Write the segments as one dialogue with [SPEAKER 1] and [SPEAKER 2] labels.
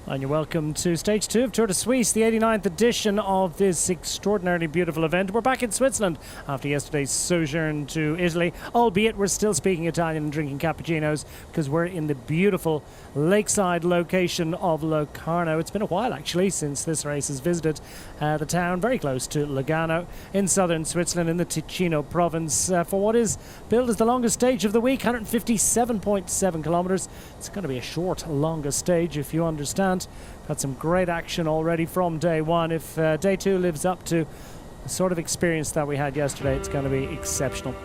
[SPEAKER 1] And you're welcome to Stage 2 of Tour de Suisse, the 89th edition of this extraordinarily beautiful event. We're back in Switzerland after yesterday's sojourn to Italy, albeit we're still speaking Italian and drinking cappuccinos because we're in the beautiful lakeside location of Locarno. It's been a while, actually, since this race has visited the town very close to Lugano in southern Switzerland in the Ticino province for what is billed as the longest stage of the week, 157.7 kilometres. It's going to be a short, longer stage, if you understand. Had some great action already from day one. If day two lives up to the sort of experience that we had yesterday, it's going to be exceptional.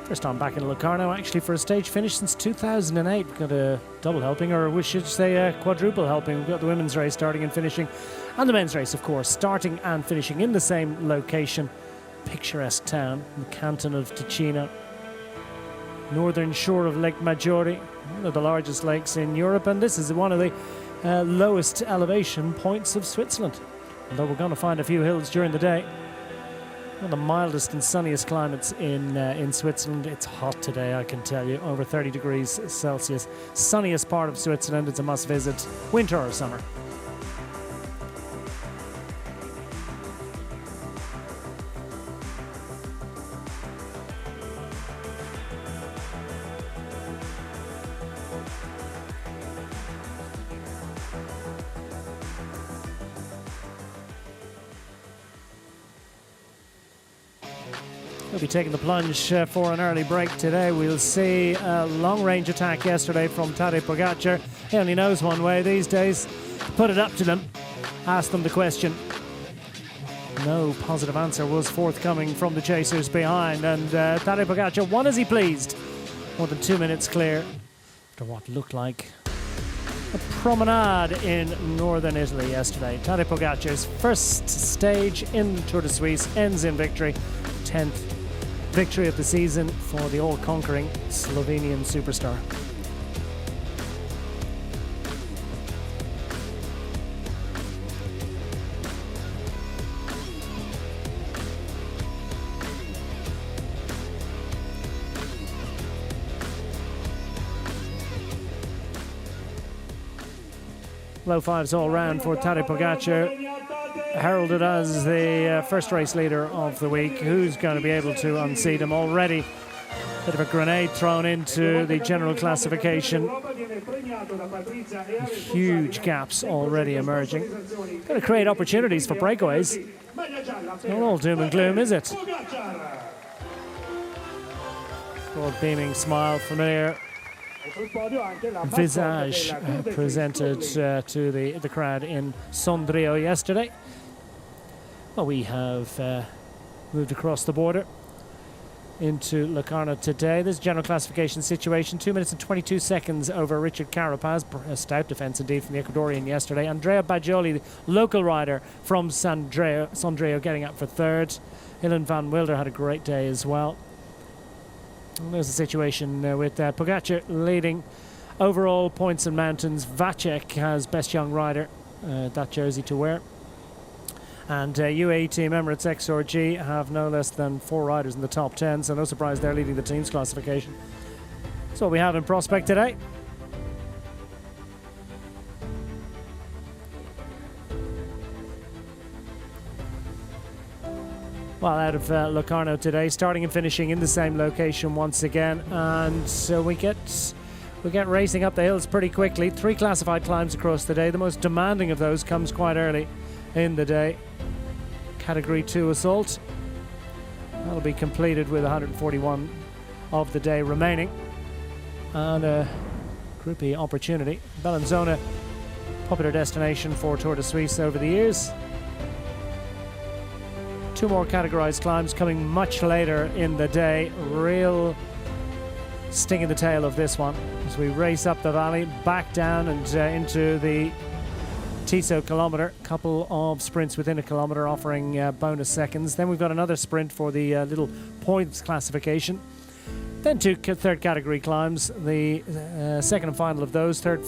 [SPEAKER 1] First time back in Locarno, actually, for a stage finish since 2008. We've got a double helping, or we should say a quadruple helping. We've got the women's race starting and finishing, and the men's race, of course, starting and finishing in the same location. Picturesque town, the canton of Ticino. Northern shore of Lake Maggiore, one of the largest lakes in Europe, and this is one of the lowest elevation points of Switzerland. Although we're going to find a few hills during the day. One of the mildest and sunniest climates in Switzerland. It's hot today, I can tell you, over 30 degrees Celsius. Sunniest part of Switzerland. It's a must visit, winter or summer. We'll be taking the plunge for an early break today. We'll see a long-range attack yesterday from Tadej Pogacar. He only knows one way these days. Put it up to them. Ask them the question. No positive answer was forthcoming from the chasers behind. And Tadej Pogacar won as he pleased. More than 2 minutes clear after what looked like a promenade in northern Italy yesterday. Tadej Pogacar's first stage in Tour de Suisse ends in victory. 10th victory of the season for the all-conquering Slovenian superstar. Low fives all round for Tadej Pogacar, heralded as the first race leader of the week. Who's going to be able to unseat him already? Bit of a grenade thrown into the general classification. Huge gaps already emerging. Going to create opportunities for breakaways. Not all doom and gloom, is it? Broad beaming smile, familiar visage presented to the crowd in Sondrio yesterday. Well, we have moved across the border into Locarno today. This general classification situation, 2 minutes and 22 seconds over Richard Carapaz. A stout defence indeed from the Ecuadorian yesterday. Andrea Bajoli, the local rider from Sondrio, getting up for third. Ilan van Wilder had a great day as well. And there's the situation with Pogacar leading overall points and mountains. Vacek has best young rider, that jersey to wear. And UAE Team Emirates XRG have no less than 4 riders in the top 10, so no surprise they're leading the team's classification. That's what we have in prospect today. Well, out of Locarno today, starting and finishing in the same location once again, and so we get racing up the hills pretty quickly. 3 classified climbs across the day. The most demanding of those comes quite early in the day. Category 2 assault. That'll be completed with 141 of the day remaining, and a Group E opportunity. Bellinzona, popular destination for Tour de Suisse over the years. 2 more categorized climbs coming much later in the day. Real sting in the tail of this one as we race up the valley, back down and into the Tiso kilometre. Couple of sprints within a kilometre offering bonus seconds. Then we've got another sprint for the little points classification. Then 2 third category climbs. The second and final of those. Third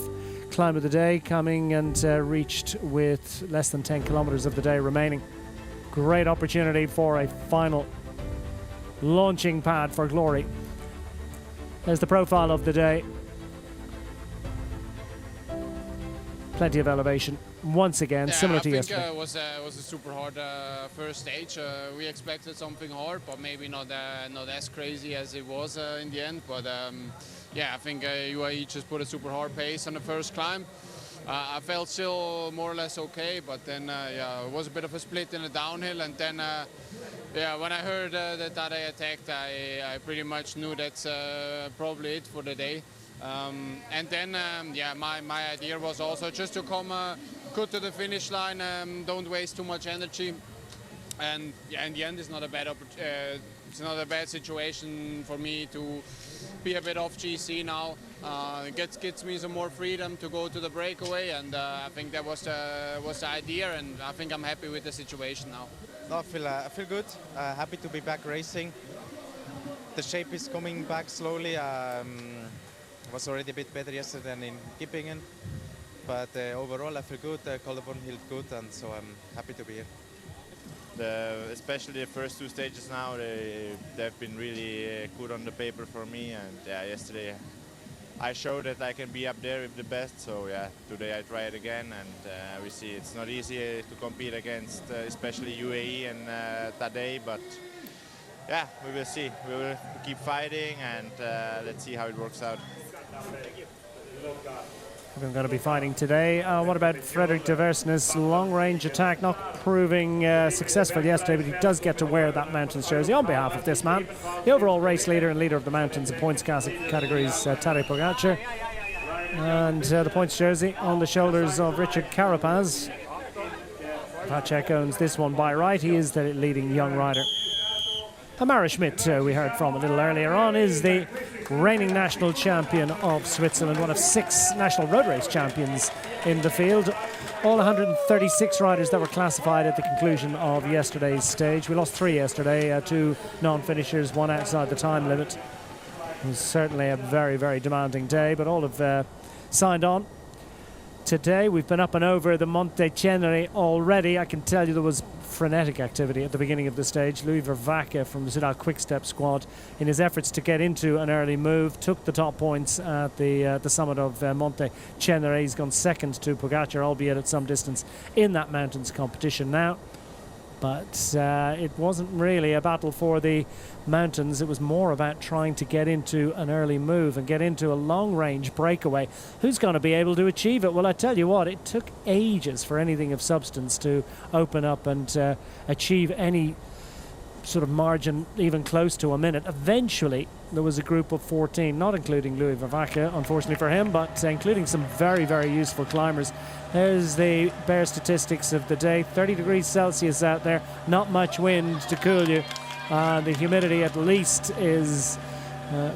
[SPEAKER 1] climb of the day coming and reached with less than 10 kilometres of the day remaining. Great opportunity for a final launching pad for glory. There's the profile of the day. plenty of elevation once again, similar to yesterday.
[SPEAKER 2] I think it was a super hard first stage. We expected something hard, but maybe not as crazy as it was in the end. But yeah, I think UAE just put a super hard pace on the first climb. I felt still more or less okay, but then yeah, it was a bit of a split in the downhill, and then yeah, when I heard that Tadej attacked, I pretty much knew that's probably it for the day. And then yeah, my idea was also just to come good to the finish line, don't waste too much energy, and yeah, in the end it's not a bad situation for me to be a bit off GC now. It gets me some more freedom to go to the breakaway, and I think that was the idea, and I think I'm happy with the situation now.
[SPEAKER 3] No, I feel good. Happy to be back racing. The shape is coming back slowly. Was already a bit better yesterday than in Kippingen, but overall I feel good. Collarbone healed good, and so I'm happy to be here.
[SPEAKER 4] Especially the first two stages now, they've been really good on the paper for me, and yeah, yesterday I showed that I can be up there with the best, so yeah, today I try it again, and we see it's not easy to compete against especially UAE and Tadej, but yeah, we will see. We will keep fighting, and let's see how it works out.
[SPEAKER 1] We're going to be fighting today. What about Frederik de Versnes' long-range attack? Not proving successful yesterday, but he does get to wear that Mountains jersey on behalf of this man, the overall race leader and leader of the Mountains and points categories, Tadej Pogacar. And the points jersey on the shoulders of Richard Carapaz. Vacek owns this one by right. He is the leading young rider. Amara Schmidt, we heard from a little earlier on, is the reigning national champion of Switzerland, one of 6 national road race champions in the field. All 136 riders that were classified at the conclusion of yesterday's stage. We lost 3 yesterday, 2 non-finishers, 1 outside the time limit. It was certainly a very, very demanding day, but all have signed on. Today we've been up and over the Monte Cenere already. I can tell you there was frenetic activity at the beginning of the stage. Louis Vervaeke from the Soudal Quick-Step squad, in his efforts to get into an early move, took the top points at the summit of Monte Cenere. He's gone second to Pogacar, albeit at some distance in that mountains competition now. But it wasn't really a battle for the mountains. It was more about trying to get into an early move and get into a long-range breakaway. Who's going to be able to achieve it? Well, I tell you what, it took ages for anything of substance to open up and achieve any sort of margin even close to a minute. Eventually, there was a group of 14, not including Louis Vervaeke, unfortunately for him, but including some very, very useful climbers. There's the bare statistics of the day. 30 degrees Celsius out there, not much wind to cool you. The humidity at least is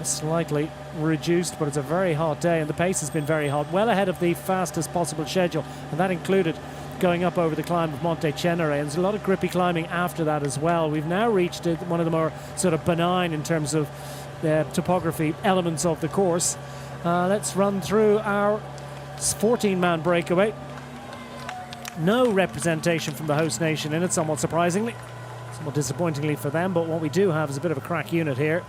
[SPEAKER 1] slightly reduced, but it's a very hot day, and the pace has been very hot, well ahead of the fastest possible schedule, and that included going up over the climb of Monte Cenere, and there's a lot of grippy climbing after that as well. We've now reached one of the more sort of benign in terms of topography elements of the course. Let's run through our 14-man breakaway. No representation from the host nation in it, somewhat surprisingly, somewhat disappointingly for them, but what we do have is a bit of a crack unit here,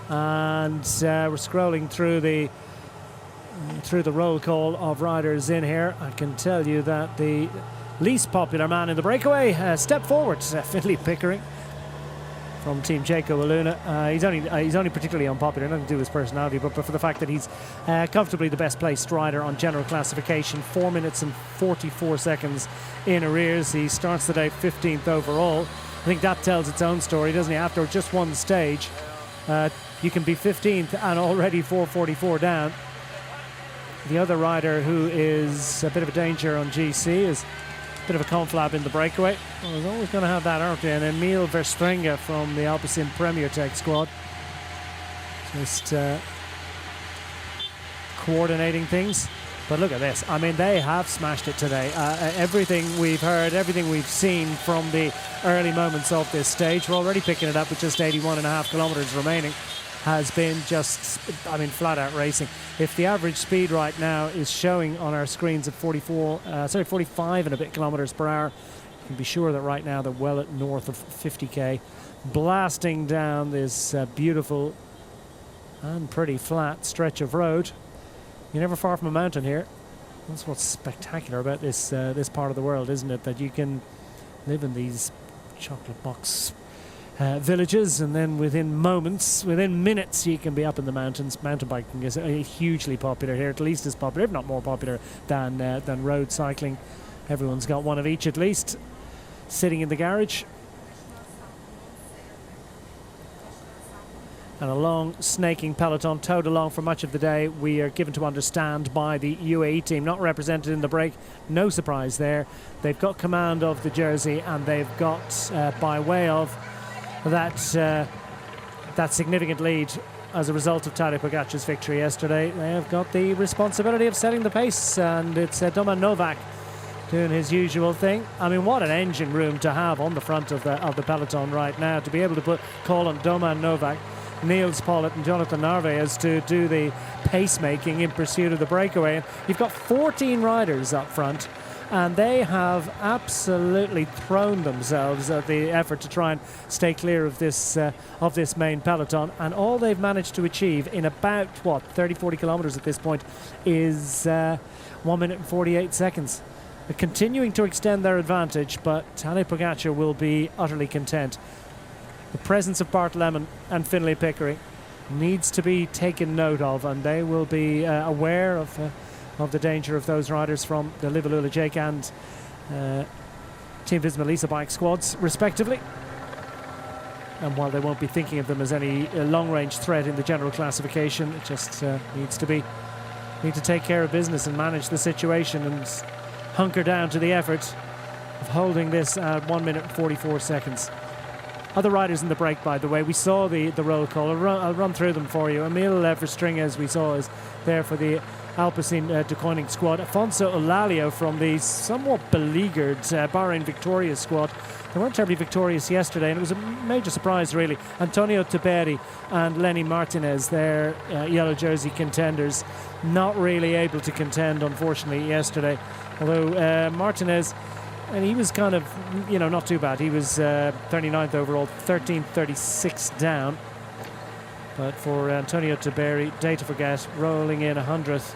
[SPEAKER 1] and we're scrolling through the roll call of riders in here. I can tell you that the least popular man in the breakaway, step forward, Philippe Pickering from Team Jayco Aluna. He's only particularly unpopular, nothing to do with his personality, but for the fact that he's comfortably the best placed rider on general classification, 4 minutes and 44 seconds in arrears. He starts the day 15th overall. I think that tells its own story, doesn't he? After just one stage, you can be 15th and already 4:44 down. The other rider who is a bit of a danger on GC is a bit of a conflab in the breakaway. Well, I was always going to have that, aren't we? And Emil Verstringa from the Alpecin Premier Tech squad. Just coordinating things. But look at this. I mean, they have smashed it today. Everything we've heard, everything we've seen from the early moments of this stage, we're already picking it up with just 81.5 kilometers remaining, has been just, I mean, flat out racing. If the average speed right now is showing on our screens at 45 and a bit kilometers per hour, you can be sure that right now they're well at north of 50k, blasting down this beautiful and pretty flat stretch of road. You're never far from a mountain here. That's what's spectacular about this this part of the world, isn't it? That you can live in these chocolate box villages, and then within minutes, you can be up in the mountains. Mountain biking is hugely popular here, at least as popular, if not more popular, than road cycling. Everyone's got one of each at least, sitting in the garage. And a long snaking peloton towed along for much of the day, we are given to understand by the UAE team, not represented in the break. No surprise there. They've got command of the jersey, and they've got, by way of that significant lead as a result of Tadej Pogacar's victory yesterday, they have got the responsibility of setting the pace, and it's Doman Novak doing his usual thing. I mean, what an engine room to have on the front of the peloton right now, to be able to call on Doman Novak, Niels Pollitt and Jonathan Narvaez to do the pacemaking in pursuit of the breakaway. And you've got 14 riders up front, and they have absolutely thrown themselves at the effort to try and stay clear of this main peloton. And all they've managed to achieve in about, 30-40 kilometres at this point is 1 minute and 48 seconds. They're continuing to extend their advantage, but Tadej Pogacar will be utterly content. The presence of Bart Lemon and Finlay Pickering needs to be taken note of, and they will be aware of the danger of those riders from the Livellula Jake and Team Visma Lease bike squads, respectively. And while they won't be thinking of them as any long-range threat in the general classification, it just need to take care of business and manage the situation and hunker down to the effort of holding this at 1 minute and 44 seconds. Other riders in the break, by the way, we saw the roll call. I'll run through them for you. Emil Verstringen, as we saw, is there for the Alpecin De Koning squad. Afonso Olalio from the somewhat beleaguered Bahrain Victoria squad. They weren't terribly victorious yesterday, and it was a major surprise, really. Antonio Tiberi and Lenny Martinez, their yellow jersey contenders, not really able to contend, unfortunately, yesterday. Although Martinez, and he was kind of, not too bad. He was 39th overall, 13:36 down. But for Antonio Tiberi, day to forget, rolling in 100th,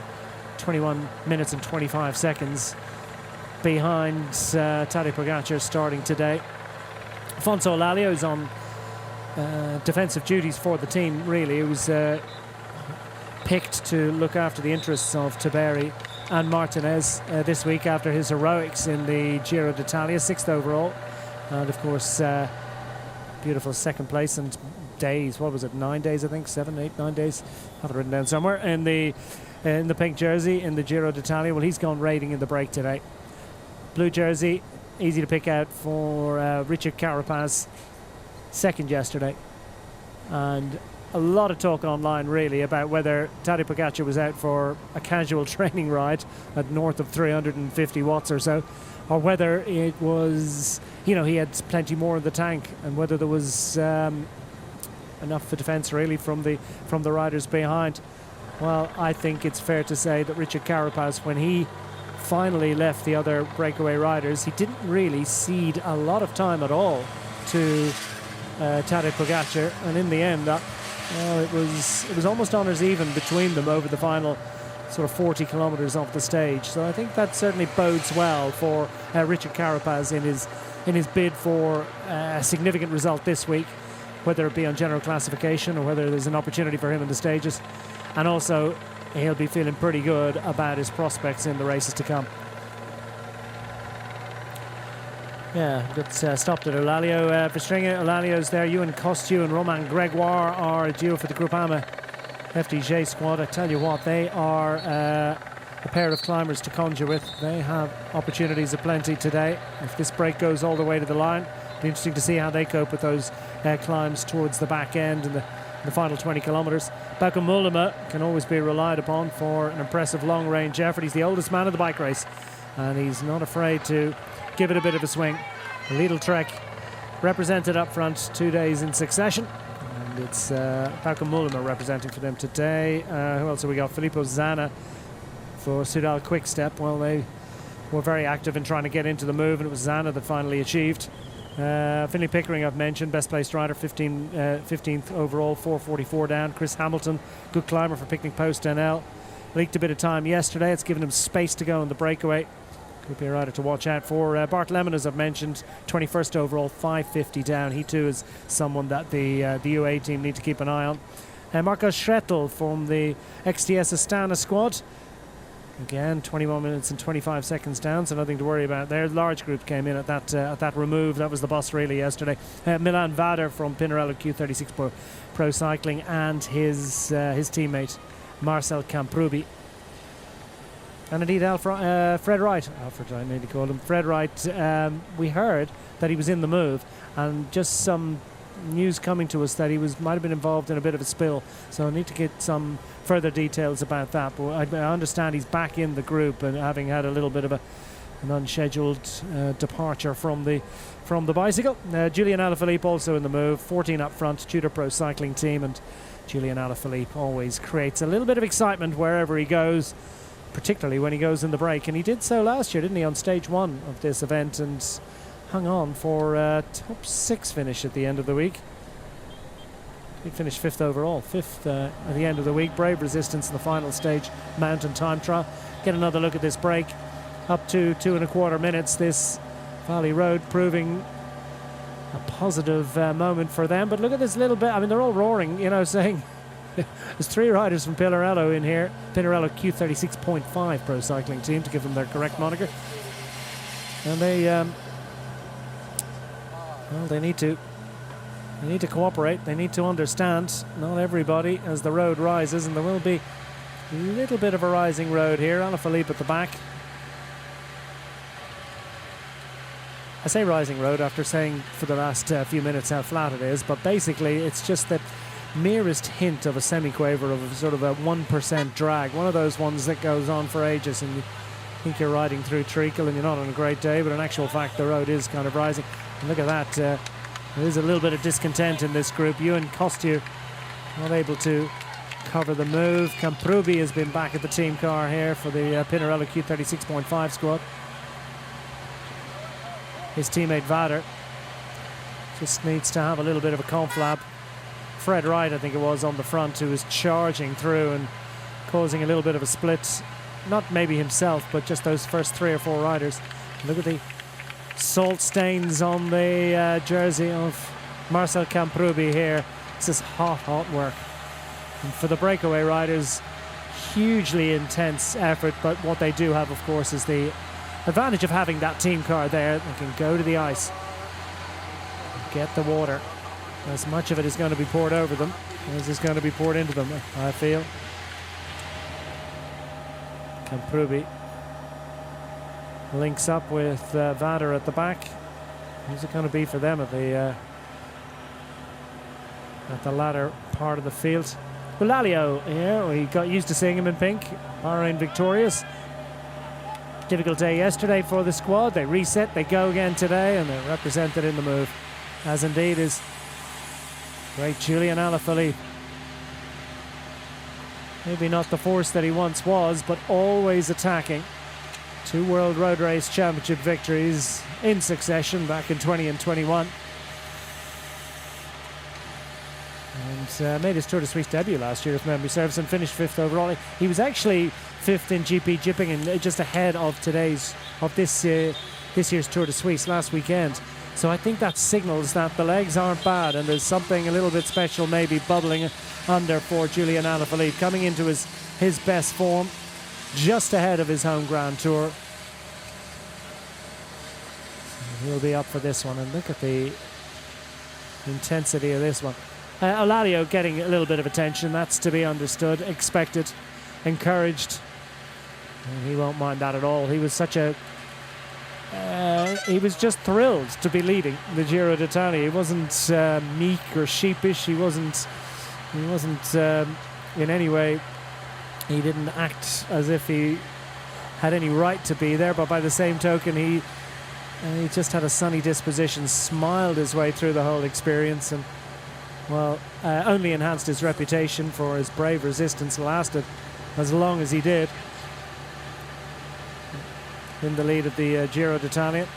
[SPEAKER 1] 21 minutes and 25 seconds behind Tadej Pogacar starting today. Afonso Olalio is on defensive duties for the team, really. He was picked to look after the interests of Tiberi and Martinez this week after his heroics in the Giro d'Italia, 6th overall. And of course, beautiful second place and days, 9 days, I think, 7, 8, 9 days, have it written down somewhere, in the pink jersey in the Giro d'Italia. Well, he's gone raiding in the break today. Blue jersey, easy to pick out for Richard Carapaz, second yesterday. And a lot of talk online, really, about whether Tadej Pogacar was out for a casual training ride at north of 350 watts or so, or whether it was, he had plenty more in the tank, and whether there was enough for defence, really, from the riders behind. Well, I think it's fair to say that Richard Carapaz, when he finally left the other breakaway riders, he didn't really cede a lot of time at all to Tadej Pogacar, and in the end, it was almost honours even between them over the final sort of 40 kilometres off the stage. So I think that certainly bodes well for Richard Carapaz in his bid for a significant result this week, whether it be on general classification or whether there's an opportunity for him in the stages. And also, he'll be feeling pretty good about his prospects in the races to come. Yeah, got stopped at Olalio. Verstringen, Olalio's there. Ewan Costu and Romain Gregoire are a duo for the Groupama FDJ squad. I tell you what, they are a pair of climbers to conjure with. They have opportunities aplenty today. If this break goes all the way to the line, it'll be interesting to see how they cope with those climbs towards the back end and the final 20 kilometres. Bauke Mollema can always be relied upon for an impressive long-range effort. He's the oldest man in the bike race, and he's not afraid to give it a bit of a swing. Lidl Trek represented up front 2 days in succession, and it's Bauke Mollema representing for them today. Who else have we got? Filippo Zanna for Soudal Quick-Step. Well, they were very active in trying to get into the move, and it was Zanna that finally achieved. Finlay Pickering, I've mentioned, best placed rider, 15th overall, 4:44 down. Chris Hamilton, good climber for Picnic Post NL. leaked a bit of time yesterday. It's given him space to go in the breakaway. Could be a rider to watch out for. Bart Lemon, as I've mentioned, 21st overall, 550 down. He too is someone that the UA team need to keep an eye on. Marco Schrettel from the XTS Astana squad. Again, 21 minutes and 25 seconds down, so nothing to worry about there. Large group came in at that remove. That was the boss really yesterday. Milan Vader from Pinarello Q36 Pro Cycling and his teammate Marcel Camprubi. And indeed, Fred Wright. Alfred, I nearly called him. Fred Wright, we heard that he was in the move, and just some news coming to us that he might have been involved in a bit of a spill. So I need to get some further details about that. But I understand he's back in the group, and having had a little bit of an unscheduled departure from the bicycle. Julian Alaphilippe also in the move. 14 up front, Tudor Pro Cycling team, and Julian Alaphilippe always creates a little bit of excitement wherever he goes, particularly when he goes in the break. And he did so last year, didn't he, on stage 1 of this event, and hung on for a top 6 finish at the end of the week. He finished 5th overall, 5th at the end of the week. Brave resistance in the final stage, mountain time trial. Get another look at this break. Up to 2.25 minutes, this Valley Road proving a positive moment for them. But look at this little bit. I mean, they're all roaring, saying there's 3 riders from Pinarello in here. Pinarello Q36.5 Pro Cycling team, to give them their correct moniker. And they need to cooperate. They need to understand. Not everybody, as the road rises, and there will be a little bit of a rising road here. Alaphilippe at the back. I say rising road after saying for the last few minutes how flat it is, but basically it's just the merest hint of a semi-quaver of sort of a 1% drag. One of those ones that goes on for ages, and you think you're riding through treacle and you're not on a great day, but in actual fact the road is kind of rising. And look at that. There is a little bit of discontent in this group. Ewan Costier not able to cover the move. Camprubi has been back at the team car here for the Pinarello Q36.5 squad. His teammate Vader just needs to have a little bit of a conflab. Fred Wright, I think it was, on the front, who was charging through and causing a little bit of a split. Not maybe himself, but just those first 3 or 4 riders. Look at the salt stains on the jersey of Marcel Camprubi here. This is hot work. And for the breakaway riders, hugely intense effort, but what they do have, of course, is the advantage of having that team car there. They can go to the ice, get the water. As much of it is going to be poured over them as is going to be poured into them, I feel. Camprubi links up with Vader at the back. Who's it going to be for them at the latter part of the field? Bulalio here, we got used to seeing him in pink. Bahrain victorious. Difficult day yesterday for the squad. They reset, they go again today, and they're represented in the move, as indeed is great Julian Alaphilippe. Maybe not the force that he once was, but always attacking. 2 World Road Race Championship victories in succession back in 20 and 21. And made his Tour de Suisse debut last year, if memory serves, and finished 5th overall. He was actually 5th in GP Jippingen, just ahead of this year's Tour de Suisse last weekend. So I think that signals that the legs aren't bad, and there's something a little bit special maybe bubbling under for Julian Alaphilippe, coming into his best form, just ahead of his home Grand Tour. He'll be up for this one, and look at the intensity of this one. Oladio getting a little bit of attention, that's to be understood, expected, encouraged. And he won't mind that at all. He was he was just thrilled to be leading the Giro d'Italia. He wasn't meek or sheepish. He wasn't in any way. He didn't act as if he had any right to be there. But by the same token, he just had a sunny disposition, smiled his way through the whole experience, and only enhanced his reputation for his brave resistance. Lasted as long as he did in the lead of the Giro d'Italia.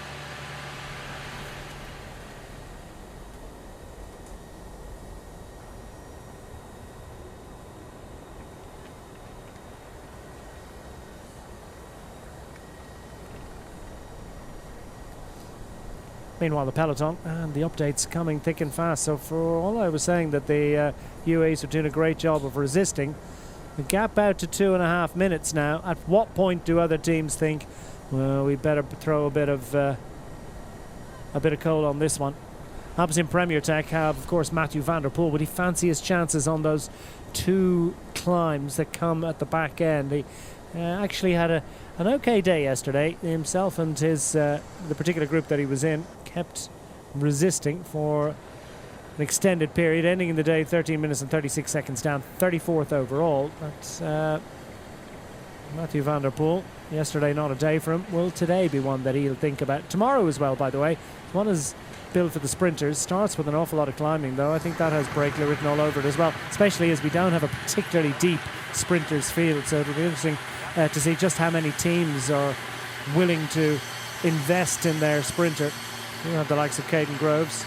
[SPEAKER 1] Meanwhile, the peloton and the updates coming thick and fast. So for all I was saying that the UAEs are doing a great job of resisting, the gap out to 2.5 minutes now. At what point do other teams think, well, we better throw a bit of coal on this one? Opposite Premier Tech have, of course, Matthew van der Poel. Would he fancy his chances on those 2 climbs that come at the back end? He actually had an okay day yesterday. Himself and his the particular group that he was in kept resisting for an extended period, ending in the day 13 minutes and 36 seconds down, 34th overall. But Matthew van der Poel, yesterday not a day for him. Will today be one that he'll think about? Tomorrow as well, by the way. One is built for the sprinters. Starts with an awful lot of climbing, though. I think that has Breakler written all over it as well, especially as we don't have a particularly deep sprinters field. So it'll be interesting to see just how many teams are willing to invest in their sprinter. You have the likes of Caden Groves.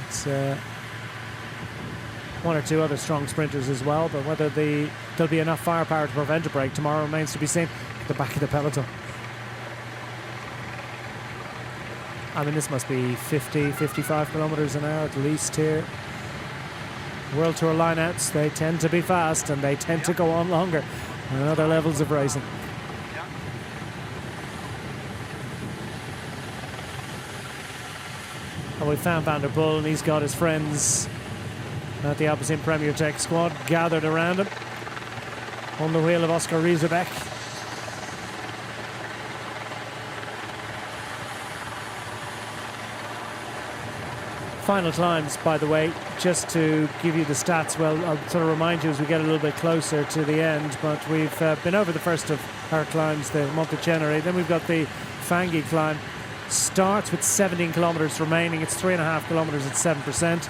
[SPEAKER 1] It's one or two other strong sprinters as well, but whether there'll be enough firepower to prevent a break tomorrow remains to be seen. At the back of the peloton. I mean, this must be 50, 55 kilometers an hour at least here. World Tour lineouts, they tend to be fast and they tend to go on longer than other levels of racing. And we found Van der Poel, and he's got his friends at the Alpecin Premier Tech squad gathered around him on the wheel of Oscar Riesebeck. Final climbs, by the way, just to give you the stats. Well, I'll sort of remind you as we get a little bit closer to the end, but we've been over the first of our climbs, the Montecenere. Then we've got the Fanghi climb. Starts with 17 kilometers remaining. It's 3.5 kilometers at 7%.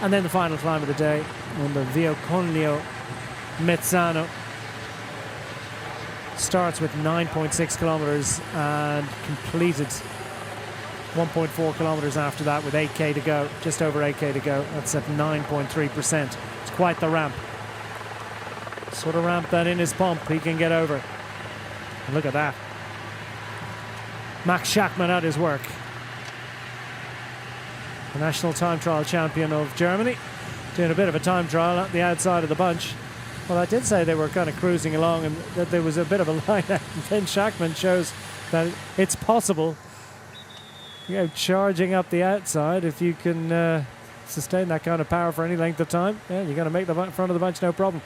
[SPEAKER 1] And then the final climb of the day on the Via Conlio Mezzano. Starts with 9.6 kilometers and completed 1.4 kilometers after that with 8k to go, just over 8k to go. That's at 9.3%. It's quite the ramp. Sort of ramp that in his pump he can get over. And look at that. Max Schachmann at his work. The national time trial champion of Germany, doing a bit of a time trial at the outside of the bunch. Well, I did say they were kind of cruising along and that there was a bit of a line out, and then Schachmann shows that it's possible. You know, charging up the outside, if you can sustain that kind of power for any length of time, yeah, you're going to make the front of the bunch no problem.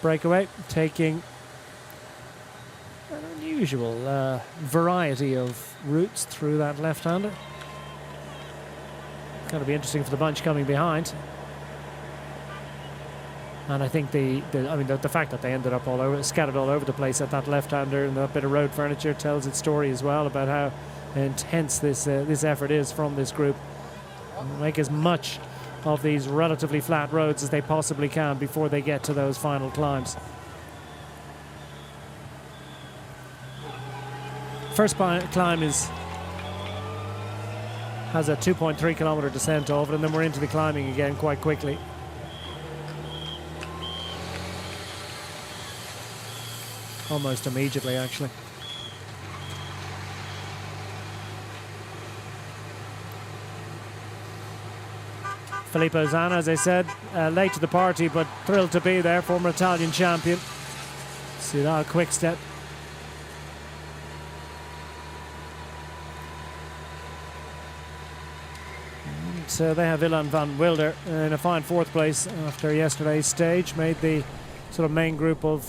[SPEAKER 1] Breakaway, taking an unusual variety of routes through that left-hander. Going to be interesting for the bunch coming behind. And I think the fact that they ended up scattered all over the place at that left-hander and that bit of road furniture tells its story as well about how intense this effort is from this group. Make as much of these relatively flat roads as they possibly can before they get to those final climbs. First climb has a 2.3 kilometer descent over it, and then we're into the climbing again quite quickly. Almost immediately, actually. Filippo Zana, as I said, late to the party, but thrilled to be there, former Italian champion. See that quick step. So they have Ilan van Wilder in a fine fourth place after yesterday's stage. Made the sort of main group of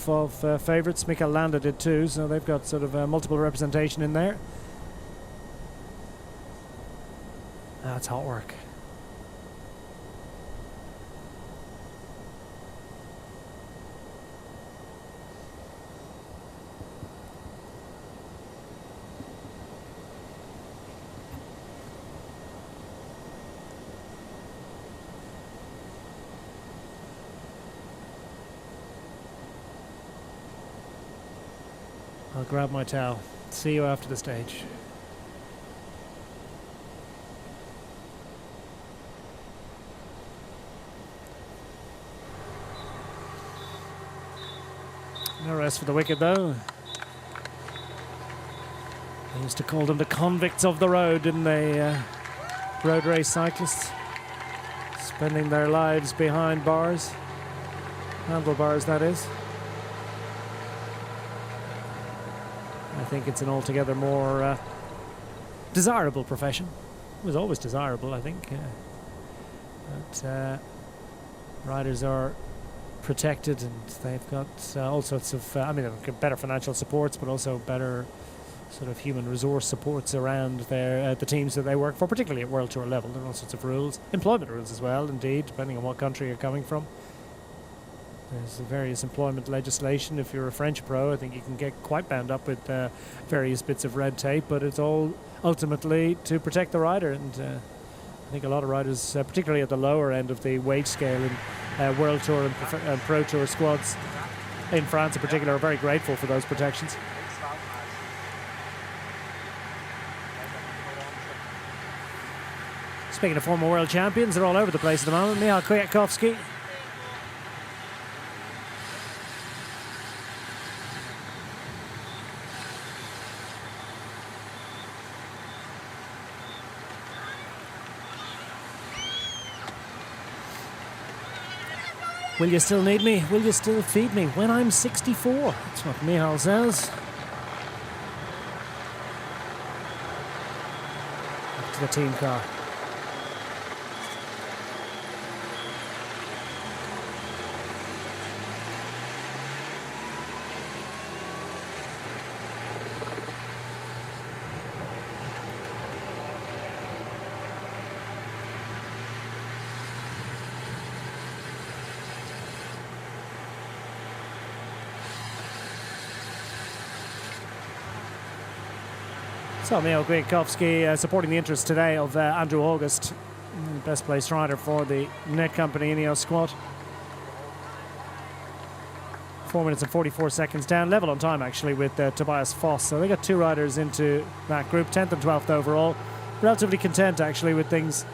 [SPEAKER 1] favourites. Mikel Landa did too, so they've got sort of multiple representation in there. That's hot work. I'll grab my towel. See you after the stage. No rest for the wicked though. They used to call them the convicts of the road, didn't they? Road race cyclists, spending their lives behind bars, handlebars that is. I think it's an altogether more desirable profession. It was always desirable, I think. But riders are protected, and they've got all sorts of, I mean, they've got better financial supports, but also better sort of human resource supports around their the teams that they work for, particularly at World Tour level. There are all sorts of rules, employment rules as well, indeed, depending on what country you're coming from. There's various employment legislation. If you're a French pro, I think you can get quite bound up with various bits of red tape, but it's all ultimately to protect the rider. And I think a lot of riders, particularly at the lower end of the wage scale in World Tour and Pro Tour squads in France in particular, are very grateful for those protections. Speaking of former world champions, they're all over the place at the moment. Michał Kwiatkowski. Will you still need me? Will you still feed me when I'm 64? That's what Michał says. Back to the team car. So Michał Kwiatkowski supporting the interests today of Andrew August, best placed rider for the Net Company Ineos squad. 4 minutes and 44 seconds down, level on time actually with Tobias Foss. So they got two riders into that group, 10th and 12th overall. Relatively content actually with things.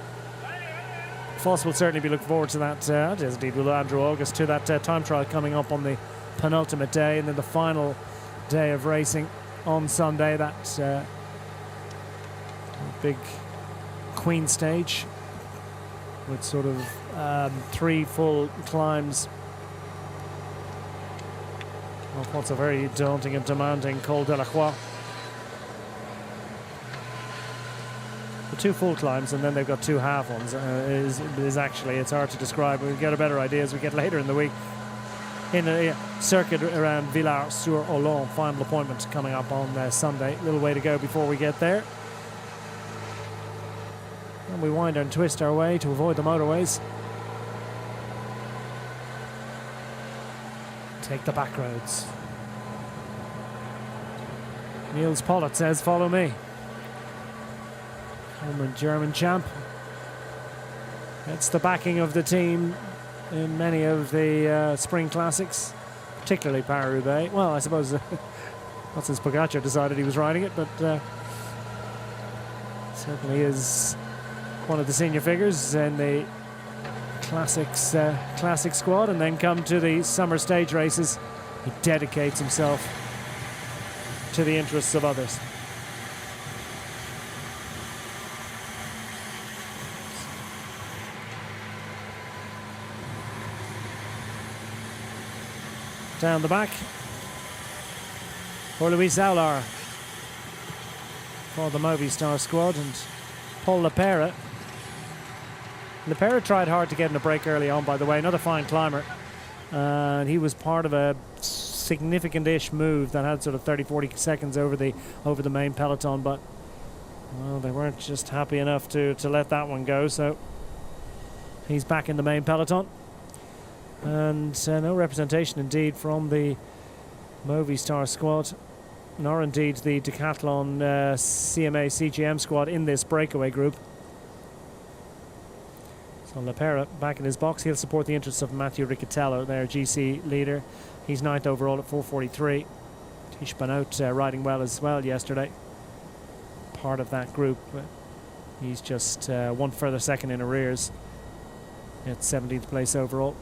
[SPEAKER 1] Foss will certainly be looking forward to that, as indeed will Andrew August, to that time trial coming up on the penultimate day, and then the final day of racing on Sunday. That big Queen stage with sort of 3 full climbs of what's a very daunting and demanding Col de la Croix. The 2 full climbs, and then they've got 2 half ones. Is actually, it's hard to describe. We'll get a better idea as we get later in the week. In a circuit around Villars-sur-Olon, final appointment coming up on Sunday. A little way to go before we get there. And we wind and twist our way to avoid the motorways. Take the back roads. Niels Pollitt says, follow me. Former German champ. It's the backing of the team in many of the spring classics, particularly Paris-Roubaix. Well, I suppose not since Pogacar decided he was riding it, but certainly is one of the senior figures in the classics classic squad. And then come to the summer stage races, he dedicates himself to the interests of others. Down the back for Luis Aular for the Movistar squad, and Paul Lepera. Lepera tried hard to get in a break early on, by the way, another fine climber. And he was part of a significant-ish move that had sort of 30-40 seconds over the main peloton, but well, they weren't just happy enough to let that one go, so he's back in the main peloton. And no representation indeed from the Movistar squad, nor indeed the Decathlon CMA CGM squad in this breakaway group. So Lepera back in his box. He'll support the interests of Mathieu Riccitello, their GC leader. He's 9th overall at 4:43. Tish Benoot riding well as well yesterday. Part of that group. He's just 1 further second in arrears at 17th place overall.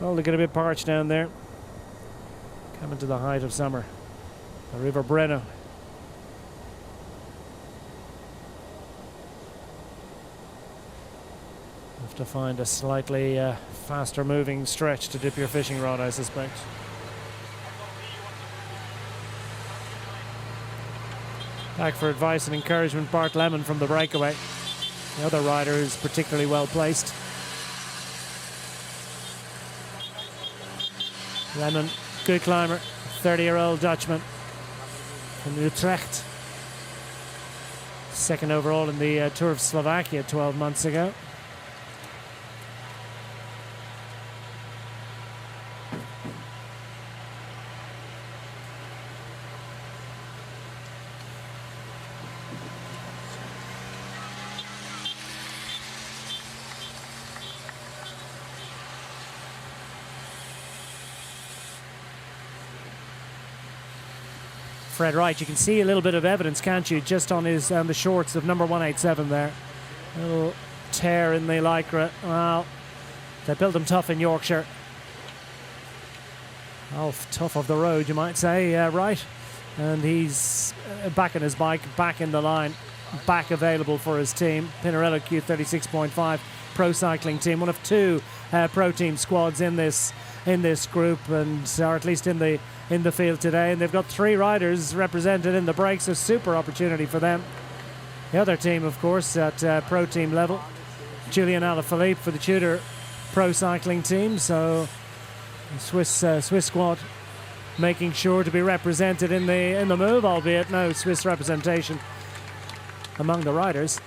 [SPEAKER 1] Well, they get a bit parched down there. Coming to the height of summer. The River Breno. Have to find a slightly faster moving stretch to dip your fishing rod, I suspect. Back for advice and encouragement, Bart Lemon from the breakaway. The other rider who's particularly well placed. Lemon, good climber, 30-year-old Dutchman from Utrecht. Second overall in the Tour of Slovakia 12 months ago. Fred Wright, you can see a little bit of evidence, can't you, just on his the shorts of number 187 there. A little tear in the lycra. Well, they built him tough in Yorkshire. Oh, tough of the road, you might say, Wright. And he's back on his bike, back in the line, back available for his team. Pinarello Q36.5 Pro Cycling Team, one of two pro team squads in this group, and or at least in the field today, and they've got 3 riders represented in the breaks, a super opportunity for them. The other team, of course, at pro team level, Julian Alaphilippe for the Tudor Pro Cycling Team, so the Swiss squad making sure to be represented in the move, albeit no Swiss representation among the riders.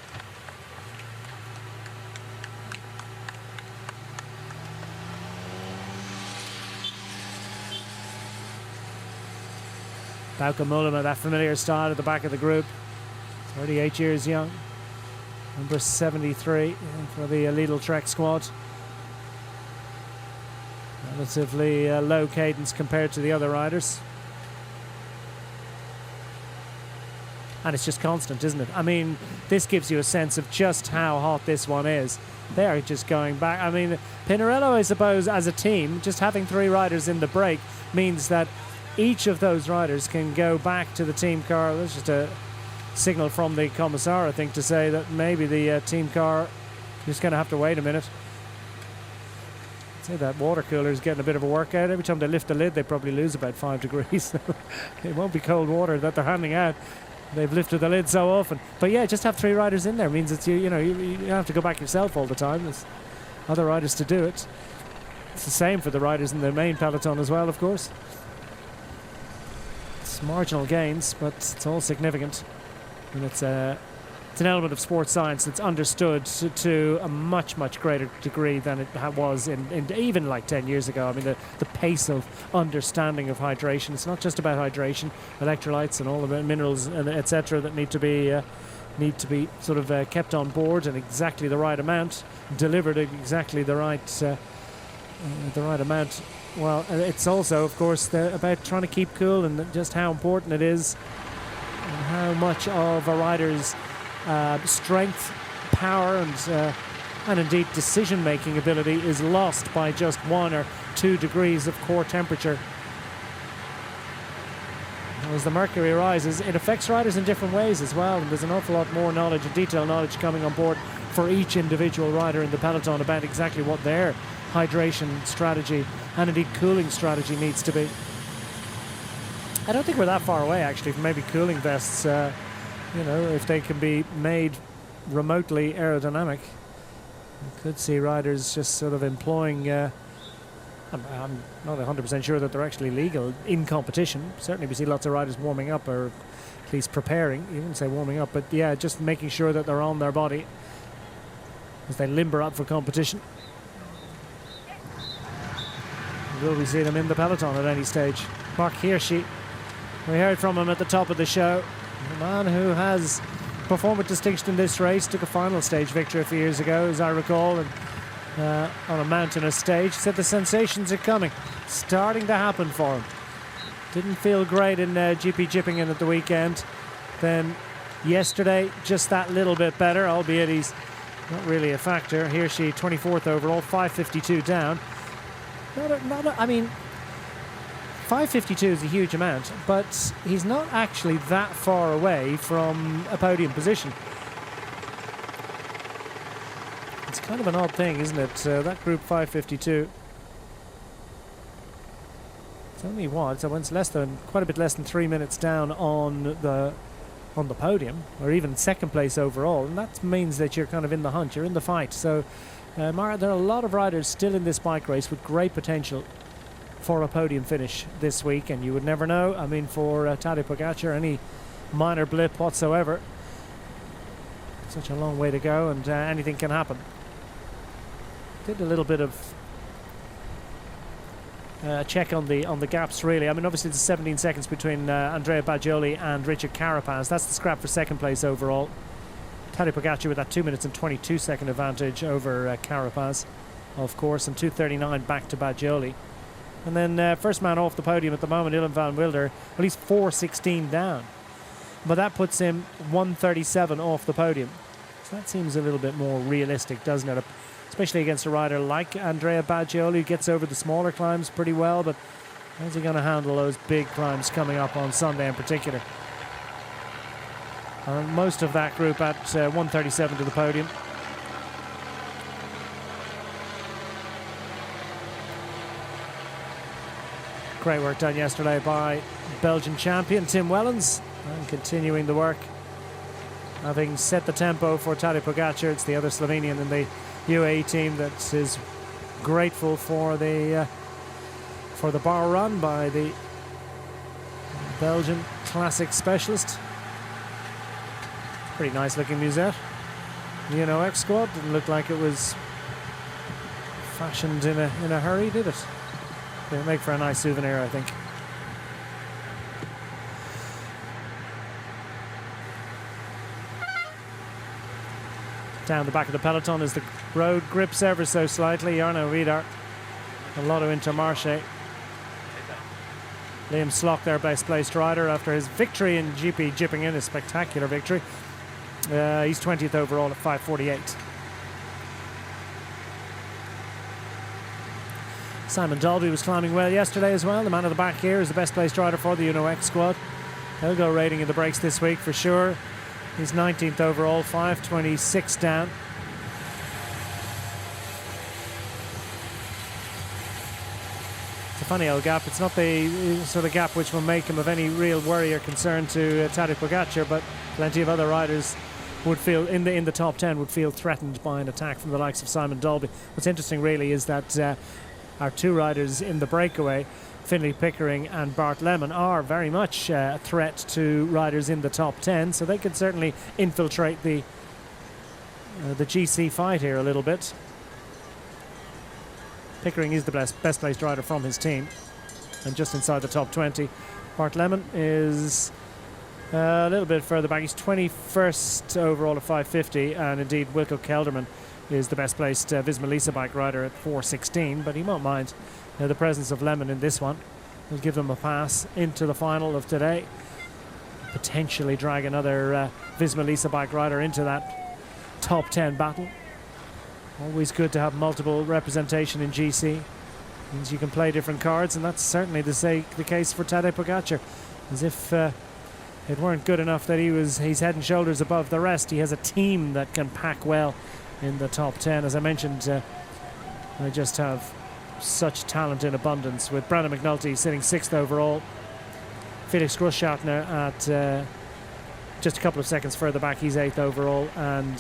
[SPEAKER 1] Bauke Mollema, that familiar style at the back of the group. 38 years young. Number 73 for the Lidl Trek squad. Relatively low cadence compared to the other riders. And it's just constant, isn't it? I mean, this gives you a sense of just how hot this one is. They are just going back. I mean, Pinarello, I suppose, as a team, just having 3 riders in the break means that each of those riders can go back to the team car. That's just a signal from the Commissar, I think, to say that maybe the team car is going to have to wait a minute. I'd say that water cooler is getting a bit of a workout. Every time they lift the lid, they probably lose about 5 degrees. It won't be cold water that they're handing out. They've lifted the lid so often. But yeah, just have 3 riders in there means it's you have to go back yourself all the time. There's other riders to do it. It's the same for the riders in the main peloton as well, of course. It's marginal gains, but it's all significant. And it's an element of sports science that's understood to a much greater degree than it was in even like 10 years ago. I mean, the pace of understanding of hydration. It's not just about hydration, electrolytes and all the minerals and etc. that need to be sort of kept on board, and exactly the right amount, delivered at exactly the right amount. Well, it's also, of course, about trying to keep cool, and just how important it is, and how much of a rider's strength, power, and indeed decision-making ability is lost by just 1 or 2 degrees of core temperature. As the mercury rises, it affects riders in different ways as well, and there's an awful lot more knowledge and detailed knowledge coming on board for each individual rider in the peloton about exactly what their hydration strategy and indeed cooling strategy needs to be. I don't think we're that far away actually from maybe cooling vests, if they can be made remotely aerodynamic. You could see riders just sort of employing I'm not 100% sure that they're actually legal in competition. Certainly we see lots of riders warming up, or at least preparing. You wouldn't say warming up, but yeah, just making sure that they're on their body as they limber up for competition. Will we see them in the peloton at any stage? Mark Hirschi, we heard from him at the top of the show. A man who has performed with distinction in this race, took a final stage victory a few years ago, as I recall, and on a mountainous stage. Said the sensations are coming, starting to happen for him. Didn't feel great in GP Jippingen at the weekend. Then yesterday, just that little bit better, albeit he's not really a factor. Hirschi 24th overall, 5:52 down. I mean, 5:52 is a huge amount, but he's not actually that far away from a podium position. It's kind of an odd thing, isn't it? That group 5:52. It's only what? So it's quite a bit less than 3 minutes down on the podium, or even second place overall, and that means that you're kind of in the hunt, you're in the fight. So, Mara, there are a lot of riders still in this bike race with great potential for a podium finish this week, and you would never know. I mean, for Tadej Pogačar, any minor blip whatsoever, such a long way to go, and anything can happen. Did a little bit of check on the gaps, really. I mean, obviously there's 17 seconds between Andrea Baggioli and Richard Carapaz. That's the scrap for second place overall. Tadej Pogačar with that 2 minutes and 22 second advantage over Carapaz, of course, and 2:39 back to Baggioli. And then first man off the podium at the moment, Dylan van Wilder, well, he's 4:16 down, but that puts him 1:37 off the podium. So that seems a little bit more realistic, doesn't it? Especially against a rider like Andrea Baggioli, who gets over the smaller climbs pretty well, but how's he going to handle those big climbs coming up on Sunday in particular? Most of that group at 1:37 to the podium. Great work done yesterday by Belgian champion Tim Wellens, and continuing the work, having set the tempo for Tadej Pogačar. It's the other Slovenian in the UAE team that is grateful for the bar run by the Belgian classic specialist. Pretty nice looking musette. The X squad didn't look like it was fashioned in a hurry, did it? It'll make for a nice souvenir, I think. Down the back of the peloton as the road grips ever so slightly. Jarno Vidar, a Lotto Intermarché. Liam Slock, their best placed rider after his victory in GP Jippingen, a spectacular victory. He's 20th overall at 5:48. Simon Dolby was climbing well yesterday as well. The man at the back here is the best placed rider for the Uno X squad. He'll go rating in the breaks this week for sure. He's 19th overall, 5:26 down. It's a funny old gap. It's not the sort of gap which will make him of any real worry or concern to Tadej Pogačar, but plenty of other riders would feel in the top 10 would feel threatened by an attack from the likes of Simon Dolby. What's interesting really is that our two riders in the breakaway, Finlay Pickering and Bart Lemon, are very much a threat to riders in the top 10, so they could certainly infiltrate the GC fight here a little bit. Pickering is the best placed rider from his team and just inside the top 20. Bart Lemon is a little bit further back. He's 21st overall at 5:50, and indeed Wilco Kelderman is the best placed Visma Lease bike rider at 4:16, but he won't mind the presence of Lemon in this one. He'll give them a pass into the final of today, potentially drag another Visma Lease bike rider into that top 10 battle. Always good to have multiple representation in GC. Means you can play different cards, and that's certainly the case for Tadej Pogačar. As if it weren't good enough that he's head and shoulders above the rest, he has a team that can pack well in the top 10. As I mentioned, they just have such talent in abundance, with Brandon McNulty sitting 6th overall, Felix Großschartner at just a couple of seconds further back, he's 8th overall, and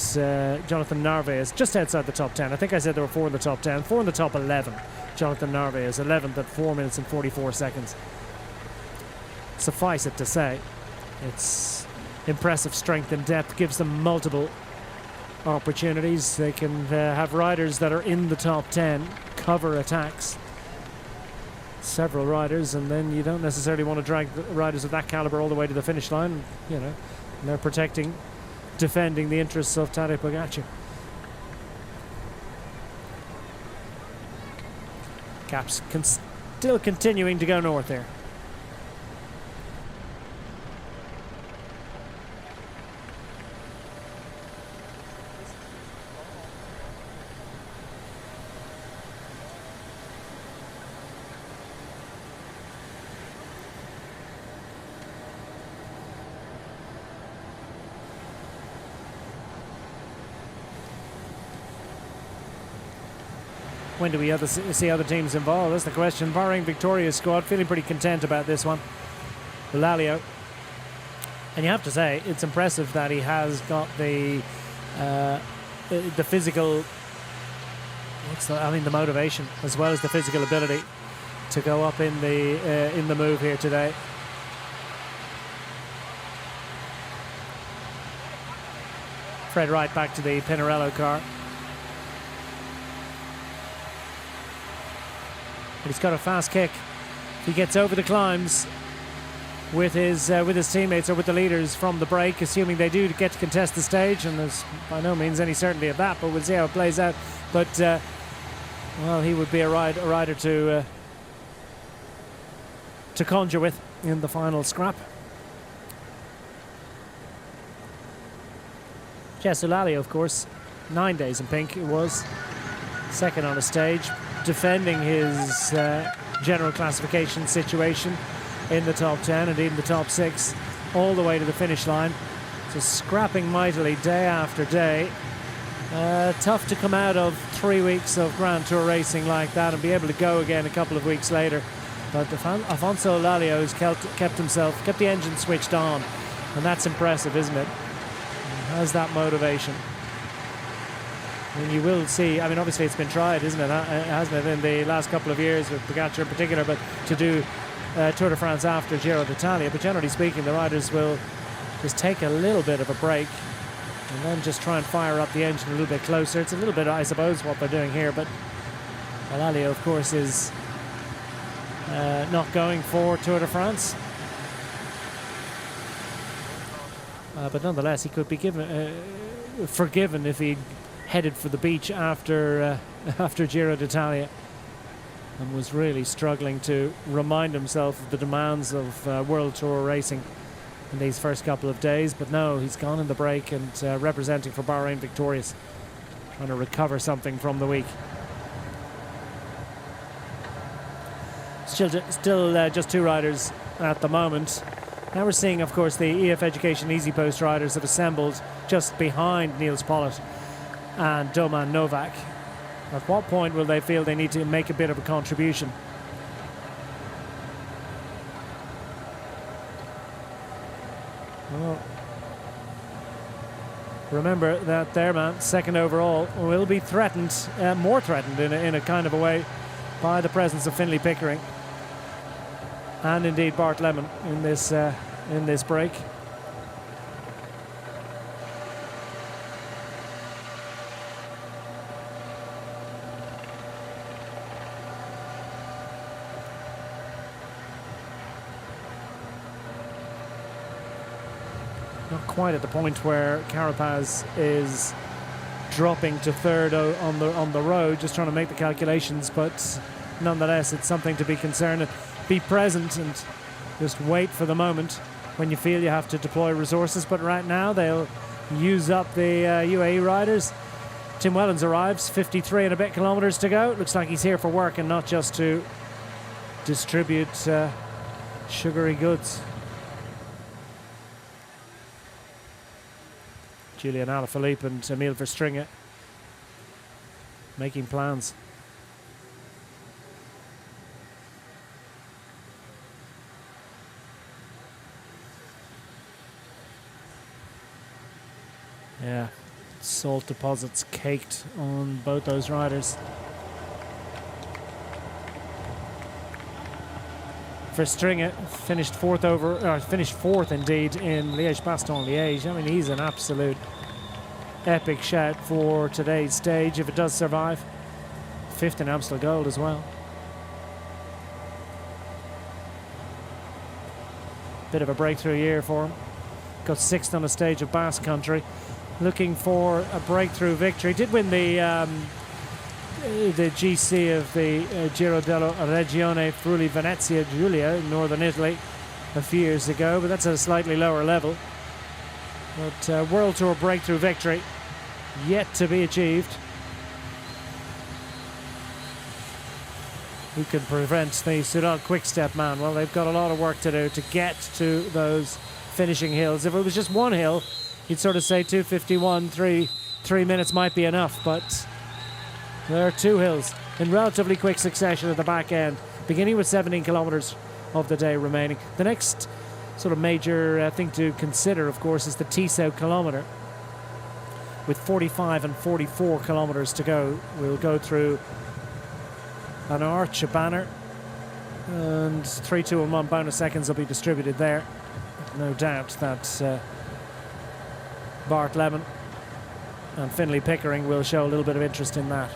[SPEAKER 1] Jonathan Narvaez just outside the top 10. I think I said there were 4 in the top 10, 4 in the top 11. Jonathan Narvaez 11th at 4 minutes and 44 seconds. Suffice it to say, it's impressive strength and depth, gives them multiple opportunities. They can have riders that are in the top 10 cover attacks, several riders, and then you don't necessarily want to drag the riders of that caliber all the way to the finish line. You know, and they're defending the interests of Tadej Pogačar. Caps still continuing to go north there. when do we see other teams involved? That's the question. Bahrain Victoria's squad feeling pretty content about this one. Lalio. And you have to say, it's impressive that he has got the physical, the motivation as well as the physical ability to go up in the move here today. Fred Wright back to the Pinarello car. But he's got a fast kick. If he gets over the climbs with his teammates or with the leaders from the break, assuming they do get to contest the stage, and there's by no means any certainty of that, but we'll see how it plays out. But well, he would be a rider to conjure with in the final scrap. Jess Eulalia, of course, 9 days in pink it was, second on the stage, defending his general classification situation in the top 10 and even the top 6 all the way to the finish line. So scrapping mightily day after day. Tough to come out of 3 weeks of Grand Tour racing like that and be able to go again a couple of weeks later. But Afonso Lalio has kept the engine switched on, and that's impressive, isn't it? He has that motivation. And you will see, I mean, obviously it's been tried, isn't it? Hasn't it, in the last couple of years with Pogacar in particular, but to do Tour de France after Giro d'Italia. But generally speaking, the riders will just take a little bit of a break and then just try and fire up the engine a little bit closer. It's a little bit, I suppose, what they're doing here, but Lalio, of course, is not going for Tour de France. But nonetheless, he could be forgiven if he headed for the beach after Giro d'Italia and was really struggling to remind himself of the demands of World Tour racing in these first couple of days. But no, he's gone in the break and representing for Bahrain Victorious, trying to recover something from the week. Still just 2 riders at the moment. Now we're seeing, of course, the EF Education Easy Post riders have assembled just behind Niels Pollitt and Doman Novak. At what point will they feel they need to make a bit of a contribution? Well, remember that their man, second overall, will be threatened, more threatened in a kind of a way, by the presence of Finlay Pickering and indeed Bart Lemon in this break. Not quite at the point where Carapaz is dropping to third on the road, just trying to make the calculations, but nonetheless it's something to be concerned and be present and just wait for the moment when you feel you have to deploy resources. But right now they'll use up the UAE riders. Tim Wellens arrives, 53 and a bit kilometers to go. It looks like he's here for work and not just to distribute sugary goods. Julian Alaphilippe and Emile Verstringer making plans. Yeah, salt deposits caked on both those riders. Verstringer finished fourth indeed in Liège-Bastogne-Liège. I mean, he's an absolute epic shout for today's stage if it does survive. Fifth in Amstel Gold as well. Bit of a breakthrough year for him. Got sixth on the stage of Basque Country. Looking for a breakthrough victory. Did win the GC of the Giro della Regione Friuli Venezia Giulia in northern Italy a few years ago, but that's at a slightly lower level. But World Tour breakthrough victory yet to be achieved. Who can prevent the Soudal Quick-Step man? Well, they've got a lot of work to do to get to those finishing hills. If it was just one hill, you'd sort of say 2:51, 3 minutes might be enough, but there are 2 hills in relatively quick succession at the back end, beginning with 17 kilometres of the day remaining. The next sort of major thing to consider, of course, is the Tissot kilometre. With 45 and 44 kilometres to go, we'll go through an arch, a banner, and 3, 2 and 1 bonus seconds will be distributed there. No doubt that Bart Lemon and Finlay Pickering will show a little bit of interest in that.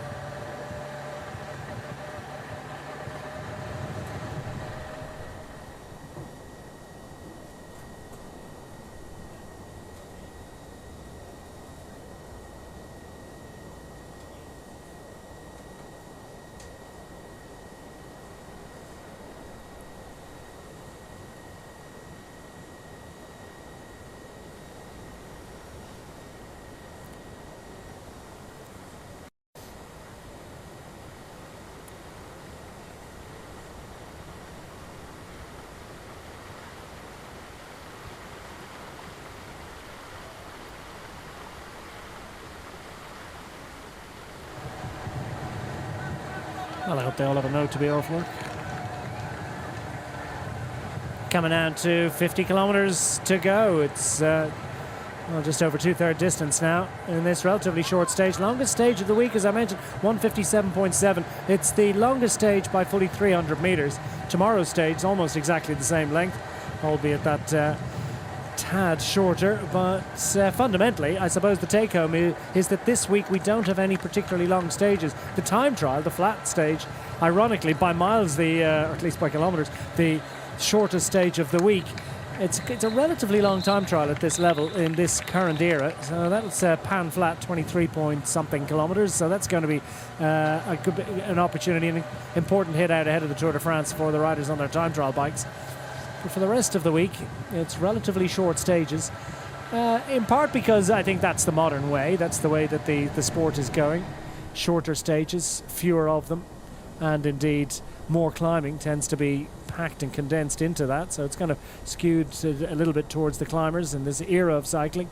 [SPEAKER 1] Well, I hope they all have a note to be off work. Coming down to 50 kilometres to go. It's just over 2/3 distance now in this relatively short stage. Longest stage of the week, as I mentioned, 157.7. It's the longest stage by fully 300 metres. Tomorrow's stage is almost exactly the same length, albeit that tad shorter, but fundamentally I suppose the take home is that this week we don't have any particularly long stages. The time trial, the flat stage, ironically by miles or at least by kilometres, the shortest stage of the week. It's a relatively long time trial at this level in this current era. So that's pan flat 23 point something kilometres, so that's going to be an opportunity, an important hit out ahead of the Tour de France for the riders on their time trial bikes. But for the rest of the week, it's relatively short stages, in part because I think that's the modern way. That's the way that the sport is going. Shorter stages, fewer of them, and indeed more climbing tends to be packed and condensed into that. So it's kind of skewed a little bit towards the climbers in this era of cycling.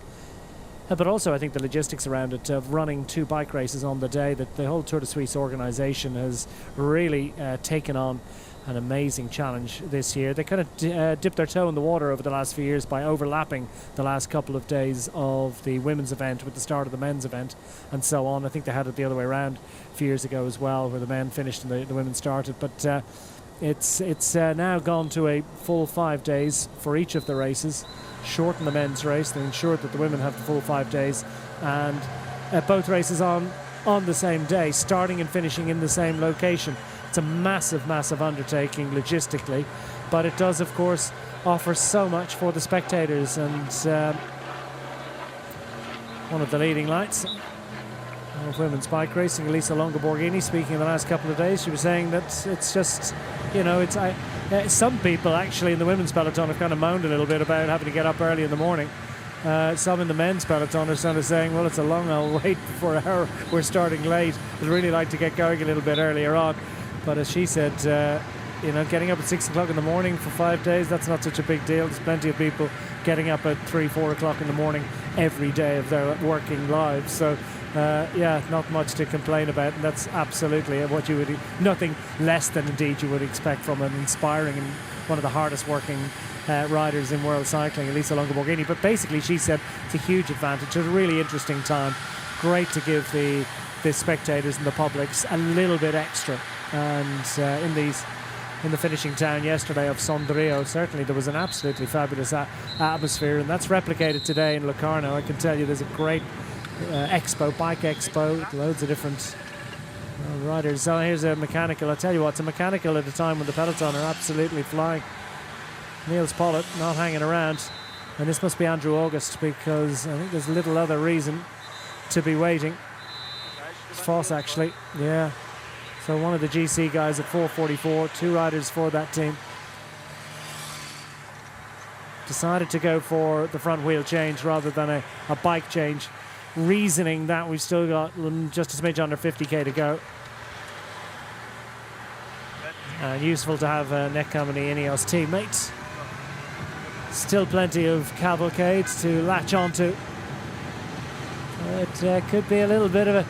[SPEAKER 1] But also I think the logistics around it, of running 2 bike races on the day, that the whole Tour de Suisse organisation has really taken on an amazing challenge this year. They kind of dipped their toe in the water over the last few years by overlapping the last couple of days of the women's event with the start of the men's event and so on. I think they had it the other way around a few years ago as well, where the men finished and the women started. But it's now gone to a full 5 days for each of the races, shorten the men's race, they ensured that the women have the full 5 days, and both races on the same day, starting and finishing in the same location. It's a massive, massive undertaking logistically, but it does, of course, offer so much for the spectators. And one of the leading lights of women's bike racing, Elisa Longo-Borghini, speaking in the last couple of days, she was saying that it's just, some people actually in the women's peloton have kind of moaned a little bit about having to get up early in the morning. Some in the men's peloton are sort of saying, well, it's a long old wait for an hour, we're starting late. I'd really like to get going a little bit earlier on. But as she said, getting up at 6 o'clock in the morning for 5 days, that's not such a big deal. There's plenty of people getting up at 3, 4 o'clock in the morning every day of their working lives. So, not much to complain about. And that's absolutely what you would, nothing less than indeed you would expect from an inspiring and one of the hardest working riders in world cycling, Elisa Longo-Borghini. But basically, she said it's a huge advantage. It's a really interesting time. Great to give the spectators and the publics a little bit extra. And in the finishing town yesterday of Sondrio, certainly there was an absolutely fabulous atmosphere, and that's replicated today in Locarno. I can tell you there's a great bike expo, with loads of different riders. So here's a mechanical. I'll tell you what, it's a mechanical at a time when the peloton are absolutely flying. Niels Pollitt not hanging around, and this must be Andrew August, because I think there's little other reason to be waiting. It's Foss, actually, yeah. So one of the GC guys at 4:44, 2 riders for that team. Decided to go for the front wheel change rather than a bike change, reasoning that we've still got just a smidge under 50k to go. And useful to have a Netcompany Ineos teammate. Still plenty of cavalcade to latch onto. It could be a little bit of a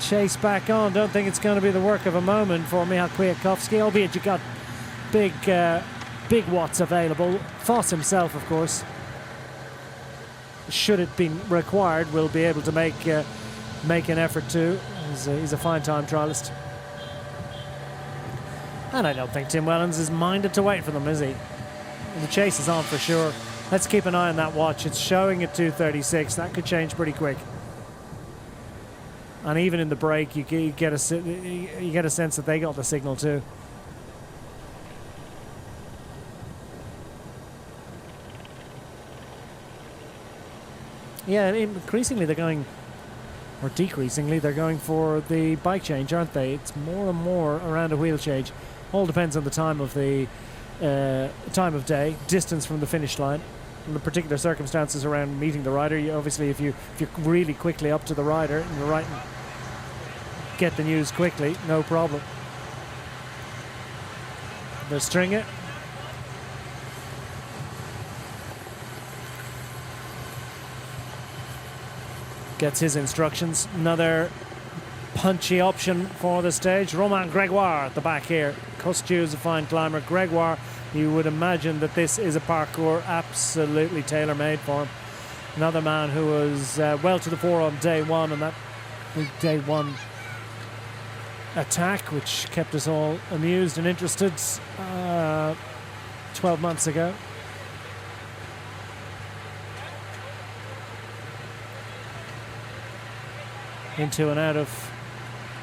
[SPEAKER 1] chase back on. Don't think it's going to be the work of a moment for Michał Kwiatkowski, albeit you got big watts available. Foss himself, of course, should it be required, will be able to make an effort too. He's a fine time trialist. And I don't think Tim Wellens is minded to wait for them, is he? The chase is on for sure. Let's keep an eye on that watch. It's showing at 2:36. That could change pretty quick. And even in the break, you get a sense that they got the signal too. Yeah, increasingly they're going, or decreasingly they're going for the bike change, aren't they? It's more and more around a wheel change. All depends on the time of the time of day, distance from the finish line, and the particular circumstances around meeting the rider. Obviously, if you're really quickly up to the rider and you're right and get the news quickly, no problem. The stringer. Gets his instructions. Another punchy option for the stage. Romain Gregoire at the back here. Costiu is a fine climber. Gregoire, you would imagine that this is a parkour absolutely tailor-made for him. Another man who was well to the fore on day one, and that day one attack, which kept us all amused and interested 12 months ago. Into and out of,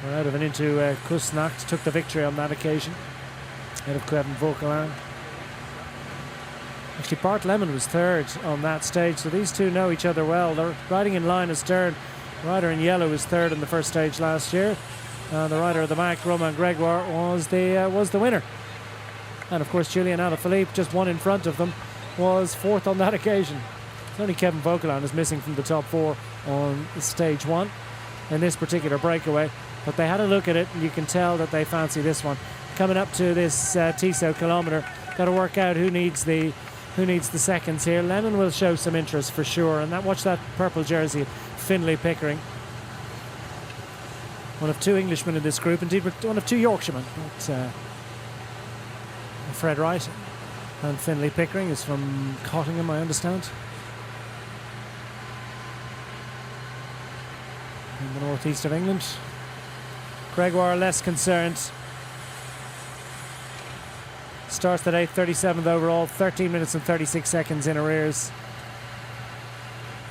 [SPEAKER 1] or out of and into Kusnacht, took the victory on that occasion, ahead of Kevin Vauquelin. Actually, Bart Lemon was third on that stage, so these two know each other well. They're riding in line astern. The rider in yellow was third in the first stage last year. The rider at the back, Romain Gregoire, was the winner. And of course, Julian Alaphilippe, just one in front of them, was fourth on that occasion. It's only Kevin Vauquelin is missing from the top four on stage one in this particular breakaway, but they had a look at it and you can tell that they fancy this one. Coming up to this Tissot kilometre, got to work out who needs the seconds here. Lennon will show some interest for sure, and watch that purple jersey, Finlay Pickering. One of two Englishmen in this group, indeed one of two Yorkshiremen. But, Fred Wright and Finlay Pickering is from Cottingham, I understand. In the northeast of England. Gregoire less concerned. Starts at 8:37th overall, 13 minutes and 36 seconds in arrears.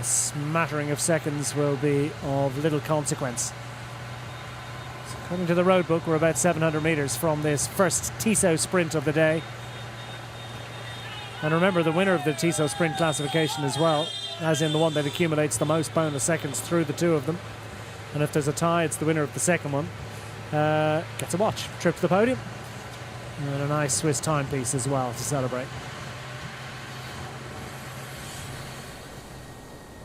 [SPEAKER 1] A smattering of seconds will be of little consequence. So according to the road book, we're about 700 metres from this first Tissot sprint of the day. And remember, the winner of the Tissot sprint classification as well, as in the one that accumulates the most bonus seconds through the two of them. And if there's a tie, it's the winner of the second one. Gets a watch, trip to the podium. And a nice Swiss timepiece as well to celebrate.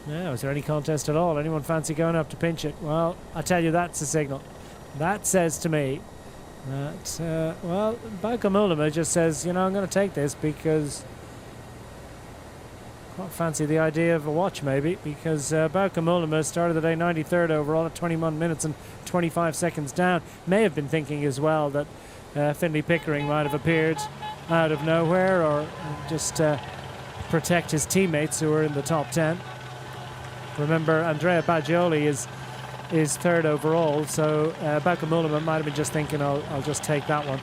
[SPEAKER 1] Now, is there any contest at all? Anyone fancy going up to pinch it? Well, I tell you, that's a signal. That says to me that, well, Bauke Mollema just says, you know, I'm going to take this because I quite fancy the idea of a watch maybe, because Bauke Mollema started the day 93rd overall at 21 minutes and 25 seconds down. May have been thinking as well that Finlay Pickering might have appeared out of nowhere, or just protect his teammates who are in the top 10. Remember, Andrea Baggioli is third overall, so Bauke Mollema might have been just thinking, I'll just take that one,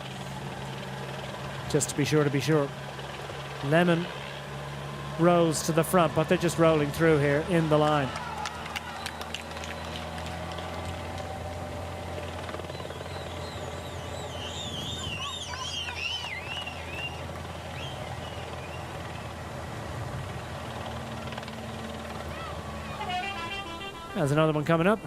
[SPEAKER 1] just to be sure. Lemon rolls to the front, but they're just rolling through here in the line. There's another one coming up.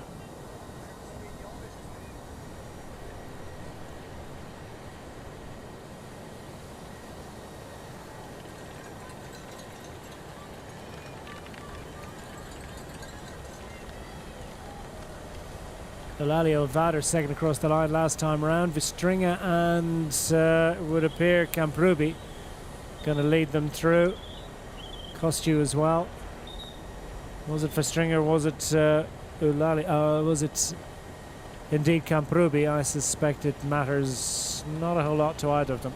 [SPEAKER 1] Eulalia Vader second across the line last time around. Vistringa and it would appear Camprubi going to lead them through. Costiu as well. Was it Vistringa or was it Eulalia? Was it indeed Camprubi, I suspect it matters not a whole lot to either of them.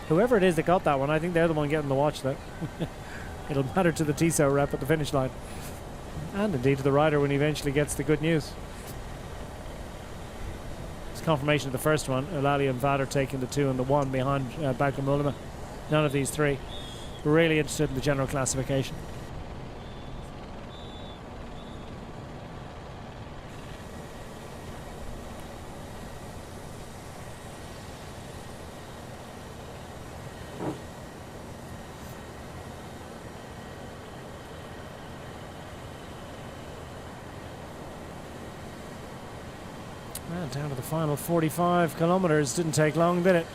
[SPEAKER 1] Whoever it is that got that one, I think they're the one getting the watch though. It'll matter to the Tissot rep at the finish line. And indeed to the rider when he eventually gets the good news. It's confirmation of the first one. Eulalia and Vader taking the 2 and the 1 behind Bauke Mollema. None of these three really interested in the general classification. Down to the final 45 kilometers. Didn't take long, did it?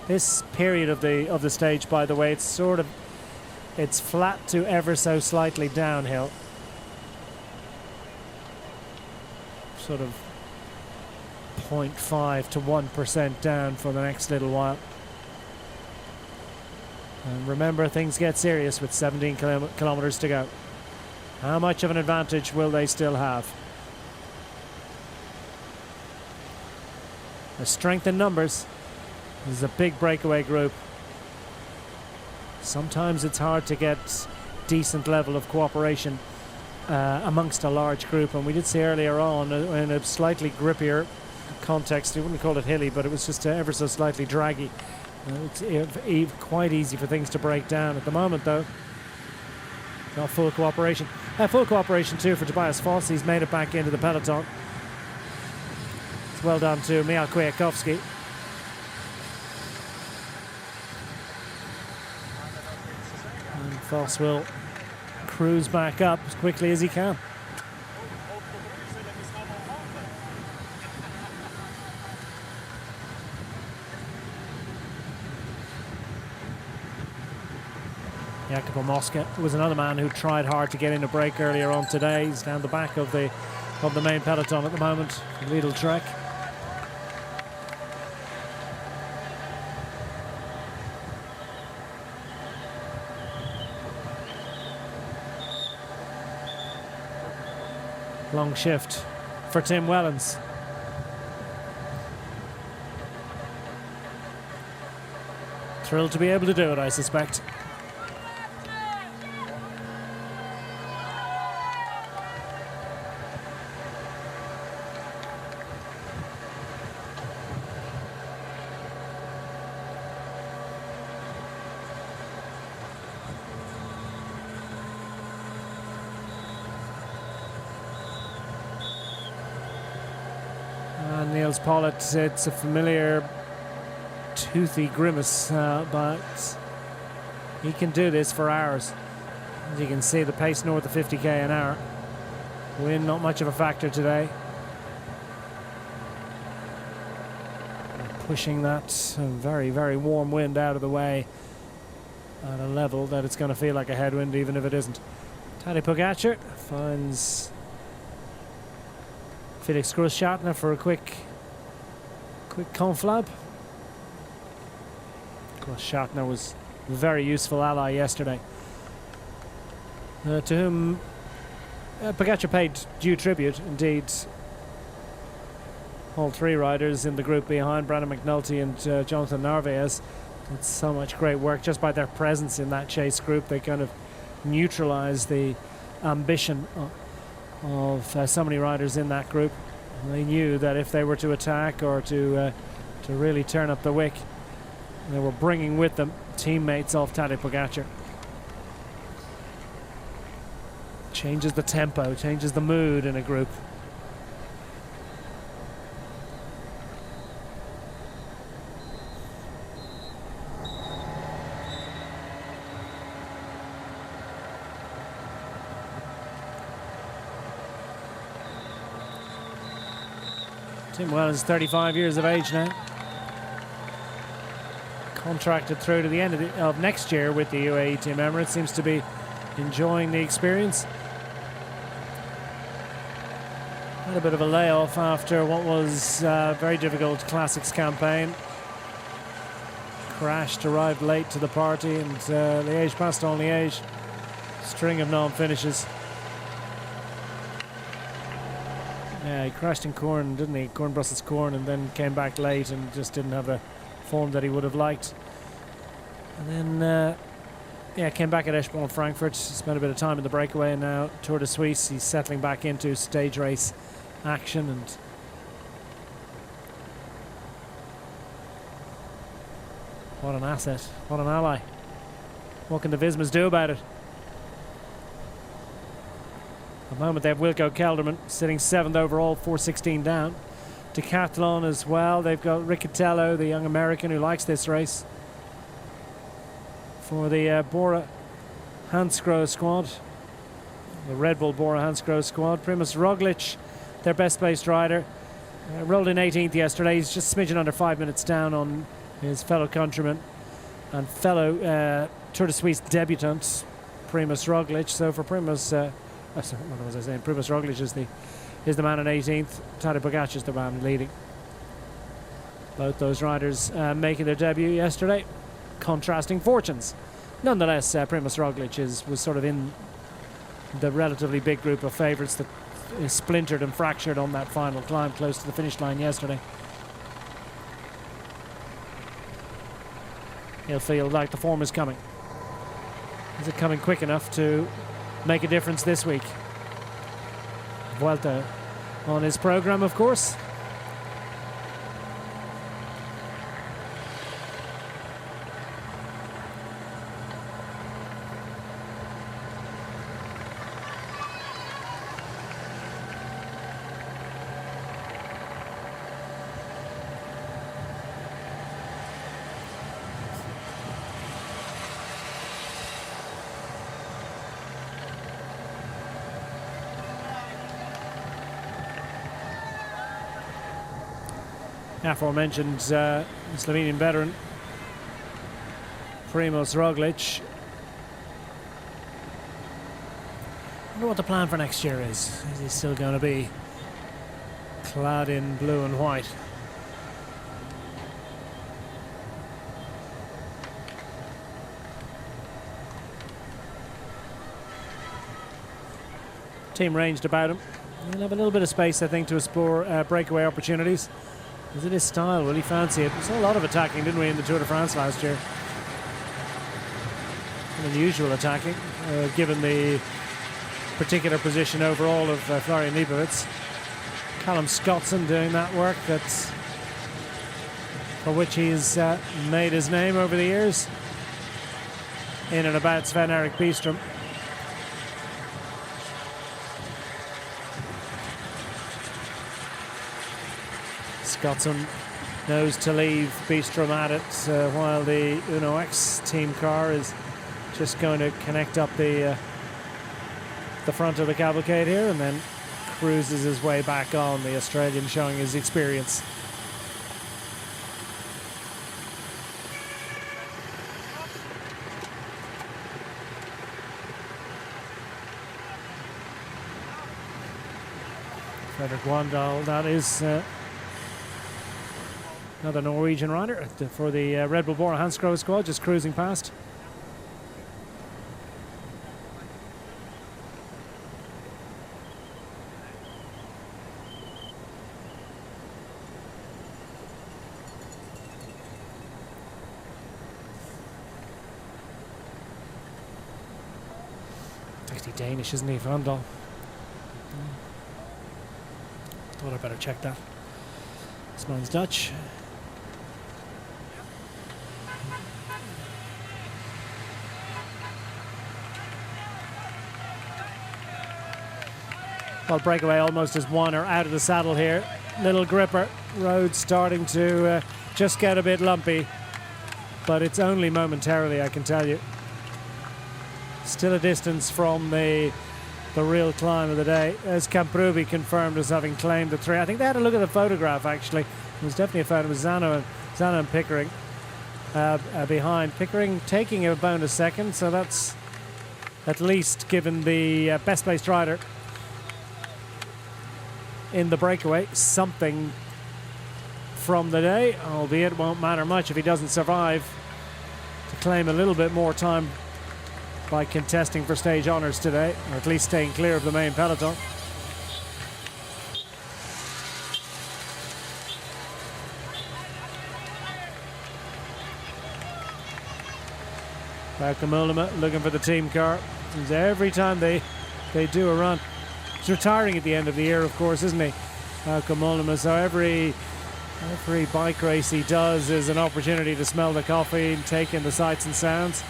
[SPEAKER 1] This period of the stage, by the way, it's flat to ever so slightly downhill. Sort of 0.5 to 1% down for the next little while. And remember, things get serious with 17 kilometers to go. How much of an advantage will they still have? The strength in numbers. This is a big breakaway group. Sometimes it's hard to get decent level of cooperation amongst a large group, and we did see earlier on in a slightly grippier context, you wouldn't call it hilly, but it was just ever so slightly draggy. It's quite easy for things to break down. At the moment though, not full cooperation. Full cooperation too for Tobias Foss. He's made it back into the peloton. Well done to Michał Kwiatkowski. And Foss will cruise back up as quickly as he can. Jacopo Mosca was another man who tried hard to get in a break earlier on today. He's down the back of the main peloton at the moment. Lidl Trek. Long shift for Tim Wellens. Thrilled to be able to do it, I suspect. Niels Pollitt, it's a familiar toothy grimace, but he can do this for hours. As you can see, the pace north of 50k an hour. Wind not much of a factor today. Pushing that very, very warm wind out of the way at a level that it's going to feel like a headwind, even if it isn't. Tadej Pogačar finds Felix Großschartner for a quick conflab. Großschartner was a very useful ally yesterday, to whom Pogačar paid due tribute. Indeed, all three riders in the group behind, Brandon McNulty and Jonathan Narvaez, did so much great work just by their presence in that chase group. They kind of neutralized the ambition of so many riders in that group. They knew that if they were to attack or to really turn up the wick, they were bringing with them teammates of Tadej Pogačar. Changes the tempo, changes the mood in a group. Tim Wellens is 35 years of age now. Contracted through to the end of next year with the UAE Team Emirates. Seems to be enjoying the experience. Had a bit of a layoff after what was a very difficult Classics campaign. Crashed, arrived late to the party, and Liège-Bastogne-Liège. String of non-finishes. Yeah, he crashed in Corn, didn't he? Corn Brussels Corn, and then came back late and just didn't have the form that he would have liked. And then, came back at Eschborn Frankfurt, spent a bit of time in the breakaway, and now Tour de Suisse. He's settling back into stage race action, and what an asset, what an ally. What can the Vismas do about it? At the moment they have Wilco Kelderman sitting 7th overall, 4:16 down. Decathlon as well, they've got Riccatello, the young American who likes this race, for the Bora Hansgrohe squad, the Red Bull Bora Hansgrohe squad. Primoz Roglic, their best placed rider, rolled in 18th yesterday. He's just smidgen under 5 minutes down on his fellow countryman and fellow Tour de Suisse debutant Primoz Roglic. So for Primoz, what was I saying? Primoz Roglic is the man in 18th. Tadej Pogacar is the man leading. Both those riders making their debut yesterday. Contrasting fortunes. Nonetheless, Primoz Roglic was sort of in the relatively big group of favourites that is splintered and fractured on that final climb close to the finish line yesterday. He'll feel like the form is coming. Is it coming quick enough to make a difference this week? Vuelta on his programme, of course. Aforementioned Slovenian veteran Primoz Roglic. I wonder what the plan for next year is. Is he still going to be clad in blue and white? Team ranged about him. He'll have a little bit of space, I think, to explore breakaway opportunities. Is it his style? Will he fancy it? We saw a lot of attacking, didn't we, in the Tour de France last year? Unusual attacking, given the particular position overall of Florian Leibowitz. Callum Scottson doing that work for which he's made his name over the years in and about Sven-Erik Bystrom. Scottson knows to leave Bystrom at it while the Uno X team car is just going to connect up the front of the cavalcade here, and then cruises his way back on, the Australian showing his experience. Fredrik Wandal, that is another Norwegian rider for the Red Bull Bora Hansgrohe squad, just cruising past. Actually Danish, isn't he, Vandal? Thought I'd better check that. This man's Dutch. Well, breakaway almost as one are out of the saddle here. Little gripper. Road starting to just get a bit lumpy, but it's only momentarily, I can tell you. Still a distance from the real climb of the day, as Camprubi confirmed as having claimed the 3. I think they had a look at the photograph, actually. It was definitely a photo. It was Zano and Pickering behind. Pickering taking about a second, so that's at least given the best placed rider in the breakaway something from the day, albeit it won't matter much if he doesn't survive to claim a little bit more time by contesting for stage honours today, or at least staying clear of the main peloton. Bauke Mollema looking for the team car. Seems every time they do a run. He's retiring at the end of the year, of course, isn't he? Bauke Mollema. So every bike race he does is an opportunity to smell the coffee and take in the sights and sounds.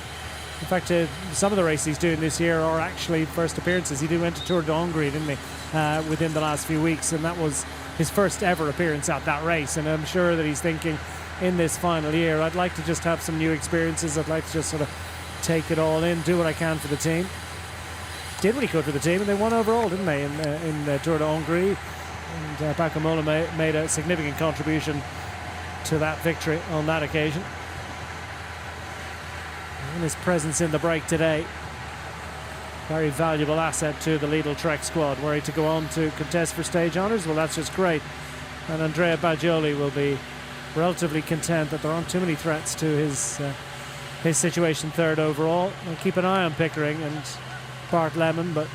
[SPEAKER 1] In fact, some of the races he's doing this year are actually first appearances. He went to Tour de Hongrie, didn't he, within the last few weeks, and that was his first ever appearance at that race. And I'm sure that he's thinking, in this final year, I'd like to just have some new experiences. I'd like to just sort of take it all in, do what I can for the team. Did what he could for the team, and they won overall, didn't they, in Tour de Hongrie. And Bauke Mollema made a significant contribution to that victory on that occasion. And his presence in the break today, very valuable asset to the Lidl Trek squad. Were he to go on to contest for stage honours, well, that's just great. And Andrea Baggioli will be relatively content that there aren't too many threats to his situation third overall. We'll keep an eye on Pickering and Bart Lemon, but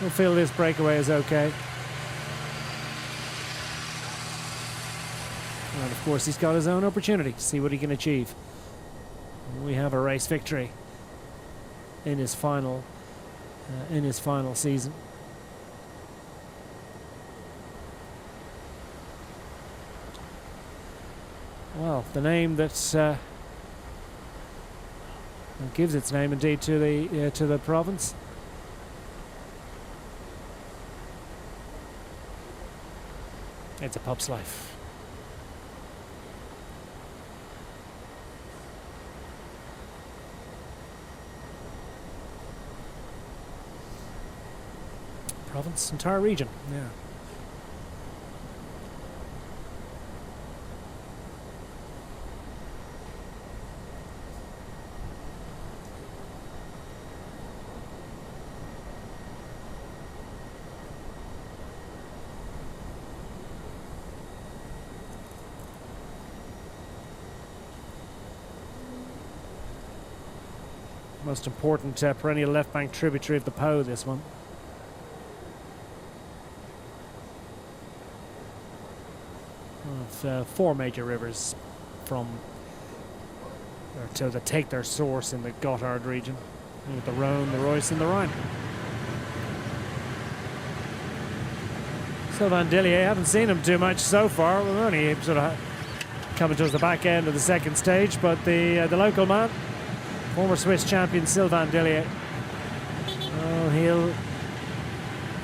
[SPEAKER 1] we'll feel this breakaway is okay. And of course, he's got his own opportunity to see what he can achieve. We have a race victory in his final season. Well, the name that gives its name indeed to the province. It's a pub's life. Province, entire region, yeah. Most important perennial left bank tributary of the Po, this one. Of four major rivers that take their source in the Gotthard region, with the Rhone, the Reuss and the Rhine. Sylvain Dillier, haven't seen him too much so far. We're only sort of coming towards the back end of the second stage, but the local man, former Swiss champion Sylvain Dillier,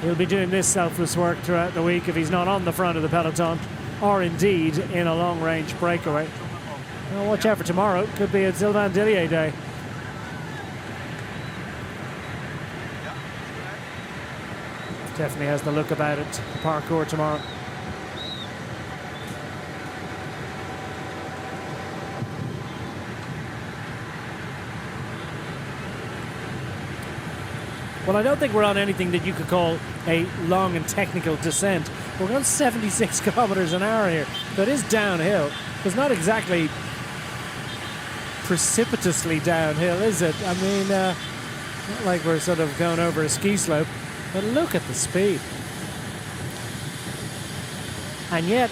[SPEAKER 1] he'll be doing this selfless work throughout the week if he's not on the front of the peloton, or indeed in a long-range breakaway. Well, watch out for tomorrow. Could be a Sylvain Dillier day. Definitely has the look about it, the parkour tomorrow. Well, I don't think we're on anything that you could call a long and technical descent. We're going 76 kilometers an hour here. That is downhill. It's not exactly precipitously downhill, is it? I mean, not like we're sort of going over a ski slope, but look at the speed. And yet,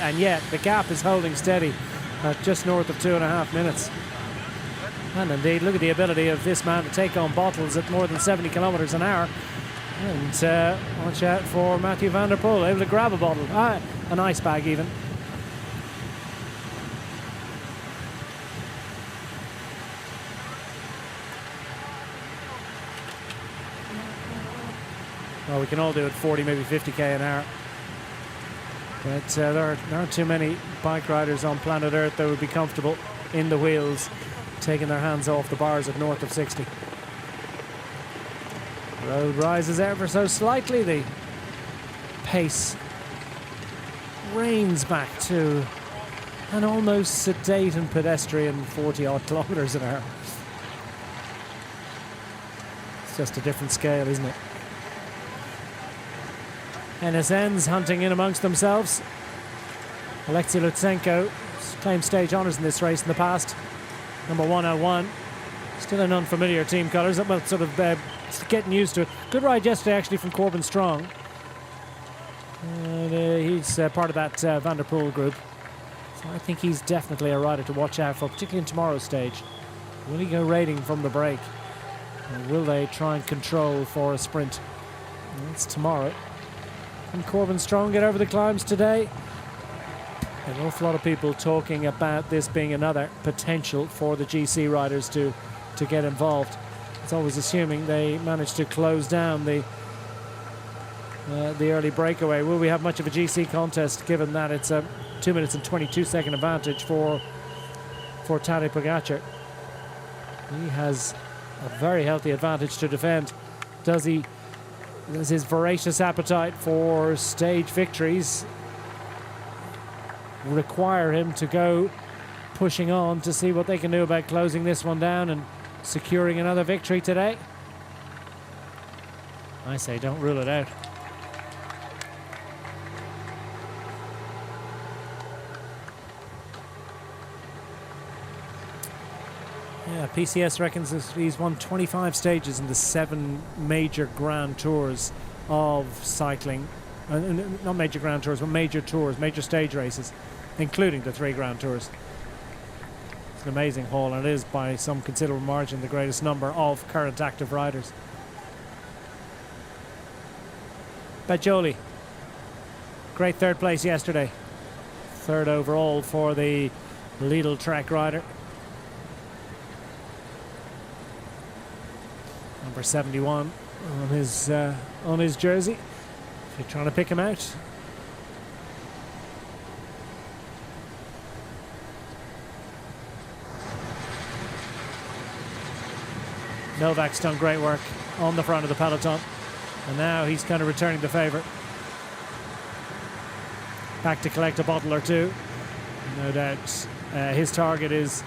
[SPEAKER 1] the gap is holding steady at just north of 2.5 minutes. And indeed, look at the ability of this man to take on bottles at more than 70 kilometers an hour. And watch out for Mathieu van der Poel, able to grab a bottle, an ice bag even. Well, we can all do it 40, maybe 50k an hour. But there aren't too many bike riders on planet Earth that would be comfortable in the wheels, taking their hands off the bars at north of 60. Road rises ever so slightly. The pace reins back to an almost sedate and pedestrian 40-odd kilometers an hour. It's just a different scale, isn't it? NSN's hunting in amongst themselves. Alexei Lutsenko claimed stage honours in this race in the past. Number 101. Still an unfamiliar team colours. Well, sort of getting used to it. Good ride yesterday, actually, from Corbin Strong. And he's part of that Van der Poel group. So I think he's definitely a rider to watch out for, particularly in tomorrow's stage. Will he go raiding from the break? Or will they try and control for a sprint? That's tomorrow. Can Corbin Strong get over the climbs today? An awful lot of people talking about this being another potential for the GC riders to get involved. It's always assuming they manage to close down the early breakaway. Will we have much of a GC contest given that it's a 2 minutes and 22-second advantage for Tadej Pogacar? He has a very healthy advantage to defend. Does his voracious appetite for stage victories require him to go pushing on to see what they can do about closing this one down and securing another victory today? I say don't rule it out. Yeah, PCS reckons he's won 25 stages in the 7 major Grand Tours of cycling. Not major Grand Tours, but major tours, major stage races, including the 3 Grand Tours. It's an amazing haul, and it is by some considerable margin the greatest number of current active riders. Bajoli, great 3rd place yesterday. 3rd overall for the Lidl Trek rider. Number 71 on his jersey. If you're trying to pick him out. Novak's done great work on the front of the peloton, and now he's kind of returning the favour. Back to collect a bottle or two. No doubt his target is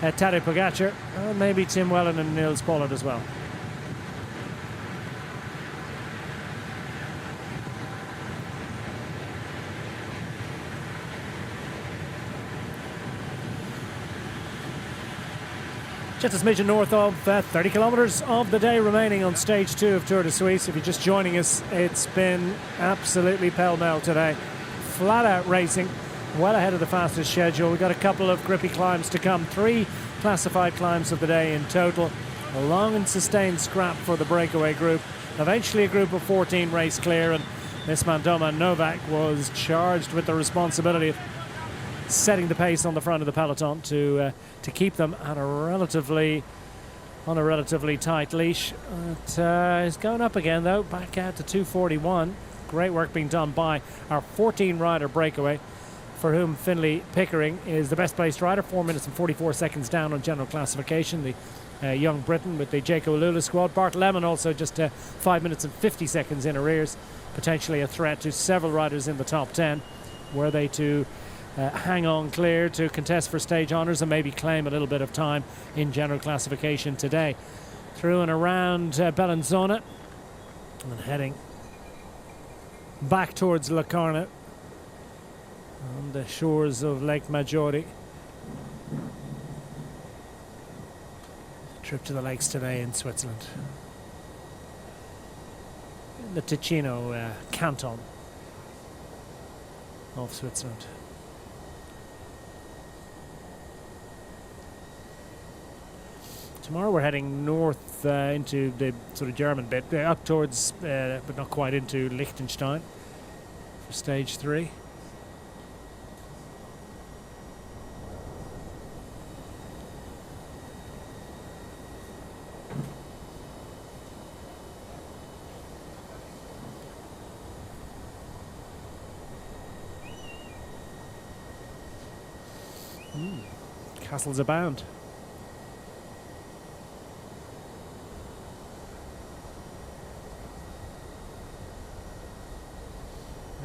[SPEAKER 1] Tadej Pogacar, and maybe Tim Wellen and Nils Pollard as well. Just a smidgen north of 30 kilometres of the day remaining on stage 2 of Tour de Suisse. If you're just joining us, it's been absolutely pell-mell today. Flat out racing, well ahead of the fastest schedule. We've got a couple of grippy climbs to come. 3 classified climbs of the day in total. A long and sustained scrap for the breakaway group. Eventually a group of 14 race clear, and this man Doman Novak was charged with the responsibility of setting the pace on the front of the peloton to keep them at a relatively tight leash. It's going up again though, back out to 2:41. Great work being done by our 14 rider breakaway, for whom Finlay Pickering is the best placed rider, 4 minutes and 44 seconds down on general classification. The young Briton with the Jaco Alula squad. Bart Lemon also just 5 minutes and 50 seconds in arrears, potentially a threat to several riders in the top 10 were they to hang on clear to contest for stage honours and maybe claim a little bit of time in general classification today. Through and around Bellinzona and heading back towards Locarno on the shores of Lake Maggiore. Trip to the lakes today in Switzerland. In the Ticino canton of Switzerland. Tomorrow we're heading north into the sort of German bit, up towards, but not quite into Liechtenstein for stage 3. Castles abound.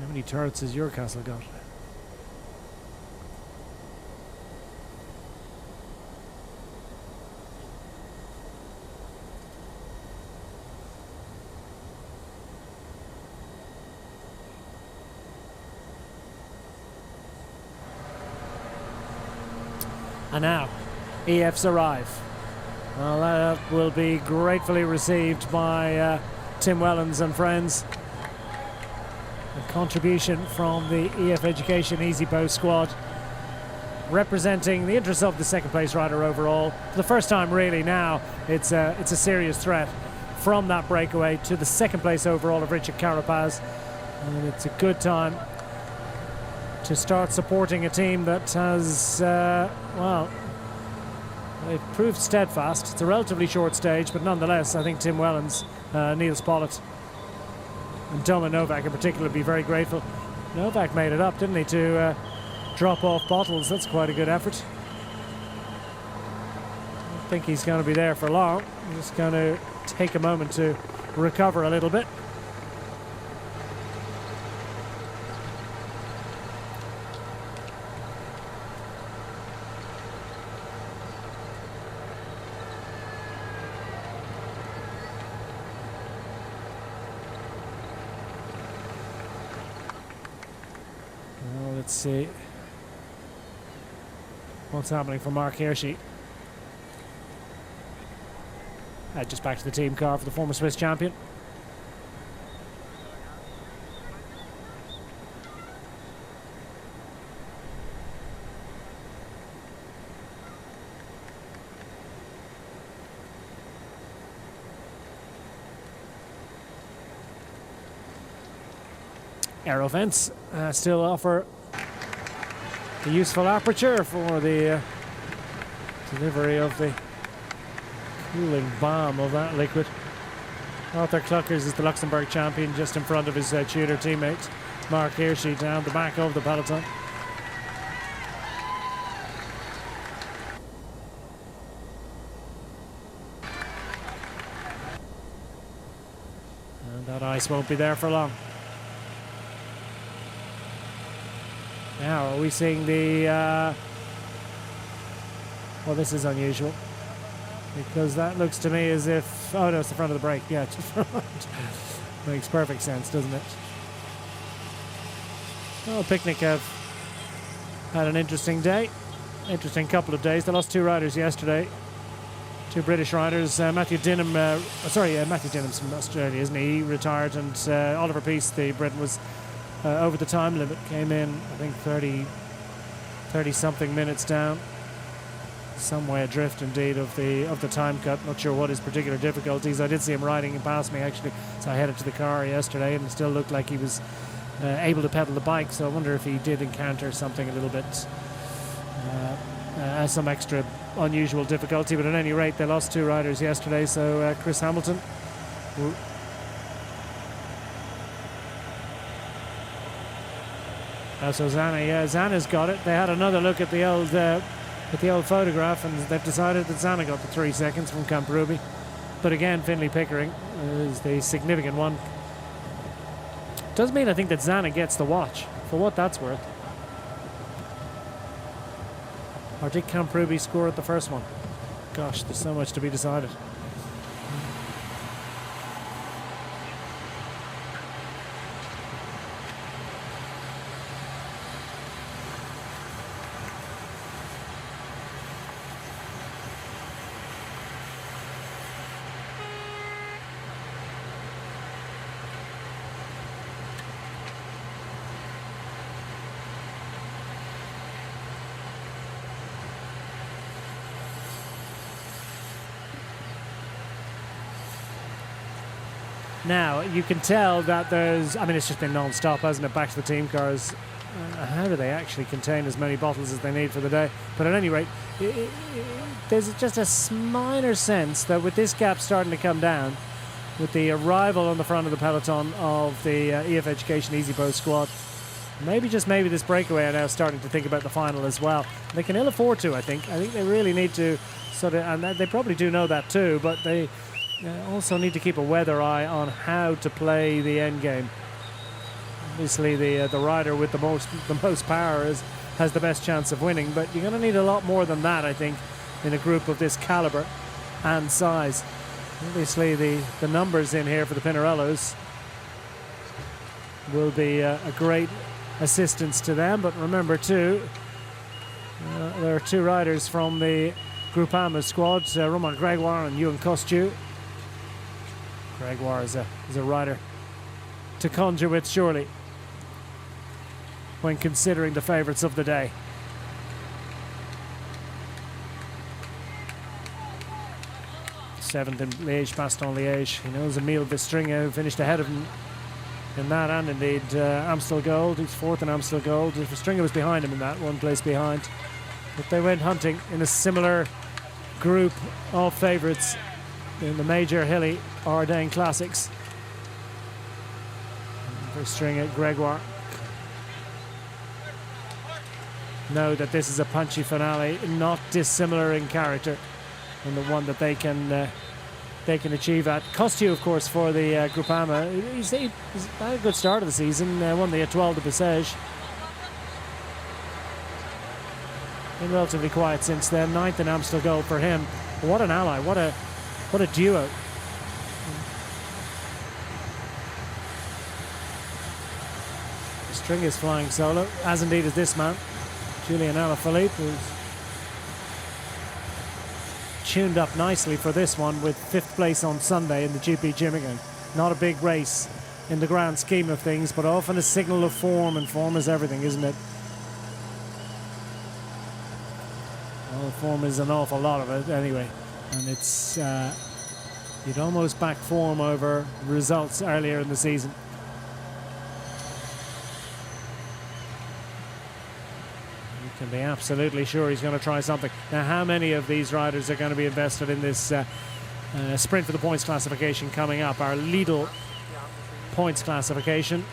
[SPEAKER 1] How many turrets has your castle got? And now, EFs arrive. Well, that will be gratefully received by Tim Wellens and friends. A contribution from the EF Education Easy Post squad. representing the interests of the second place rider overall. For the first time really now, it's a serious threat from that breakaway to the second place overall of Richard Carapaz. And it's a good time to start supporting a team that has, well, they've proved steadfast. It's a relatively short stage, but nonetheless, I think Tim Wellens, Niels Pollitt, and Doma Novak in particular be very grateful. Novak made it up, didn't he, to drop off bottles. That's quite a good effort. I don't think he's going to be there for long. I'm just going to take a moment to recover a little bit. Let's see what's happening for Mark Hirschi. Just back to the team car for the former Swiss champion. Aero vents still offer a useful aperture for the delivery of the cooling bomb of that liquid. Arthur Cluckers is the Luxembourg champion, just in front of his Tudor teammate Mark Hirschi down the back of the peloton. And that ice won't be there for long. Now, are we seeing the... well, this is unusual, because that looks to me as if... Oh, no, it's the front of the brake. Yeah, it's the front. Makes perfect sense, doesn't it? Well, Picnic have had an interesting day. Interesting couple of days. They lost two riders yesterday. Two British riders. Matthew Dinham... Matthew Dinham's from Australia, isn't he? He retired, and Oliver Peace, the Briton, was... over the time limit, came in, I think 30-something minutes down. Some way adrift, indeed, of the time cut. Not sure what his particular difficulties. I did see him riding past me, actually, so I headed to the car yesterday, and it still looked like he was able to pedal the bike, so I wonder if he did encounter something a little bit, some extra unusual difficulty. But at any rate, they lost two riders yesterday, so Chris Hamilton... So Zana's got it. They had another look at the old photograph, and they've decided that Zana got the 3 seconds from Camp-Ruby. But again, Finlay Pickering is the significant one. Does mean I think that Zana gets the watch, for what that's worth. Or did Camp-Ruby score at the first one? Gosh, there's so much to be decided. Now, you can tell that there's... I mean, it's just been non-stop, hasn't it? Back to the team cars. How do they actually contain as many bottles as they need for the day? But at any rate, there's just a minor sense that with this gap starting to come down, with the arrival on the front of the peloton of the EF Education Easy Pro squad, maybe, just maybe, this breakaway are now starting to think about the final as well. They can ill afford to, I think. I think they really need to sort of... And they probably do know that too, but they... also need to keep a weather eye on how to play the end game. Obviously, the rider with the most power has the best chance of winning, but you're going to need a lot more than that, I think, in a group of this caliber and size. Obviously, the numbers in here for the Pinarellos will be a great assistance to them. But remember, too, there are two riders from the Groupama squad, Romain Gregoire and Ewan Kostu. Gregoire is a rider to conjure with, surely, when considering the favourites of the day. 7th in Liège-Bastogne-Liège. He knows Emile Vistringa, who finished ahead of him in that, and indeed Amstel Gold. He's 4th in Amstel Gold. Vistringa was behind him in that, 1 place behind. But they went hunting in a similar group of favourites in the major hilly Ardennes Classics. Vistringa, Gregoire know that this is a punchy finale, not dissimilar in character, and the one that they can achieve at. Costu, of course, for the Groupama. He's had a good start of the season. Won the Étoile de Bessèges. Been relatively quiet since then. 9th in Amstel Gold for him. What an ally! What a duo! String is flying solo, as indeed is this man, Julien Alaphilippe, who's tuned up nicely for this one with 5th place on Sunday in the GP Gymkhana. Not a big race in the grand scheme of things, but often a signal of form, and form is everything, isn't it? Well, form is an awful lot of it anyway, and it's you'd almost back form over results earlier in the season. Can be absolutely sure he's going to try something. Now, how many of these riders are going to be invested in this sprint for the points classification coming up? Our Lidl points classification.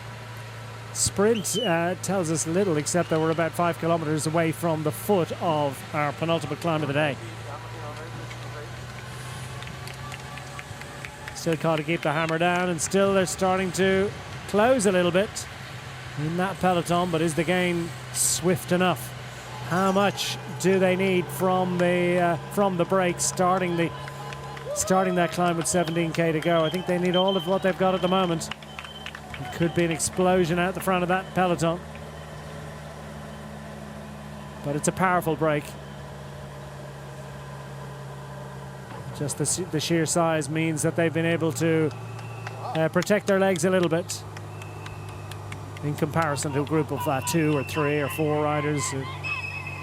[SPEAKER 1] Sprint tells us little, except that we're about 5 kilometers away from the foot of our penultimate climb of the day. Still got to keep the hammer down, and still they're starting to close a little bit in that peloton, but is the gain swift enough? How much do they need from the break, starting that climb with 17k to go? I think they need all of what they've got at the moment. It could be an explosion out the front of that peloton, but it's a powerful break. Just the sheer size means that they've been able to protect their legs a little bit in comparison to a group of 2 or 3 or 4 riders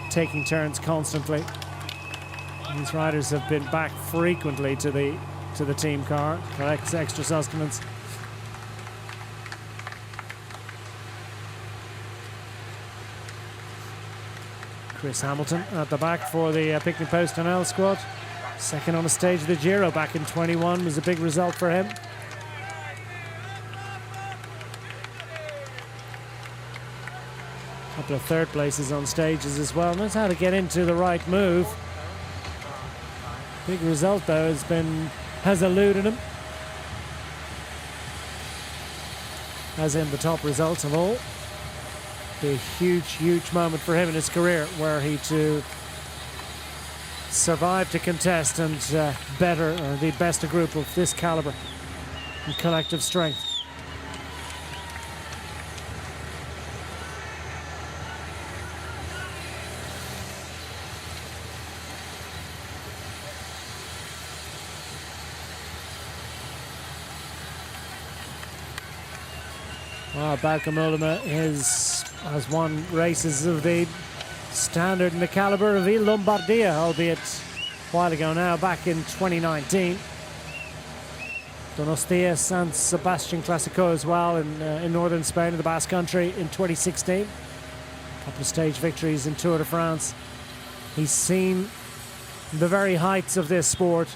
[SPEAKER 1] taking turns constantly. These riders have been back frequently to the team car, collects extra sustenance. Chris Hamilton at the back for the Picnic Post NL squad. 2nd on the stage of the Giro back in 21 was a big result for him. Couple of 3rd places on stages as well. Knows how to get into the right move. Big result though has eluded him, as in the top results of all. Be a huge moment for him in his career, were he to survive to contest and best a group of this caliber and collective strength. Bauke Mollema has won races of the standard and the caliber of Il Lombardia, albeit a while ago now, back in 2019. Donostia, San Sebastian Classico as well in northern Spain, in the Basque Country in 2016. A couple of stage victories in Tour de France. He's seen the very heights of this sport.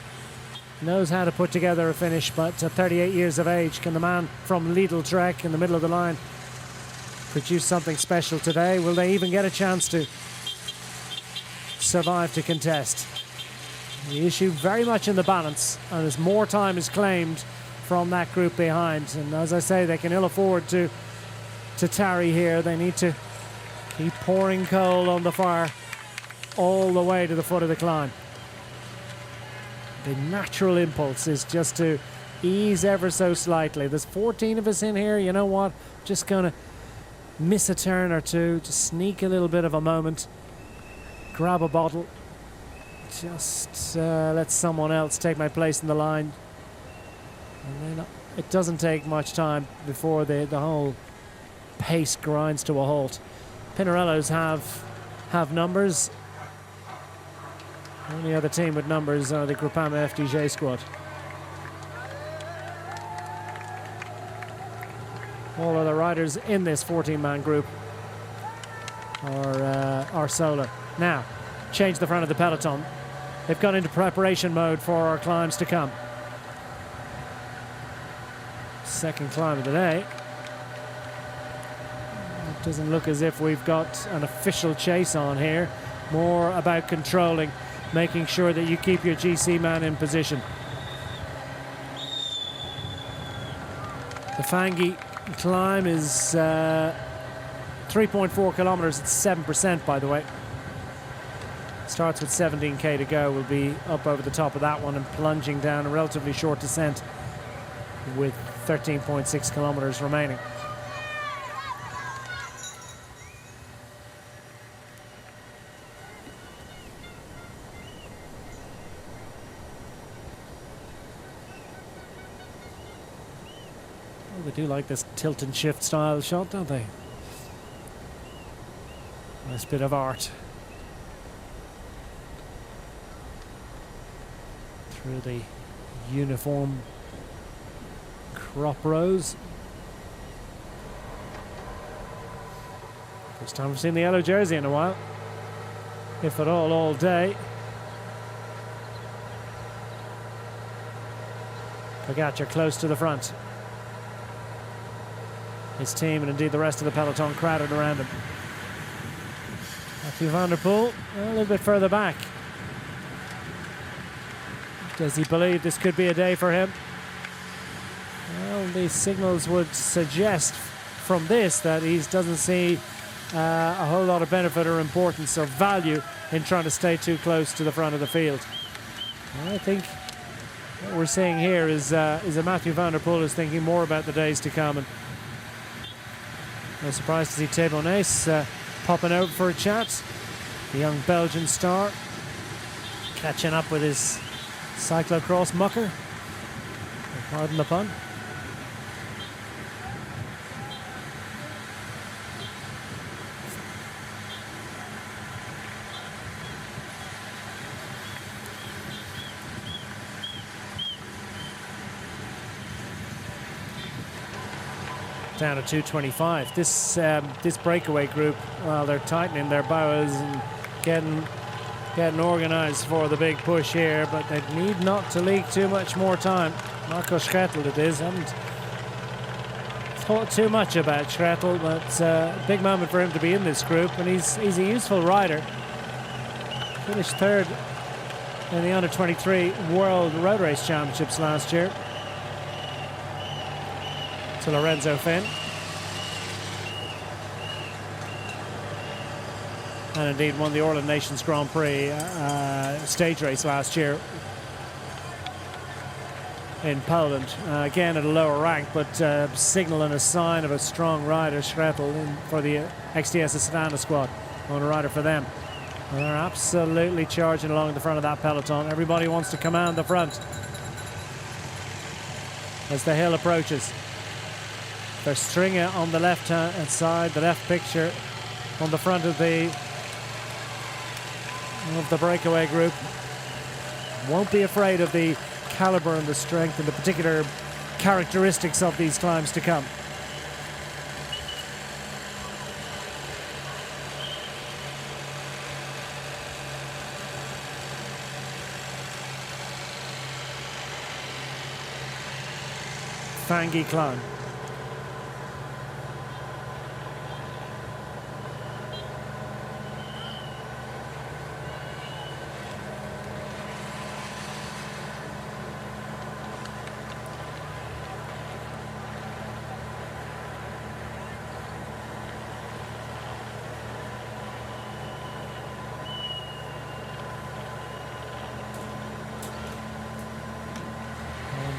[SPEAKER 1] Knows how to put together a finish, but at 38 years of age, can the man from Lidl Trek in the middle of the line produce something special today? Will they even get a chance to survive to contest? The issue very much in the balance, and as more time is claimed from that group behind, and as I say, they can ill afford to tarry here. They need to keep pouring coal on the fire all the way to the foot of the climb. The natural impulse is just to ease ever so slightly. There's 14 of us in here. You know what? Just going to miss a turn or two, just sneak a little bit of a moment, grab a bottle, just let someone else take my place in the line. And then it doesn't take much time before the whole pace grinds to a halt. Pinarellos have numbers. Only other team with numbers are the Groupama FDJ squad. All other riders in this 14-man group are solo. Now, change the front of the peloton. They've gone into preparation mode for our climbs to come. Second climb of the day. It doesn't look as if we've got an official chase on here. More about controlling, making sure that you keep your GC man in position. The Fangi climb is 3.4 kilometers at 7%, by the way. Starts with 17k to go. We'll be up over the top of that one and plunging down a relatively short descent with 13.6 kilometers remaining. They do like this tilt and shift style shot, don't they? Nice bit of art. Through the uniform crop rows. First time we've seen the yellow jersey in a while, if at all day. Pogacar close to the front. His team and indeed the rest of the peloton crowded around him. Mathieu van der Poel a little bit further back. Does he believe this could be a day for him? Well, these signals would suggest from this that he doesn't see a whole lot of benefit or importance or value in trying to stay too close to the front of the field. I think what we're seeing here is a Mathieu van der Poel is thinking more about the days to come. And no surprise to see Thibaut Nace popping out for a chat. The young Belgian star catching up with his cyclocross mucker. Pardon the pun. Down to 2:25. This breakaway group, well, they're tightening their bows and getting organised for the big push here, but they need not to leak too much more time. Marco Schrettel it is. Haven't thought too much about Schrettel, but big moment for him to be in this group, and he's a useful rider. Finished third in the Under-23 World Road Race Championships last year to Lorenzo Finn. And indeed won the Orland Nations Grand Prix stage race last year in Poland. Again at a lower rank, but signaling a sign of a strong rider, Schrettel, for the XDS Astana squad. On a rider for them. And they're absolutely charging along the front of that peloton. Everybody wants to command the front as the hill approaches. There's Stringer on the left hand side, the left picture on the front of the breakaway group. Won't be afraid of the caliber and the strength and the particular characteristics of these climbs to come. Fangi climb.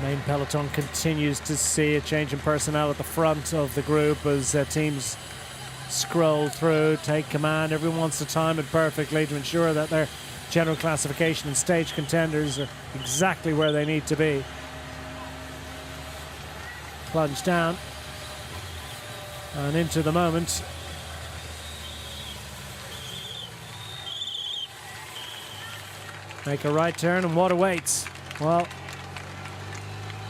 [SPEAKER 1] Main peloton continues to see a change in personnel at the front of the group as teams scroll through, take command. Everyone wants to time it perfectly to ensure that their general classification and stage contenders are exactly where they need to be. Plunge down and into the moment. Make a right turn, and what awaits? Well,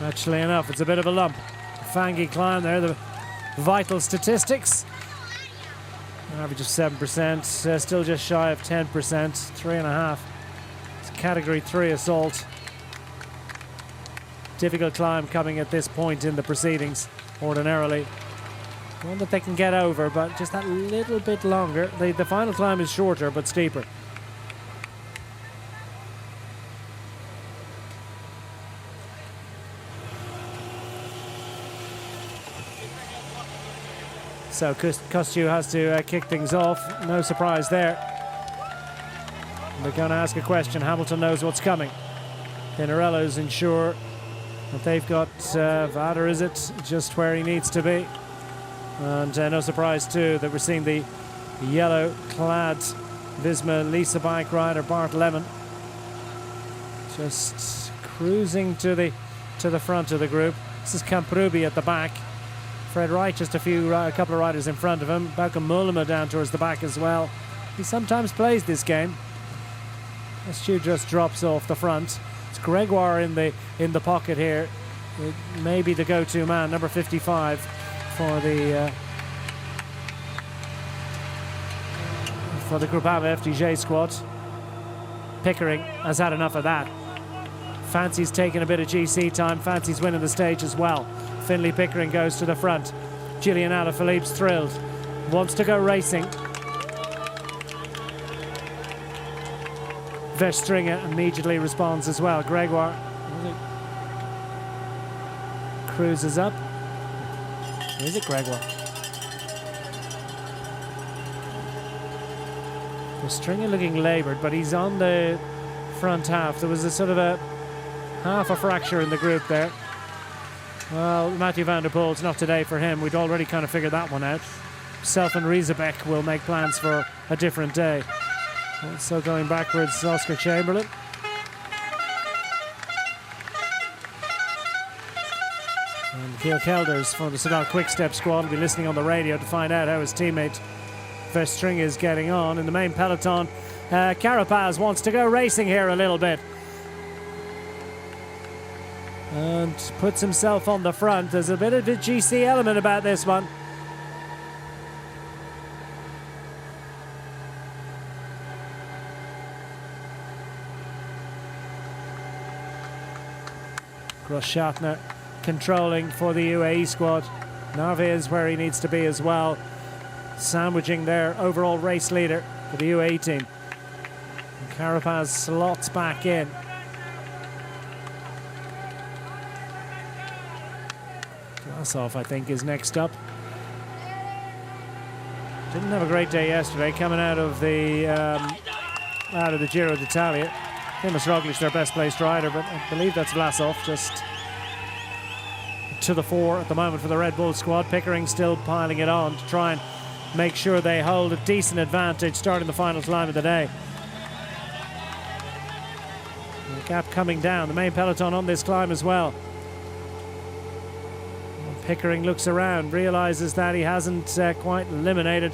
[SPEAKER 1] actually enough, it's a bit of a lump. Fangy climb there, the vital statistics. An average of 7%, still just shy of 10%, 3.5. It's category 3 assault. Difficult climb coming at this point in the proceedings, ordinarily. One that they can get over, but just that little bit longer. The final climb is shorter, but steeper. So Kostu has to kick things off. No surprise there. They're going to ask a question. Hamilton knows what's coming. Pinarello's ensure that they've got Vader, is it, just where he needs to be. And no surprise too that we're seeing the yellow-clad Visma Lisa bike rider Bart Lemon just cruising to the front of the group. This is Kamprubi at the back. Fred Wright just a couple of riders in front of him. Bauke Mollema down towards the back as well. He sometimes plays this game. Stu just drops off the front. It's Gregoire in the pocket here. It may be the go-to man, number 55 for the Groupama FDJ squad. Pickering has had enough of that. Fancy's taking a bit of GC time. Fancy's winning the stage as well. Finlay Pickering goes to the front. Julian Alaphilippe's thrilled. Wants to go racing. Verstringer immediately responds as well. Gregoire cruises up. Is it Gregoire? Verstringer looking laboured, but he's on the front half. There was a sort of a half a fracture in the group there. Well, Matthew van der Poel's not today for him. We'd already kind of figured that one out. Self and Riesebeck will make plans for a different day. Also going backwards, Oscar Chamberlain. And Kiel Kelders from the Soudal Quick-Step squad will be listening on the radio to find out how his teammate Verstringer is getting on. In the main peloton, Carapaz wants to go racing here a little bit. And puts himself on the front. There's a bit of a GC element about this one. Gross-Schatner controlling for the UAE squad. Narvaez where he needs to be as well. Sandwiching their overall race leader for the UAE team. And Carapaz slots back in. Vlasov, I think, is next up. Didn't have a great day yesterday, coming out of the Giro d'Italia. Primož Roglic, their best placed rider, but I believe that's Vlasov, just to the fore at the moment for the Red Bull squad. Pickering still piling it on to try and make sure they hold a decent advantage starting the final climb of the day. The gap coming down, the main peloton on this climb as well. Pickering looks around, realises that he hasn't quite eliminated,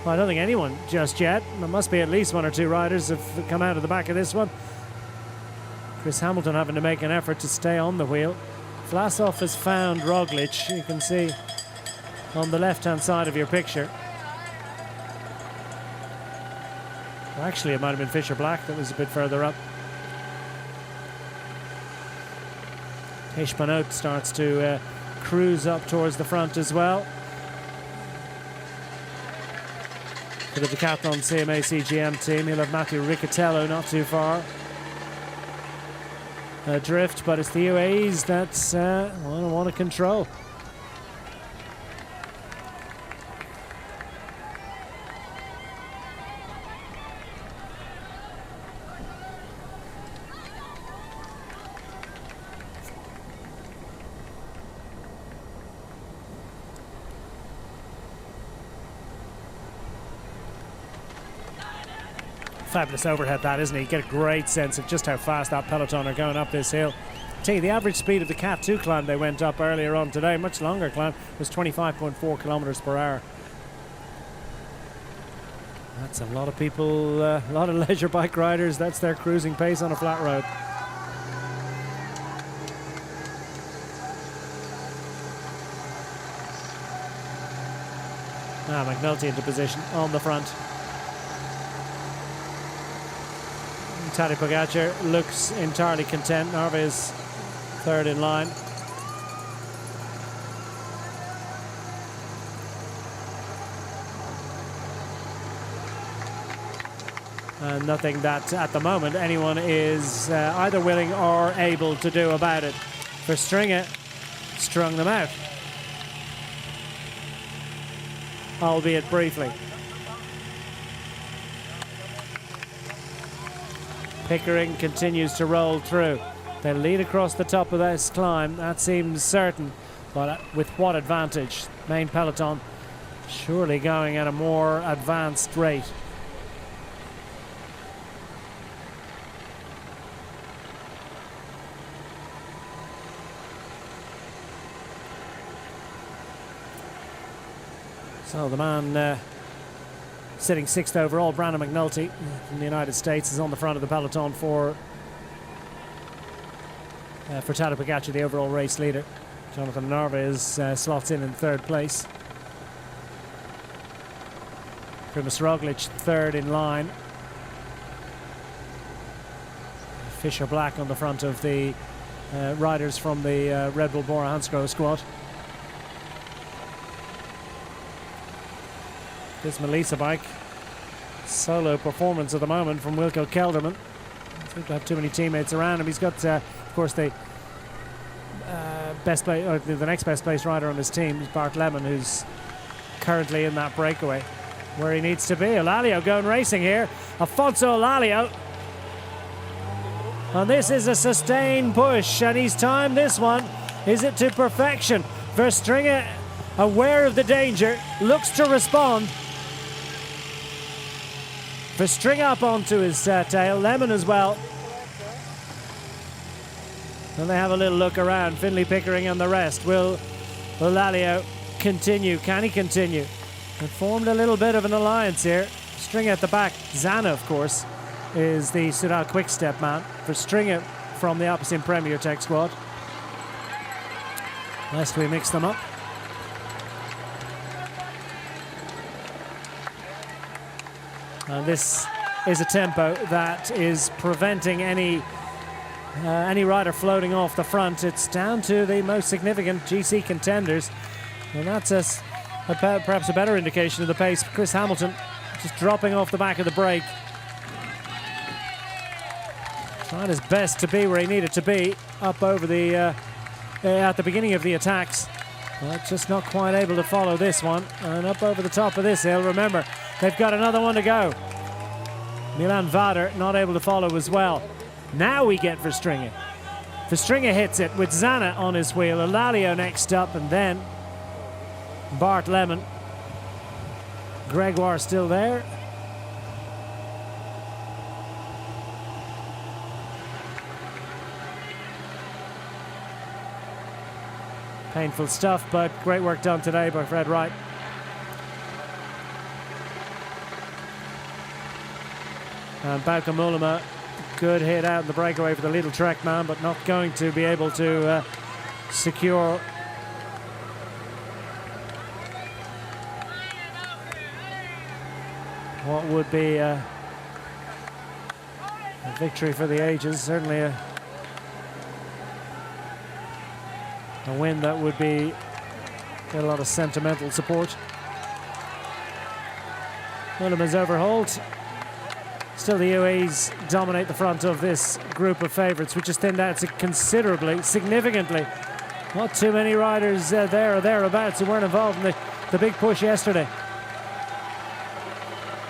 [SPEAKER 1] well, I don't think anyone just yet. There must be at least one or two riders have come out of the back of this one. Chris Hamilton having to make an effort to stay on the wheel. Vlasov has found Roglic, you can see on the left-hand side of your picture. Well, actually, it might have been Fisher Black that was a bit further up. Hispanote starts to cruise up towards the front as well. For the Decathlon CMA CGM team, he'll have Matthew Riccatello not too far adrift, but it's the UAEs that's want to control. Fabulous overhead that, isn't he? You get a great sense of just how fast that peloton are going up this hill. Tell you, the average speed of the Cat 2 climb they went up earlier on today, much longer climb, was 25.4 kilometers per hour. That's a lot of people, a lot of leisure bike riders. That's their cruising pace on a flat road. McNulty into position on the front. Tadej Pogačar looks entirely content. Narva is third in line. And nothing that, at the moment, anyone is either willing or able to do about it. Verstringe strung them out, albeit briefly. Pickering continues to roll through. They lead across the top of this climb, that seems certain, but with what advantage? Main peloton surely going at a more advanced rate. So the man sitting sixth overall, Brandon McNulty from the United States, is on the front of the peloton for Tadej Pogačar, the overall race leader. Jonathan Narva slots in third place. Primož Roglic third in line. Fisher Black on the front of the riders from the Red Bull Bora Hansgrohe squad. This Melissa bike, solo performance at the moment from Wilco Kelderman. Doesn't have too many teammates around him. He's got, of course, the the next best placed rider on his team is Bart Lemon, who's currently in that breakaway where he needs to be. Olalio going racing here. Afonso Olalio. And this is a sustained push, and he's timed this one. Is it to perfection? Verstringe, aware of the danger, looks to respond. Verstringe up onto his tail, Lemon as well. And they have a little look around, Finlay, Pickering and the rest. Will Olalio continue? Can he continue? They've formed a little bit of an alliance here. Verstringe at the back. Zana, of course, is the Soudal Quick-Step man. Verstringe from the Alpecin Premier Tech squad. Lest we mix them up. And this is a tempo that is preventing any rider floating off the front. It's down to the most significant GC contenders, and that's perhaps a better indication of the pace. Chris Hamilton just dropping off the back of the brake, trying his best to be where he needed to be up over the at the beginning of the attacks, but just not quite able to follow this one. And up over the top of this hill, remember, they've got another one to go. Milan Vader not able to follow as well. Now we get Verstringe. Verstringe hits it with Zana on his wheel. Olalio next up, and then Bart Lemon. Gregoire still there. Painful stuff, but great work done today by Fred Wright. And Bauke Mollema, good hit out in the breakaway for the Lidl Trek man, but not going to be able to secure what would be a victory for the ages. Certainly a win that would be get a lot of sentimental support. Mollema's overhauled. Still, the UAEs dominate the front of this group of favourites, which has thinned out considerably, significantly. Not too many riders there or thereabouts who weren't involved in the big push yesterday.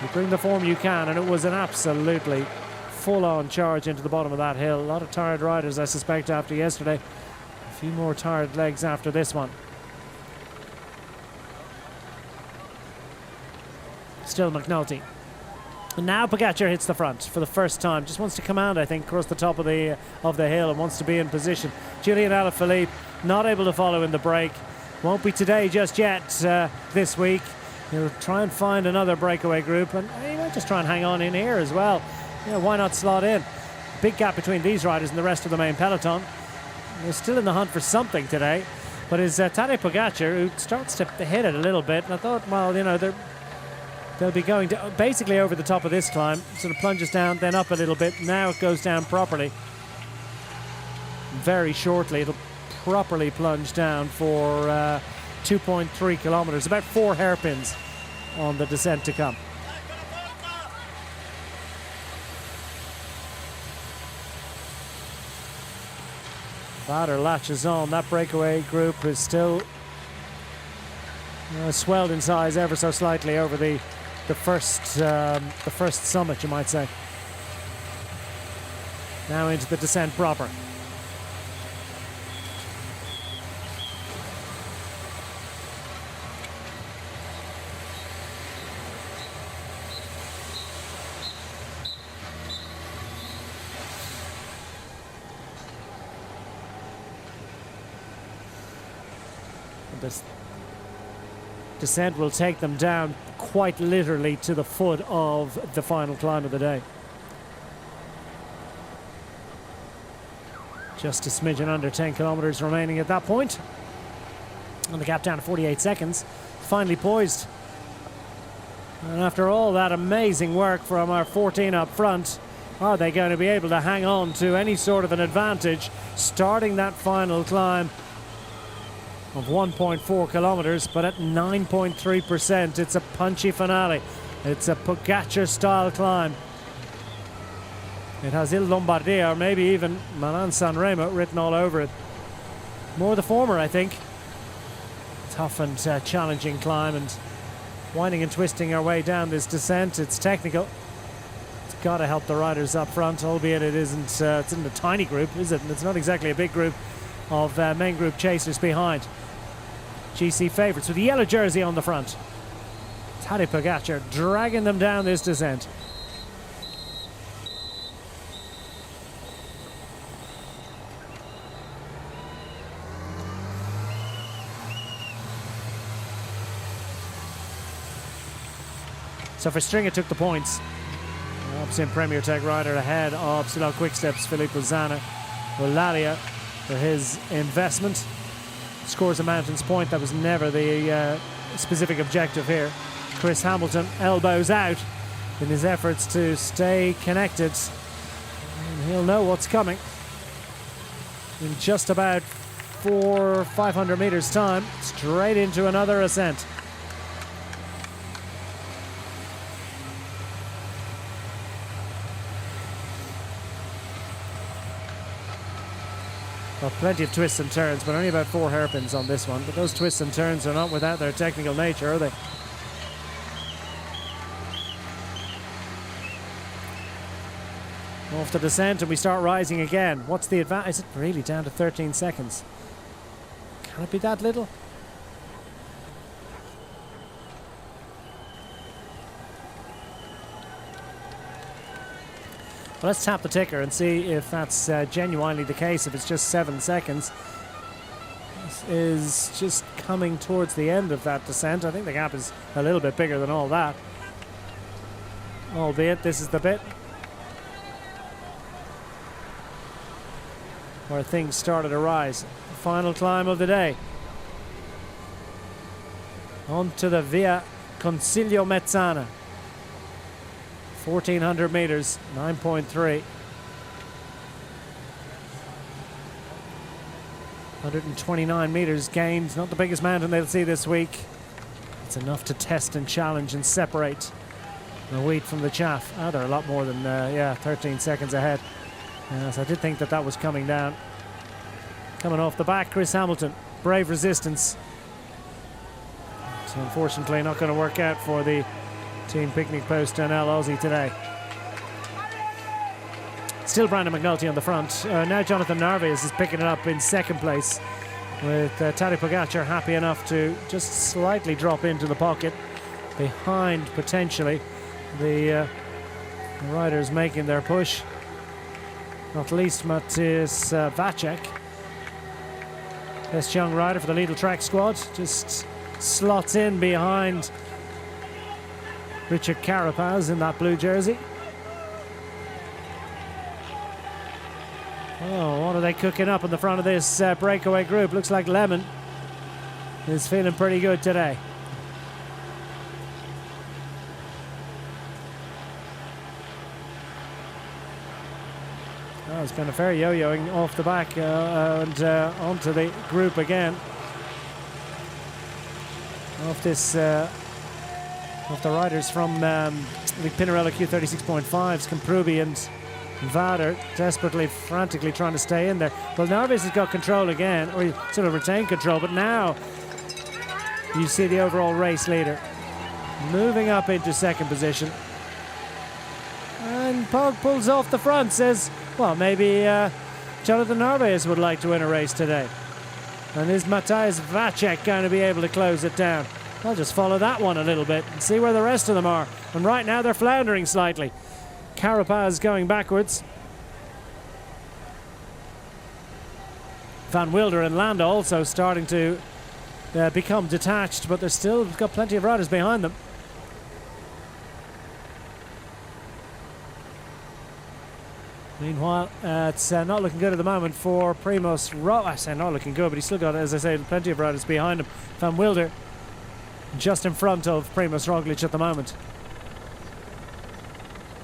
[SPEAKER 1] You bring the form you can, and it was an absolutely full-on charge into the bottom of that hill. A lot of tired riders, I suspect, after yesterday. A few more tired legs after this one. Still McNulty. And now Pogačar hits the front for the first time. Just wants to command, I think, across the top of the hill and wants to be in position. Julian Alaphilippe not able to follow in the break. Won't be today just yet this week. He'll try and find another breakaway group, and he might just try and hang on in here as well. Yeah, why not slot in? Big gap between these riders and the rest of the main peloton. They're still in the hunt for something today, but it's Tadej Pogacar who starts to hit it a little bit. And I thought, well, you know, they'll be going to basically over the top of this climb, sort of plunges down, then up a little bit. Now it goes down properly. Very shortly, it'll properly plunge down for 2.3 kilometers, about 4 hairpins on the descent to come. Vader latches on. That breakaway group is still swelled in size ever so slightly over the first summit, you might say. Now into the descent proper. This descent will take them down quite literally to the foot of the final climb of the day. Just a smidgen under 10 kilometers remaining at that point. And the gap down to 48 seconds. Finally poised. And after all that amazing work from our 14 up front, are they going to be able to hang on to any sort of an advantage starting that final climb of 1.4 kilometers, but at 9.3%. It's a punchy finale. It's a Pogacar-style climb. It has Il Lombardia, or maybe even Milan San Remo written all over it. More the former, I think. Tough and challenging climb, and winding and twisting our way down this descent. It's technical. It's got to help the riders up front, albeit it isn't. It's in a tiny group, is it? And it's not exactly a big group of main group chasers behind. GC favourites with the yellow jersey on the front. Tadej Pogacar dragging them down this descent. So for Stringer took the points. Opposite Premier Tech rider ahead of Soudal Quickstep's Filippo Zanna. Eulalia for his investment. Scores a mountain's point. That was never the specific objective here. Chris Hamilton elbows out in his efforts to stay connected. And he'll know what's coming in just about 400 or 500 meters time. Straight into another ascent. Well, plenty of twists and turns, but only about 4 hairpins on this one. But those twists and turns are not without their technical nature, are they? Off the descent, and we start rising again. What's the advantage? Is it really down to 13 seconds? Can it be that little? Well, let's tap the ticker and see if that's genuinely the case, if it's just 7 seconds. This is just coming towards the end of that descent. I think the gap is a little bit bigger than all that. Albeit, this is the bit where things started to rise. The final climb of the day. Onto the Via Consiglio Mezzana. 1,400 meters, 9.3. 129 meters gained. Not the biggest mountain they'll see this week. It's enough to test and challenge and separate the wheat from the chaff. Oh, they're a lot more than, 13 seconds ahead. So I did think that was coming down. Coming off the back, Chris Hamilton. Brave resistance. So unfortunately not going to work out for the Team Picnic Post NL Aussie today. Still Brandon McNulty on the front. Now Jonathan Narvaez is picking it up in second place, with Tadej Pogacar happy enough to just slightly drop into the pocket behind potentially the riders making their push. Not least Matthias Vacek, best young rider for the Lidl Track squad, just slots in behind Richard Carapaz in that blue jersey. Oh, what are they cooking up in the front of this breakaway group? Looks like Lemon is feeling pretty good today. Oh, it's been a fair yo-yoing off the back and onto the group again. Off this, off the riders from the Pinarello Q36.5s, Kamprubi and Vader desperately, frantically trying to stay in there. Well, Narvaez has got control again, or he sort of retained control, but now you see the overall race leader moving up into second position. And Pog pulls off the front, says, well, maybe Jonathan Narvaez would like to win a race today. And is Mateusz Wacek going to be able to close it down? I'll just follow that one a little bit and see where the rest of them are. And right now they're floundering slightly. Carapaz going backwards. Van Wilder and Landa also starting to become detached, but they're still got plenty of riders behind them. Meanwhile, it's not looking good at the moment for Primoz Roglic. I say not looking good, but he's still got, as I say, plenty of riders behind him. Van Wilder just in front of Primoz Roglic at the moment.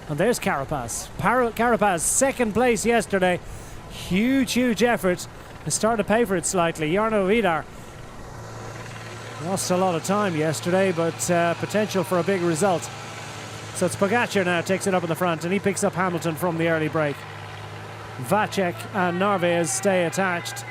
[SPEAKER 1] And there's Carapaz. Carapaz, second place yesterday. Huge, huge effort. It's starting to pay for it slightly. Jarno Vidar lost a lot of time yesterday, but potential for a big result. So it's Pogacar now takes it up in the front, and he picks up Hamilton from the early break. Wacek and Narvaez stay attached.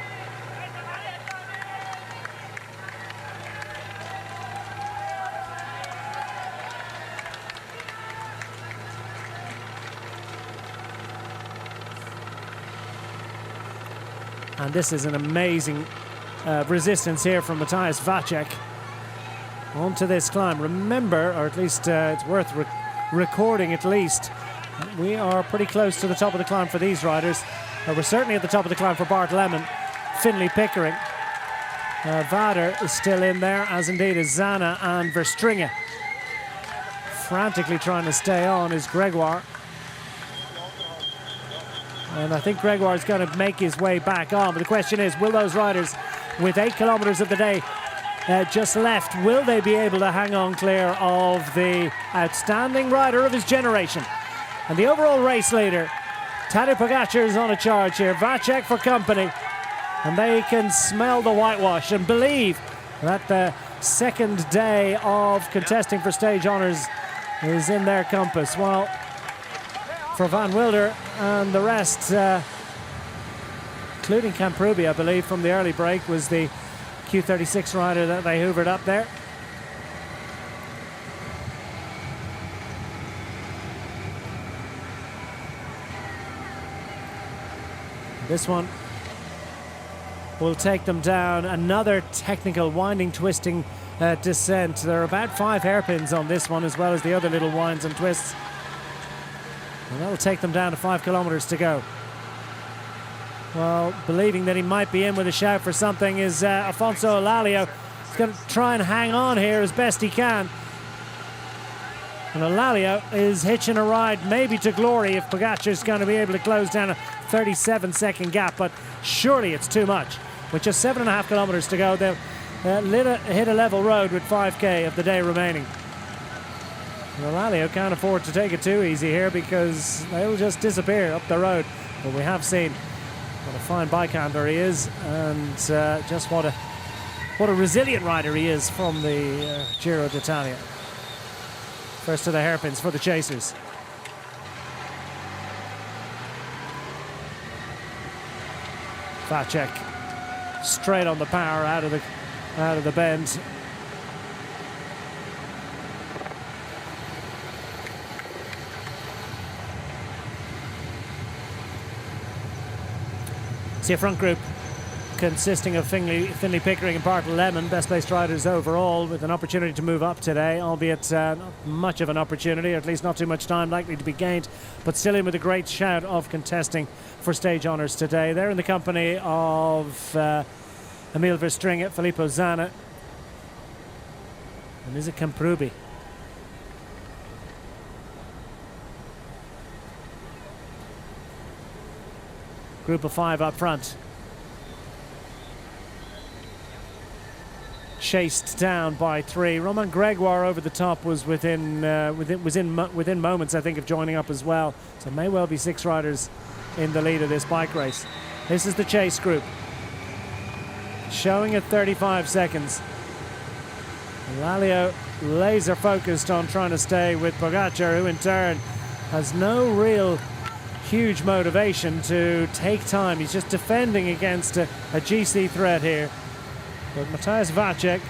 [SPEAKER 1] And this is an amazing resistance here from Mateusz Wacek onto this climb. Remember, or at least it's worth recording at least, we are pretty close to the top of the climb for these riders. We're certainly at the top of the climb for Bart Lemon, Finlay Pickering. Vader is still in there, as indeed is Zana and Verstringen. Frantically trying to stay on is Gregoire. And I think Gregoire is going to make his way back on. But the question is, will those riders, with 8 kilometres of the day just left, will they be able to hang on clear of the outstanding rider of his generation? And the overall race leader, Tadej Pogacar, is on a charge here. Wacek for company. And they can smell the whitewash and believe that the second day of contesting for stage honours is in their compass. Well, for Van Wilder and the rest, including Kamprubi, I believe, from the early break, was the Q36 rider that they hoovered up there. This one will take them down another technical winding, twisting descent. There are about 5 hairpins on this one, as well as the other little winds and twists. And that'll take them down to 5 kilometres to go. Well, believing that he might be in with a shout for something is Afonso Elalio. He's going to try and hang on here as best he can. And Elalio is hitching a ride maybe to glory if Pogacar's going to be able to close down a 37-second gap, but surely it's too much. With just 7.5 kilometres to go, they'll hit a level road with 5k of the day remaining. And Elalio can't afford to take it too easy here, because they'll just disappear up the road. But we have seen what a fine bike handler he is, and just what a resilient rider he is from the Giro d'Italia. First to the hairpins for the chasers. Wacek straight on the power out of the bend. See a front group consisting of Finlay Pickering and Bart Lemon, best placed riders overall, with an opportunity to move up today, albeit not much of an opportunity, or at least not too much time likely to be gained, but still in with a great shout of contesting for stage honours today. They're in the company of Emil Verstringen, Filippo Zana, and is it Kamprubi? Group of 5 up front. Chased down by 3. Romain Gregoire over the top was within moments, I think, of joining up as well. So may well be 6 riders in the lead of this bike race. This is the chase group, showing at 35 seconds. Lalio laser focused on trying to stay with Pogacar, who in turn has no real huge motivation to take time. He's just defending against a GC threat here. But Mateusz Wacek,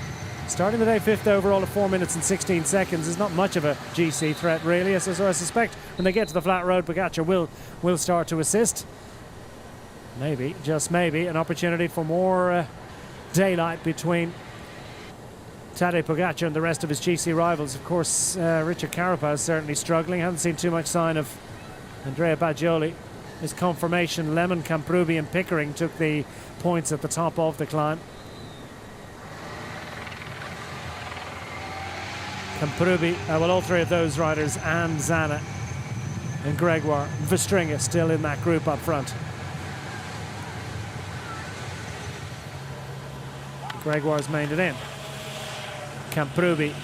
[SPEAKER 1] starting the day 5th overall at 4 minutes and 16 seconds, is not much of a GC threat, really. So I suspect when they get to the flat road, Pogacar will start to assist. Maybe, just maybe, an opportunity for more daylight between Tadej Pogacar and the rest of his GC rivals. Of course, Richard Carapaz certainly struggling. Haven't seen too much sign of Andrea Baggioli. His confirmation, Lemon, Camprubi and Pickering took the points at the top of the climb. Camprubi, well, all 3 of those riders, and Zana and Gregoire. Vestringa still in that group up front. Gregoire's mained it in. Camprubi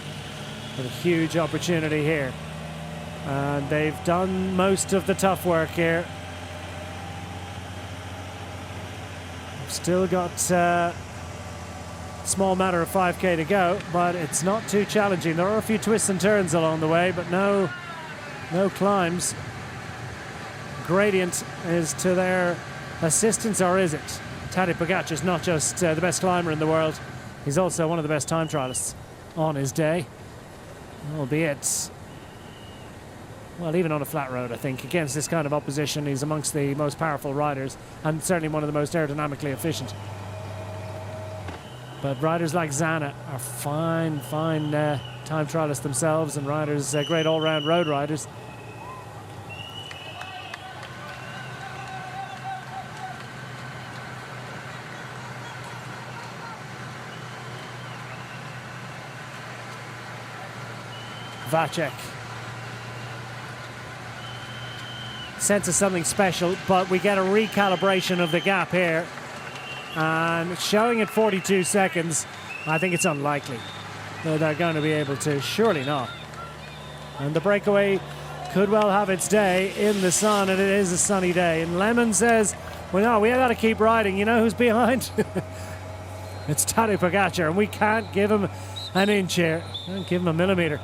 [SPEAKER 1] with a huge opportunity here. And they've done most of the tough work here. They've still got small matter of 5k to go, but it's not too challenging. There are a few twists and turns along the way, but no climbs. Gradient is to their assistance, or is it? Tadej Pogacar is not just the best climber in the world, he's also one of the best time trialists on his day, albeit, well, even on a flat road, I think, against this kind of opposition, he's amongst the most powerful riders and certainly one of the most aerodynamically efficient. But riders like Zana are fine time trialists themselves, and riders, great all-round road riders. Wacek senses something special, but we get a recalibration of the gap here. And showing at 42 seconds, I think it's unlikely that they're going to be able to. Surely not. And the breakaway could well have its day in the sun, and it is a sunny day. And Lemon says, well, no, we got to keep riding. You know who's behind? It's Tadej Pogacar, and we can't give him an inch here. Can't give him a millimetre.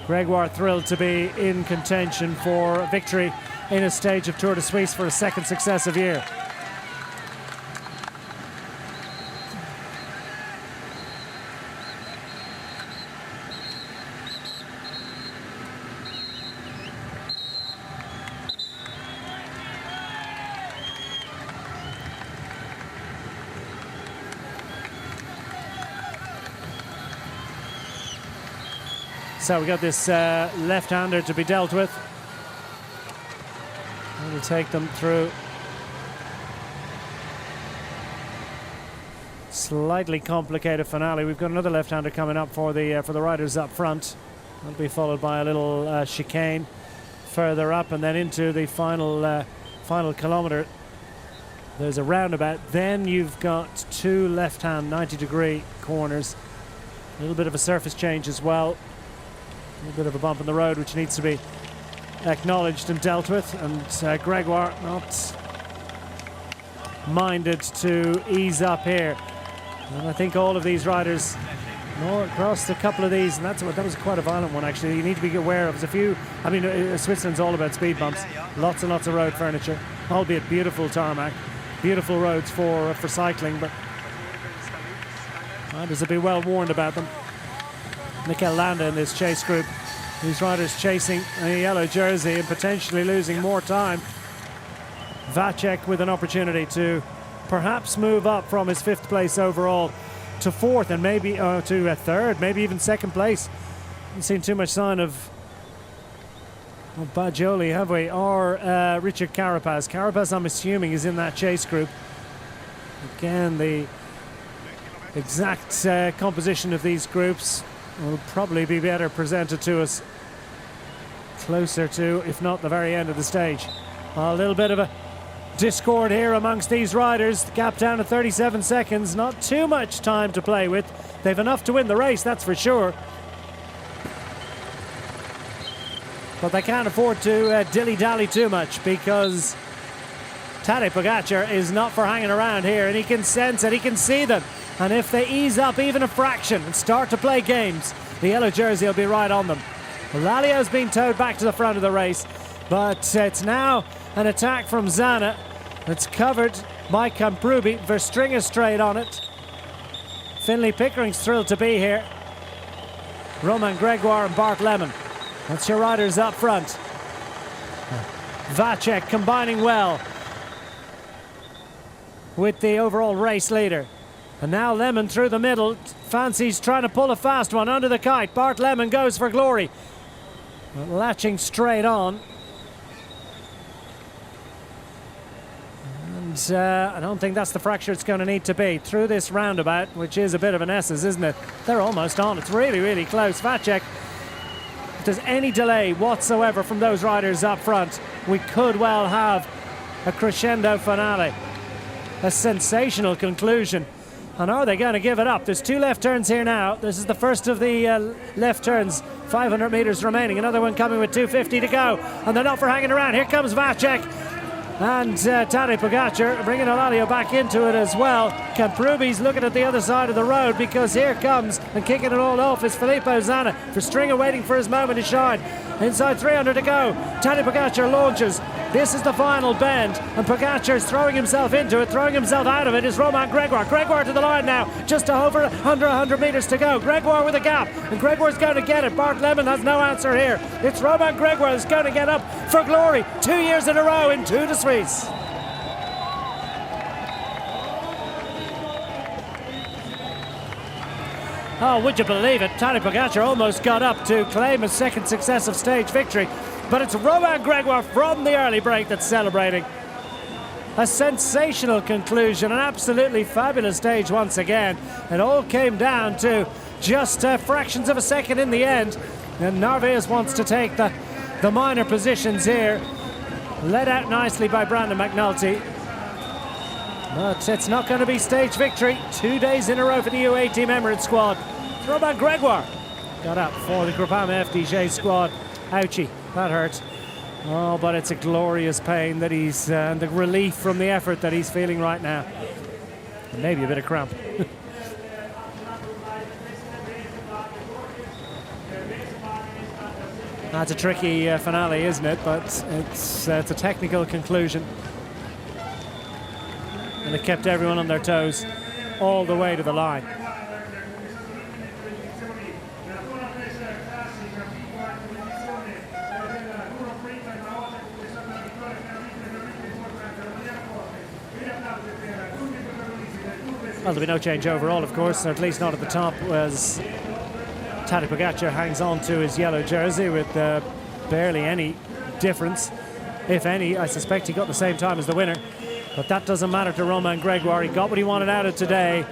[SPEAKER 1] Gregoire thrilled to be in contention for victory in a stage of Tour de Suisse for a second successive year. So we got this left-hander to be dealt with. We'll take them through slightly complicated finale. We've got another left-hander coming up for the riders up front. That'll be followed by a little chicane further up, and then into the final kilometre. There's a roundabout. Then you've got 2 left-hand 90-degree corners. A little bit of a surface change as well. A little bit of a bump in the road, which needs to be acknowledged and dealt with, and Gregoire not minded to ease up here. And I think all of these riders across a couple of these, and that was quite a violent one actually. You need to be aware of. There's a few, I mean, Switzerland's all about speed bumps, lots and lots of road furniture, albeit beautiful tarmac, beautiful roads for cycling, but riders will be well warned about them. Mikel Landa in this chase group. These riders chasing a yellow jersey and potentially losing more time. Wacek with an opportunity to perhaps move up from his 5th place overall to 4th, and maybe to a 3rd, maybe even 2nd place. Haven't seen too much sign of Baggioli, have we? Or Richard Carapaz. Carapaz, I'm assuming, is in that chase group. Again, the exact composition of these groups will probably be better presented to us closer to, if not the very end of the stage. A little bit of a discord here amongst these riders. The gap down to 37 seconds. Not too much time to play with. They've enough to win the race, that's for sure. But they can't afford to dilly-dally too much, because Tadej Pogačar is not for hanging around here, and he can sense it, he can see them. And if they ease up even a fraction and start to play games, the yellow jersey will be right on them. Lalio's been towed back to the front of the race, but it's now an attack from Zana. It's covered by Kamprubi. Verstringa straight on it. Finlay Pickering's thrilled to be here. Romain Gregoire and Bart Lemon. That's your riders up front. Vacek combining well with the overall race leader. And now Lemon through the middle. Fancies trying to pull a fast one under the kite. Bart Lemon goes for glory. Latching straight on. And I don't think that's the fracture it's going to need to be. Through this roundabout, which is a bit of an S's, isn't it? They're almost on. It's really, really close. Vacek, if there's any delay whatsoever from those riders up front, we could well have a crescendo finale. A sensational conclusion. And are they going to give it up? There's 2 left turns here now. This is the first of the left turns. 500 metres remaining. Another one coming with 250 to go. And they're not for hanging around. Here comes Vacek. And Tadej Pogačar bringing Lalio back into it as well. Kamprubi's looking at the other side of the road, because here comes and kicking it all off is Filippo Zana. Verstringa waiting for his moment to shine. Inside 300 to go. Tadej Pogačar launches. This is the final bend, and Pogačar's throwing himself into it, throwing himself out of it is Romain Gregoire. Gregoire to the line now, just under 100 metres to go. Gregoire with a gap, and Gregoire's going to get it. Bart Lemon has no answer here. It's Romain Gregoire that's going to get up for glory 2 years in a row in Tour de Suisse. Oh, would you believe it? Tadej Pogačar almost got up to claim a second successive stage victory. But it's Romain Gregoire from the early break that's celebrating. A sensational conclusion, an absolutely fabulous stage once again. It all came down to just fractions of a second in the end. And Narvaez wants to take the minor positions here. Led out nicely by Brandon McNulty. But it's not going to be stage victory. 2 days in a row for the UAE Team Emirates squad. Romain Gregoire got up for the Groupama FDJ squad. Ouchie, that hurt. Oh, but it's a glorious pain that he's, the relief from the effort that he's feeling right now. And maybe a bit of cramp. That's a tricky finale, isn't it? But it's a technical conclusion. And it kept everyone on their toes all the way to the line. Well, there'll be no change overall, of course, or at least not at the top, as Tadej Pogačar hangs on to his yellow jersey with barely any difference, if any. I suspect he got the same time as the winner, but that doesn't matter to Romain Gregoire. He got what he wanted out of today,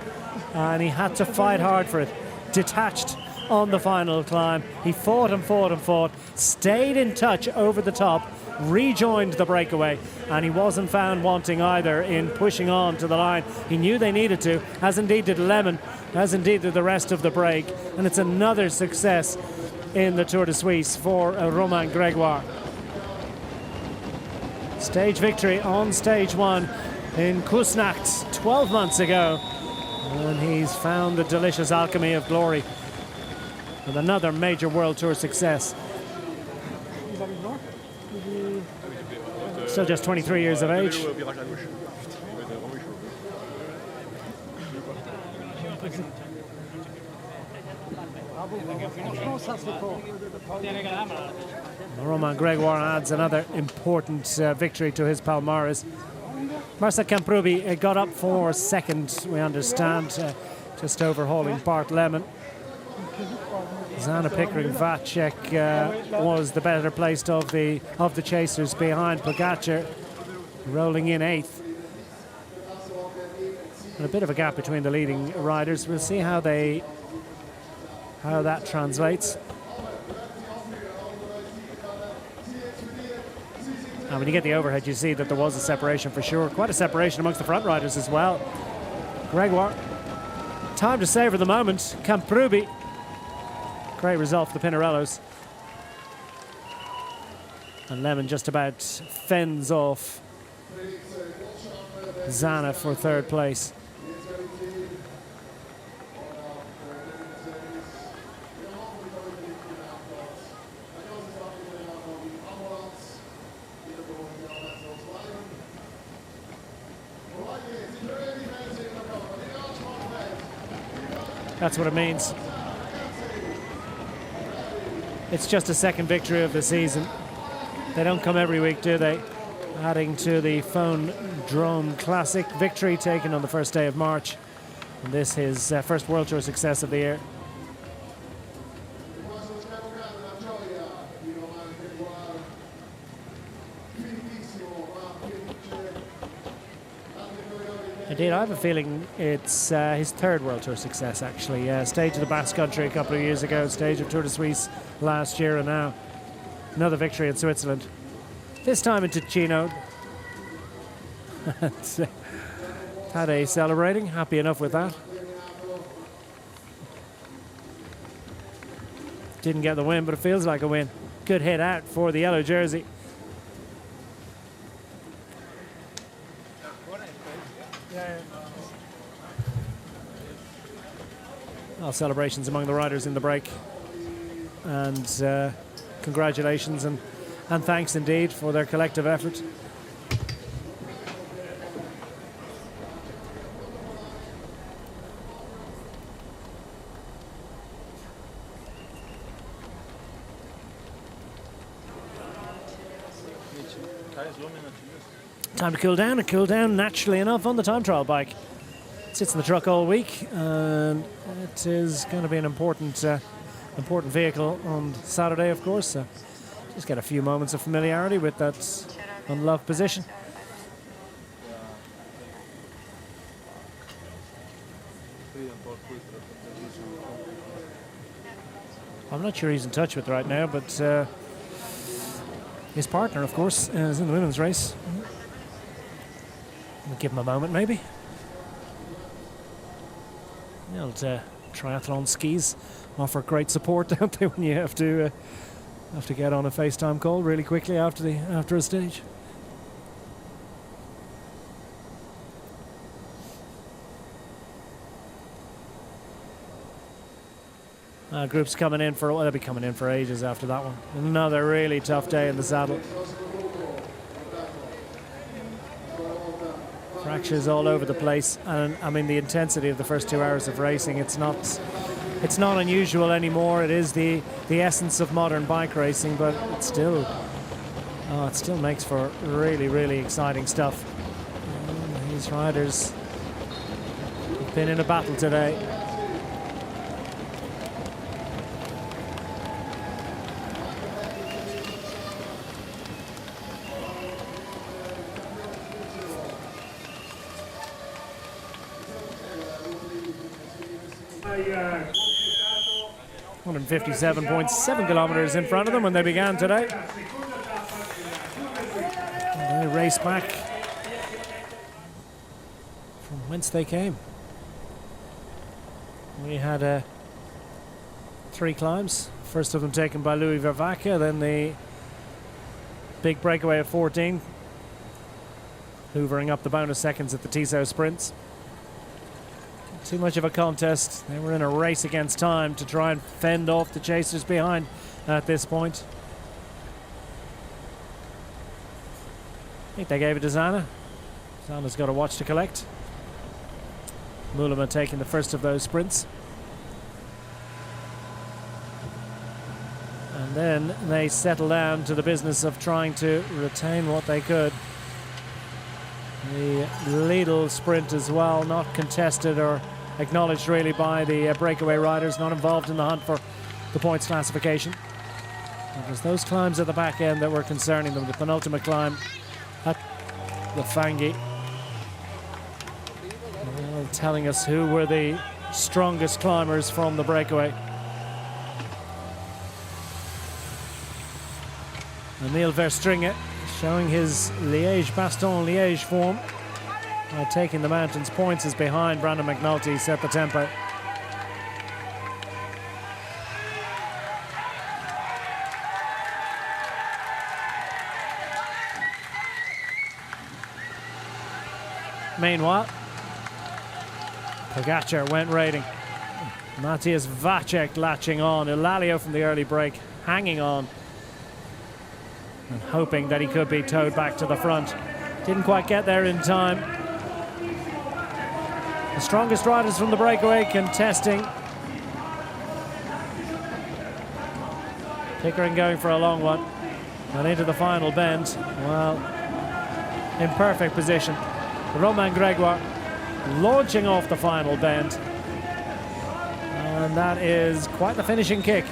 [SPEAKER 1] and he had to fight hard for it. Detached on the final climb. He fought and fought and fought, stayed in touch over the top, rejoined the breakaway, and he wasn't found wanting either in pushing on to the line. He knew they needed to, as indeed did Lemon, as indeed did the rest of the break, and it's another success in the Tour de Suisse for Romain Gregoire. Stage victory on stage 1 in Kusnacht 12 months ago, and he's found the delicious alchemy of glory with another major World Tour success. Still just 23 years of age. Romain Gregoire adds another important victory to his palmares. Marcel Kamprubi got up for second, we understand, just overhauling Bart Lemon. Zana Pickering Vacek was the better placed of the chasers behind Pogačar, rolling in 8th. And a bit of a gap between the leading riders. We'll see how that translates. And when you get the overhead, you see that there was a separation for sure. Quite a separation amongst the front riders as well. Gregoire, time to savor the moment. Camprubi, great result for the Pinarellos. And Lemon just about fends off Zana for third place. That's what it means. It's just a second victory of the season. They don't come every week, do they? Adding to the Phone Drome Classic victory taken on the first day of March. And this is his first World Tour success of the year. Indeed, I have a feeling it's his third World Tour success, actually. Stage of the Basque Country a couple of years ago, stage of Tour de Suisse last year, and now another victory in Switzerland. This time in Ticino. Tadej celebrating, happy enough with that. Didn't get the win, but it feels like a win. Good hit out for the yellow jersey. Well, celebrations among the riders in the break, and congratulations and thanks indeed for their collective effort. Time to cool down, and cool down naturally enough on the time trial bike. Sits in the truck all week, and it is going to be an important vehicle on Saturday, of course. So just get a few moments of familiarity with that unloved position. I'm not sure he's in touch with right now, but his partner, of course, is in the women's race. We'll give him a moment, maybe. The old triathlon skis offer great support, don't they, when you have to get on a FaceTime call really quickly after a stage. Groups coming in for, well, they'll be coming in for ages after that one. Another really tough day in the saddle. Fractures all over the place, and I mean the intensity of the first 2 hours of racing, it's not unusual anymore. It is the essence of modern bike racing, but it still makes for really, really exciting stuff. And these riders have been in a battle today. .7 kilometers in front of them when they began today. And they race back from whence they came. We had 3 climbs. First of them taken by Louis Vervaeke, then the big breakaway of 14, hoovering up the bonus seconds at the Tissot sprints. Too much of a contest. They were in a race against time to try and fend off the chasers behind at this point. I think they gave it to Zana. Zana's got a watch to collect. Mollema taking the first of those sprints. And then they settle down to the business of trying to retain what they could. The Lidl sprint as well, not contested or acknowledged really by the breakaway riders, not involved in the hunt for the points classification. It was those climbs at the back end that were concerning them. The penultimate climb at the Fangi, telling us who were the strongest climbers from the breakaway. Emil Verstringe showing his Liège-Bastogne-Liège form. Taking the mountains, points is behind. Brandon McNulty set the tempo. Meanwhile, Pogačar went raiding. Matthias Vacek latching on. Elalio from the early break, hanging on and hoping that he could be towed back to the front. Didn't quite get there in time. The strongest riders from the breakaway contesting. Pickering going for a long one. And into the final bend. Well, in perfect position. Romain Grégoire launching off the final bend. And that is quite the finishing kick.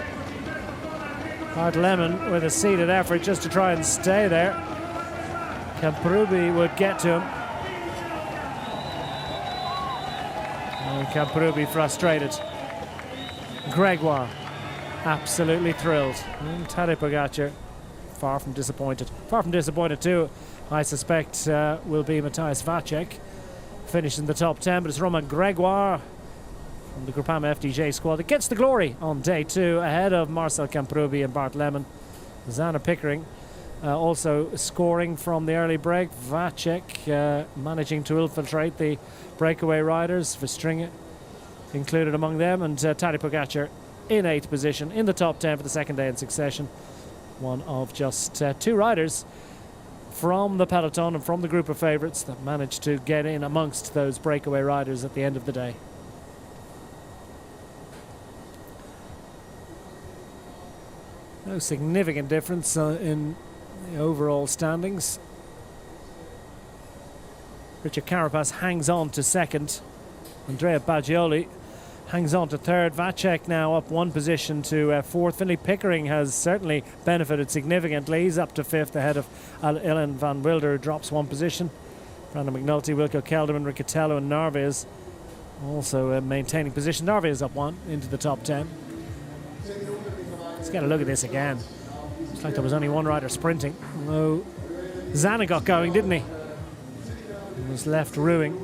[SPEAKER 1] Bart Lemon with a seated effort just to try and stay there. Camprubi would get to him. And Camprubi frustrated. Grégoire absolutely thrilled. And Tadej Pogačar far from disappointed. Far from disappointed too, I suspect, will be Matthias Vacek. Finished in the top 10, but it's Romain Grégoire from the Groupama FDJ squad that gets the glory on day 2 ahead of Marcel Camprubi and Bart Lemon. Zana Pickering also scoring from the early break. Vacek managing to infiltrate the breakaway riders. Verstringen included among them, and Tadej Pogačar in 8th position in the top 10 for the second day in succession. One of just 2 riders from the peloton and from the group of favourites that managed to get in amongst those breakaway riders at the end of the day. No significant difference in the overall standings. Richard Carapaz hangs on to second. Andrea Baggioli hangs on to third. Vacek now up 1 position to fourth. Finlay Pickering has certainly benefited significantly. He's up to 5th ahead of Ilan van Wilder, who drops 1 position. Brandon McNulty, Wilco Kelderman, Riccatello and Narvaez also maintaining position. Narvaez up 1 into the top 10. Let's get a look at this again. Looks like there was only 1 rider sprinting. Although Zana got going, didn't he? He was left ruining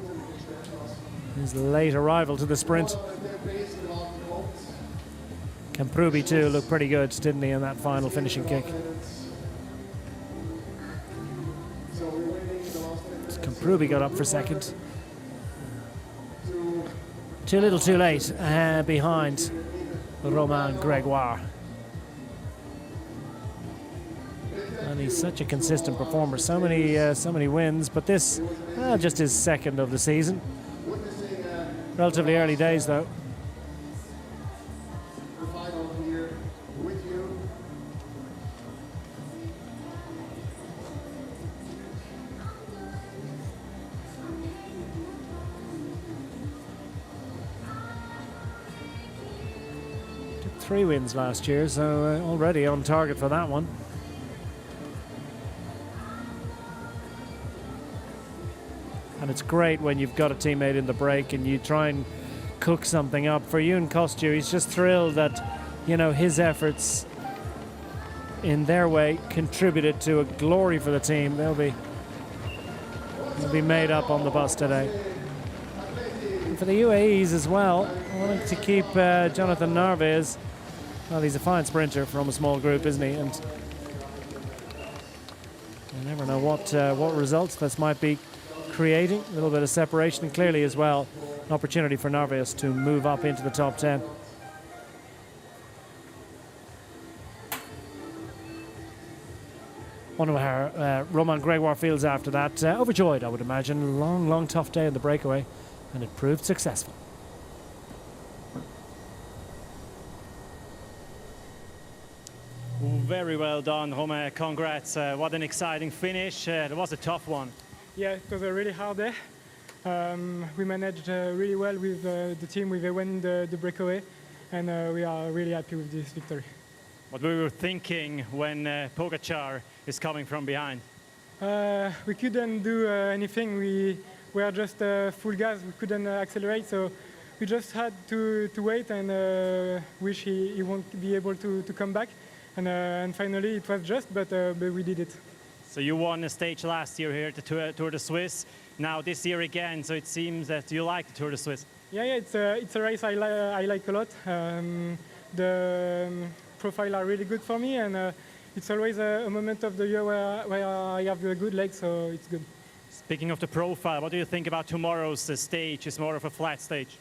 [SPEAKER 1] his late arrival to the sprint. Camprubi too looked pretty good, didn't he, in that final finishing kick. Camprubi got up for second. Too little too late behind Romain Grégoire. And he's such a consistent performer. So many wins, but this just his second of the season. Relatively early days though. Took 3 wins last year, so already on target for that one. And it's great when you've got a teammate in the break and you try and cook something up. For Ewan Costue, he's just thrilled that, you know, his efforts in their way contributed to a glory for the team. They'll be made up on the bus today. And for the UAEs as well, wanting to keep Jonathan Narvaez. Well, he's a fine sprinter from a small group, isn't he? And you never know what results this might be creating. A little bit of separation, and clearly as well an opportunity for Narvaez to move up into the top 10. Wonder how Romain Grégoire feels after that. Overjoyed, I would imagine. Long tough day in the breakaway, and it proved successful.
[SPEAKER 5] Very well done, Romain. Congrats. What an exciting finish. It was a tough one.
[SPEAKER 6] Yeah, it was a really hard day. We managed really well with the team. We won the breakaway, and we are really happy with this victory.
[SPEAKER 5] What we were thinking when Pogačar is coming from behind?
[SPEAKER 6] We couldn't do anything. We were just full gas. We couldn't accelerate, so we just had to wait and wish he won't be able to come back. And finally, it was just, but we did it.
[SPEAKER 5] So you won a stage last year here at the Tour de Suisse. Now this year again, so it seems that you like the Tour de Suisse.
[SPEAKER 6] Yeah, it's a race I like a lot. The profile are really good for me, and it's always a moment of the year where I have a good leg, so it's good.
[SPEAKER 5] Speaking of the profile, what do you think about tomorrow's stage? It's more of a flat stage.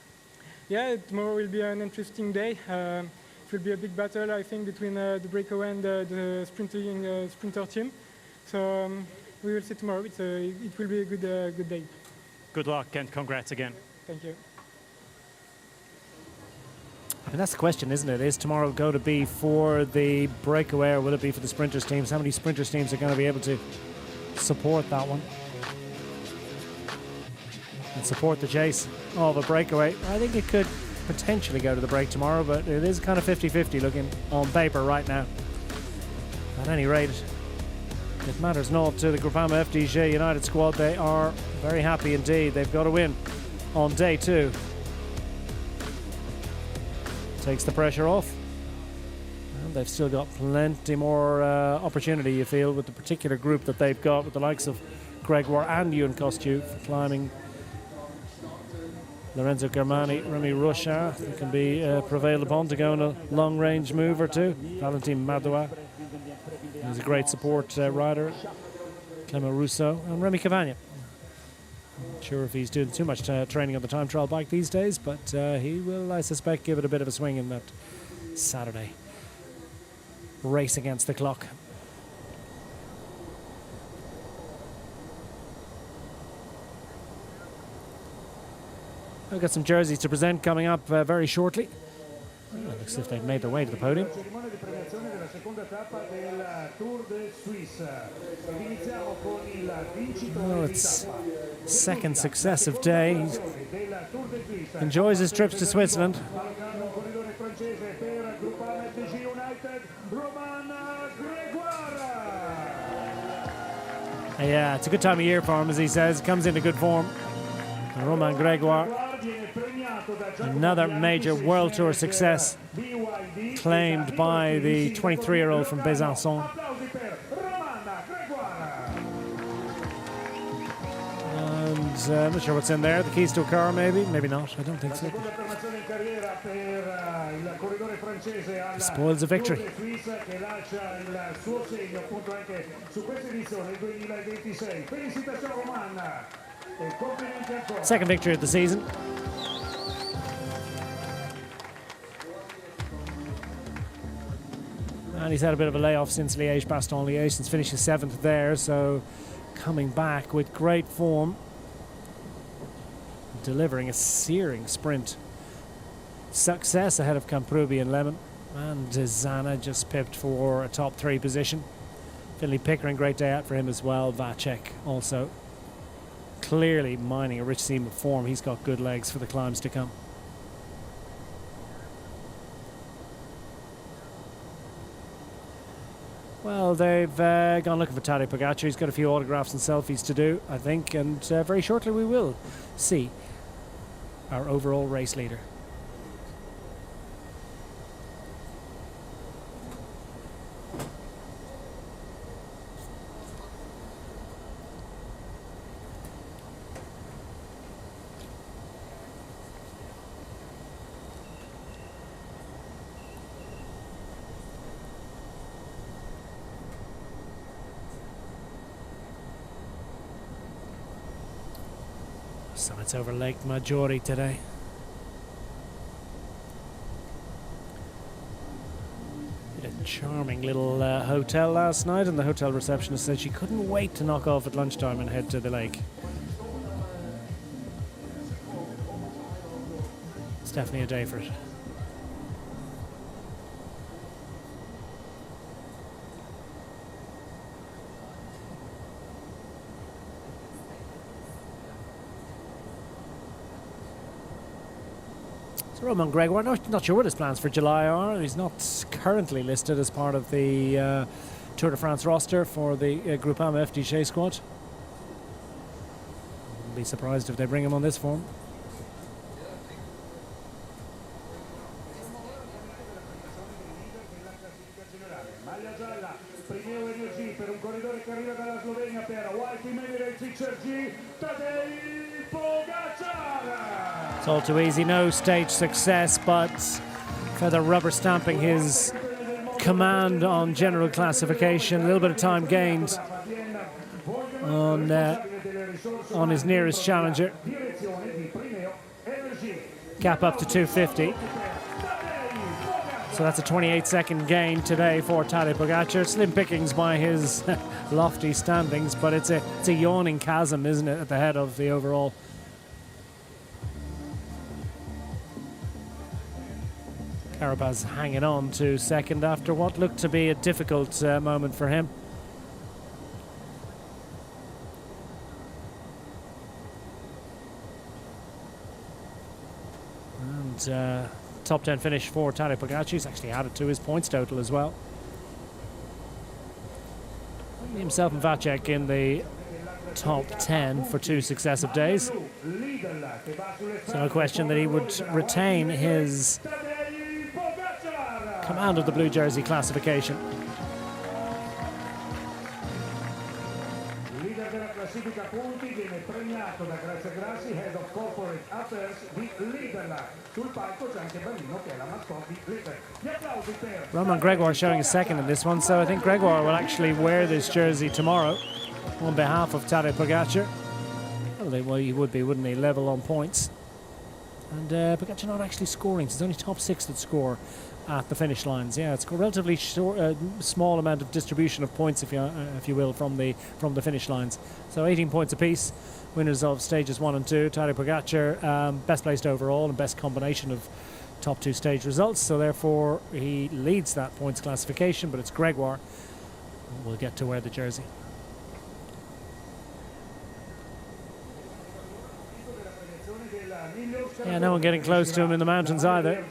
[SPEAKER 6] Yeah, tomorrow will be an interesting day. It will be a big battle, I think, between the breakaway and the sprinter team. So we will see tomorrow. It will be a good day.
[SPEAKER 5] Good luck and congrats again.
[SPEAKER 6] Thank you.
[SPEAKER 1] And that's the question, isn't it? Is tomorrow going to be for the breakaway or will it be for the sprinters teams? How many sprinters teams are going to be able to support that one and support the chase of a breakaway? I think it could potentially go to the break tomorrow, but it is kind of 50-50 looking on paper right now. At any rate, it matters not to the Groupama FDJ United squad. They are very happy indeed. They've got a win on day 2. Takes the pressure off. And they've still got plenty more opportunity, you feel, with the particular group that they've got, with the likes of Gregoire and Ewan Kostiou climbing. Lorenzo Germani, Remy Rochard, who can be prevailed upon to go on a long-range move or two. Valentin Madoua, he's a great support rider. Clément Rousseau and Remy Cavagna. Not sure if he's doing too much training on the time trial bike these days, but he will, I suspect, give it a bit of a swing in that Saturday race against the clock. We've got some jerseys to present coming up very shortly. Looks as if they've made their way to the podium. Oh, it's second successive day. He enjoys his trips to Switzerland. Yeah, it's a good time of year for him, as he says. Comes into good form. Romain Gregoire, another major World Tour success claimed by the 23-year-old from Besançon. And I'm not sure what's in there. The keys to a car, maybe? Maybe not. I don't think so. Spoils a victory. Second victory of the season. And he's had a bit of a layoff since Liège-Bastogne-Liège, since finishing 7th there, so coming back with great form, delivering a searing sprint success ahead of Camprubi and Lemon, and Zana just pipped for a top 3 position. Finley Pickering, great day out for him as well. Vacek also clearly mining a rich seam of form. He's got good legs for the climbs to come. Well, they've gone looking for Tadej Pogacar. He's got a few autographs and selfies to do, I think, and very shortly we will see our overall race leader. Summit's over Lake Maggiore today. Did a charming little hotel last night, and the hotel receptionist said she couldn't wait to knock off at lunchtime and head to the lake. It's definitely a day for it. Romain Gregoire, not sure what his plans for July are. He's not currently listed as part of the Tour de France roster for the Groupama FDJ squad. Wouldn't be surprised if they bring him on this form.
[SPEAKER 7] Maglia gialla, primo energy per un
[SPEAKER 1] It's all too easy, no stage success, but further rubber stamping his command on general classification. A little bit of time gained on his nearest challenger. Gap up to 250. So that's a 28-second gain today for Tadej Pogačar. Slim pickings by his lofty standings, but it's a yawning chasm, isn't it, at the head of the overall. Carapaz hanging on to second after what looked to be a difficult moment for him. And top 10 finish for Tadej Pogačar. He's actually added to his points total as well. Himself and Vacek in the top 10 for 2 successive days. So no question that he would retain his command of the blue jersey classification. Roman Gregoire showing a second in this one, so I think Gregoire will actually wear this jersey tomorrow on behalf of Tadej Pogačar. Well, he would be, wouldn't he? Level on points. And Pogačar not actually scoring. It's only top 6 that score at the finish lines. Yeah, it's a relatively short, small amount of distribution of points, if you will, from the finish lines. So 18 points apiece. Winners of stages 1 and 2. Tadej Pogačar, best placed overall and best combination of top 2 stage results. So therefore he leads that points classification, but it's Gregoire who will get to wear the jersey. Yeah, no one getting close to him in the mountains either.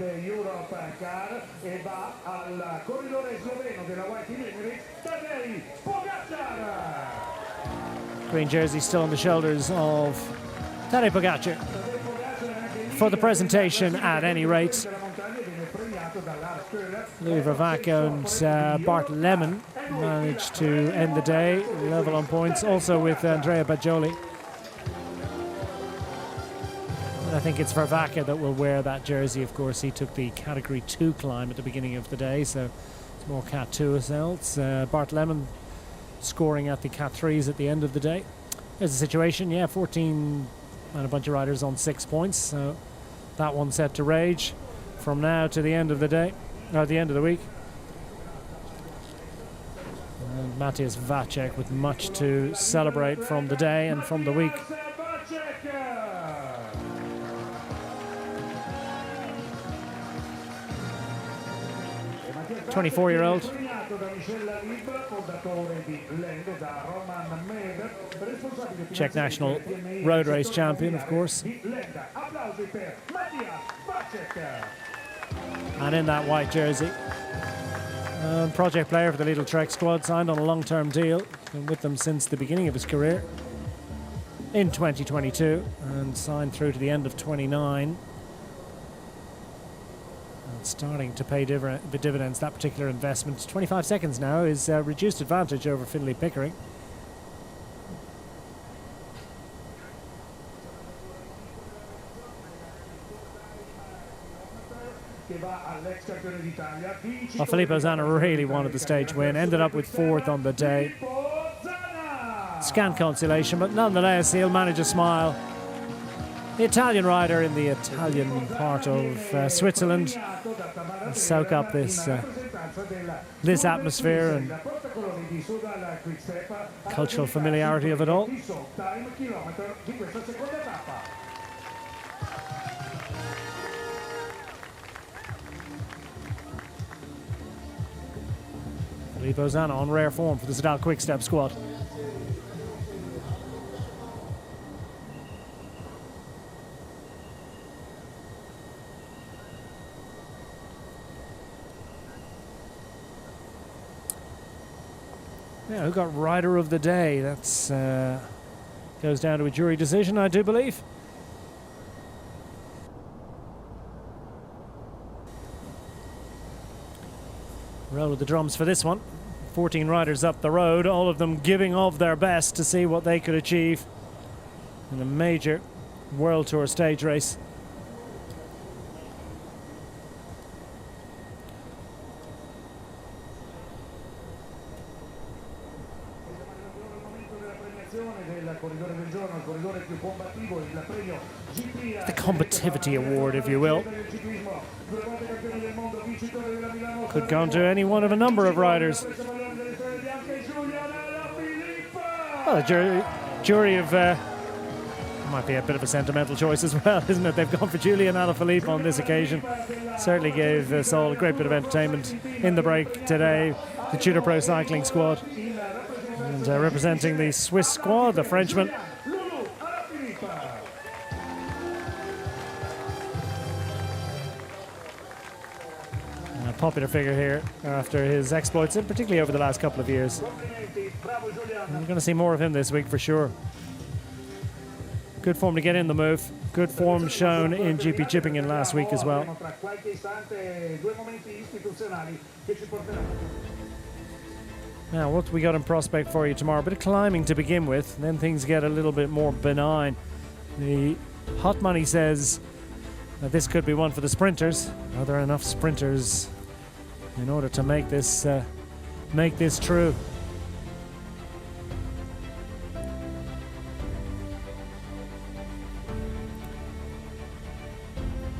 [SPEAKER 1] Green jersey still on the shoulders of Tadej Pogačar. For the presentation, at any rate. Louis Vervaeke and Bart Lemon managed to end the day level on points, also with Andrea Bajoli. I think it's Vervaeke that will wear that jersey. Of course, he took the Category 2 climb at the beginning of the day, so it's more Cat 2 results. Bart Lemon scoring at the Cat 3s at the end of the day. There's the situation, yeah, 14 and a bunch of riders on 6 points, so that one set to rage from now to the end of the day, or the end of the week. And Matthias Vacek with much to celebrate from the day and from the week. 24-year-old. Czech national road race champion, of course. And in that white jersey. Project player for the Lidl Trek squad, signed on a long-term deal. Been with them since the beginning of his career in 2022 and signed through to the end of 29. Starting to pay dividends, that particular investment. 25 seconds now is a reduced advantage over Finlay Pickering. Well, Filippo Zanna really wanted the stage win, ended up with 4th on the day. Scant consolation, but nonetheless he'll manage a smile. The Italian rider in the Italian part of Switzerland will soak up this atmosphere and cultural familiarity of it all. Filippo Zanna on rare form for the Sedal Quick-Step squad. Yeah, who got Rider of the Day? That's goes down to a jury decision, I do believe. Roll with the drums for this one. 14 riders up the road, all of them giving of their best to see what they could achieve in a major World Tour stage race. The combativity award, if you will. Could go on to any one of a number of riders. Well, the jury of might be a bit of a sentimental choice as well, isn't it? They've gone for Julian Alaphilippe on this occasion. Certainly gave us all a great bit of entertainment in the break today. The Tudor Pro Cycling squad. And representing the Swiss squad, the Frenchman. A popular figure here after his exploits, and particularly over the last couple of years. We're going to see more of him this week for sure. Good form to get in the move. Good form shown in GP Chippingen last week as well. Now, what we got in prospect for you tomorrow? A bit of climbing to begin with, then things get a little bit more benign. The hot money says that this could be one for the sprinters. Are there enough sprinters in order to make this true?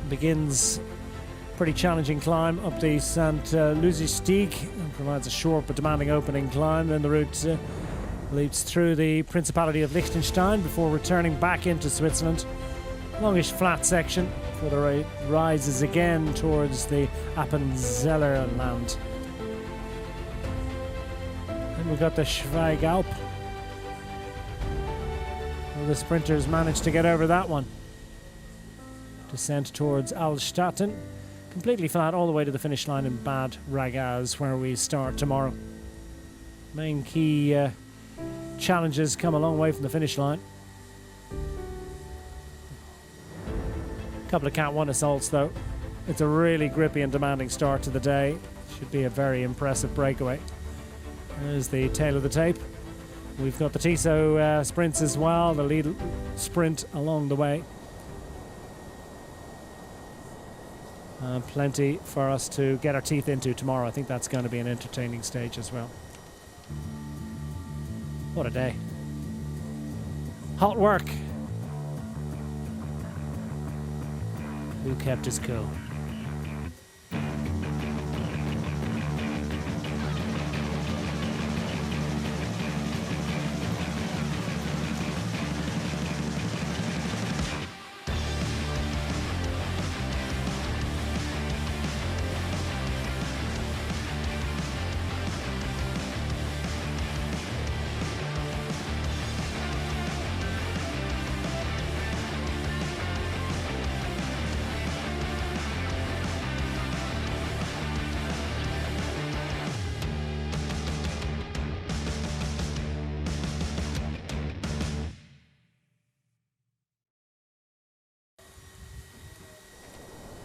[SPEAKER 1] Begins pretty challenging climb up the St. Lucie Stieg and provides a short but demanding opening climb. Then the route leads through the Principality of Liechtenstein before returning back into Switzerland. Longish flat section before the rises again towards the Appenzeller land. Then we've got the Schweigalp. Well, the sprinters managed to get over that one. Descent towards Alstatten. Completely flat all the way to the finish line in Bad Ragaz, where we start tomorrow. Main key challenges come a long way from the finish line. A couple of Cat 1 assaults though. It's a really grippy and demanding start to the day. Should be a very impressive breakaway. There's the tail of the tape. We've got the Tissot sprints as well, the lead sprint along the way. Plenty for us to get our teeth into tomorrow. I think that's going to be an entertaining stage as well. What a day. Hot work. Who kept his cool?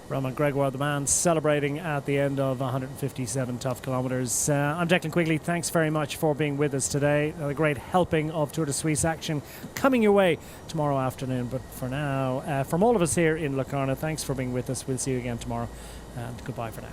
[SPEAKER 1] Roman Gregoire, the man, celebrating at the end of 157 tough kilometres. I'm Declan Quigley. Thanks very much for being with us today. A great helping of Tour de Suisse action coming your way tomorrow afternoon. But for now, from all of us here in Locarno, thanks for being with us. We'll see you again tomorrow, and goodbye for now.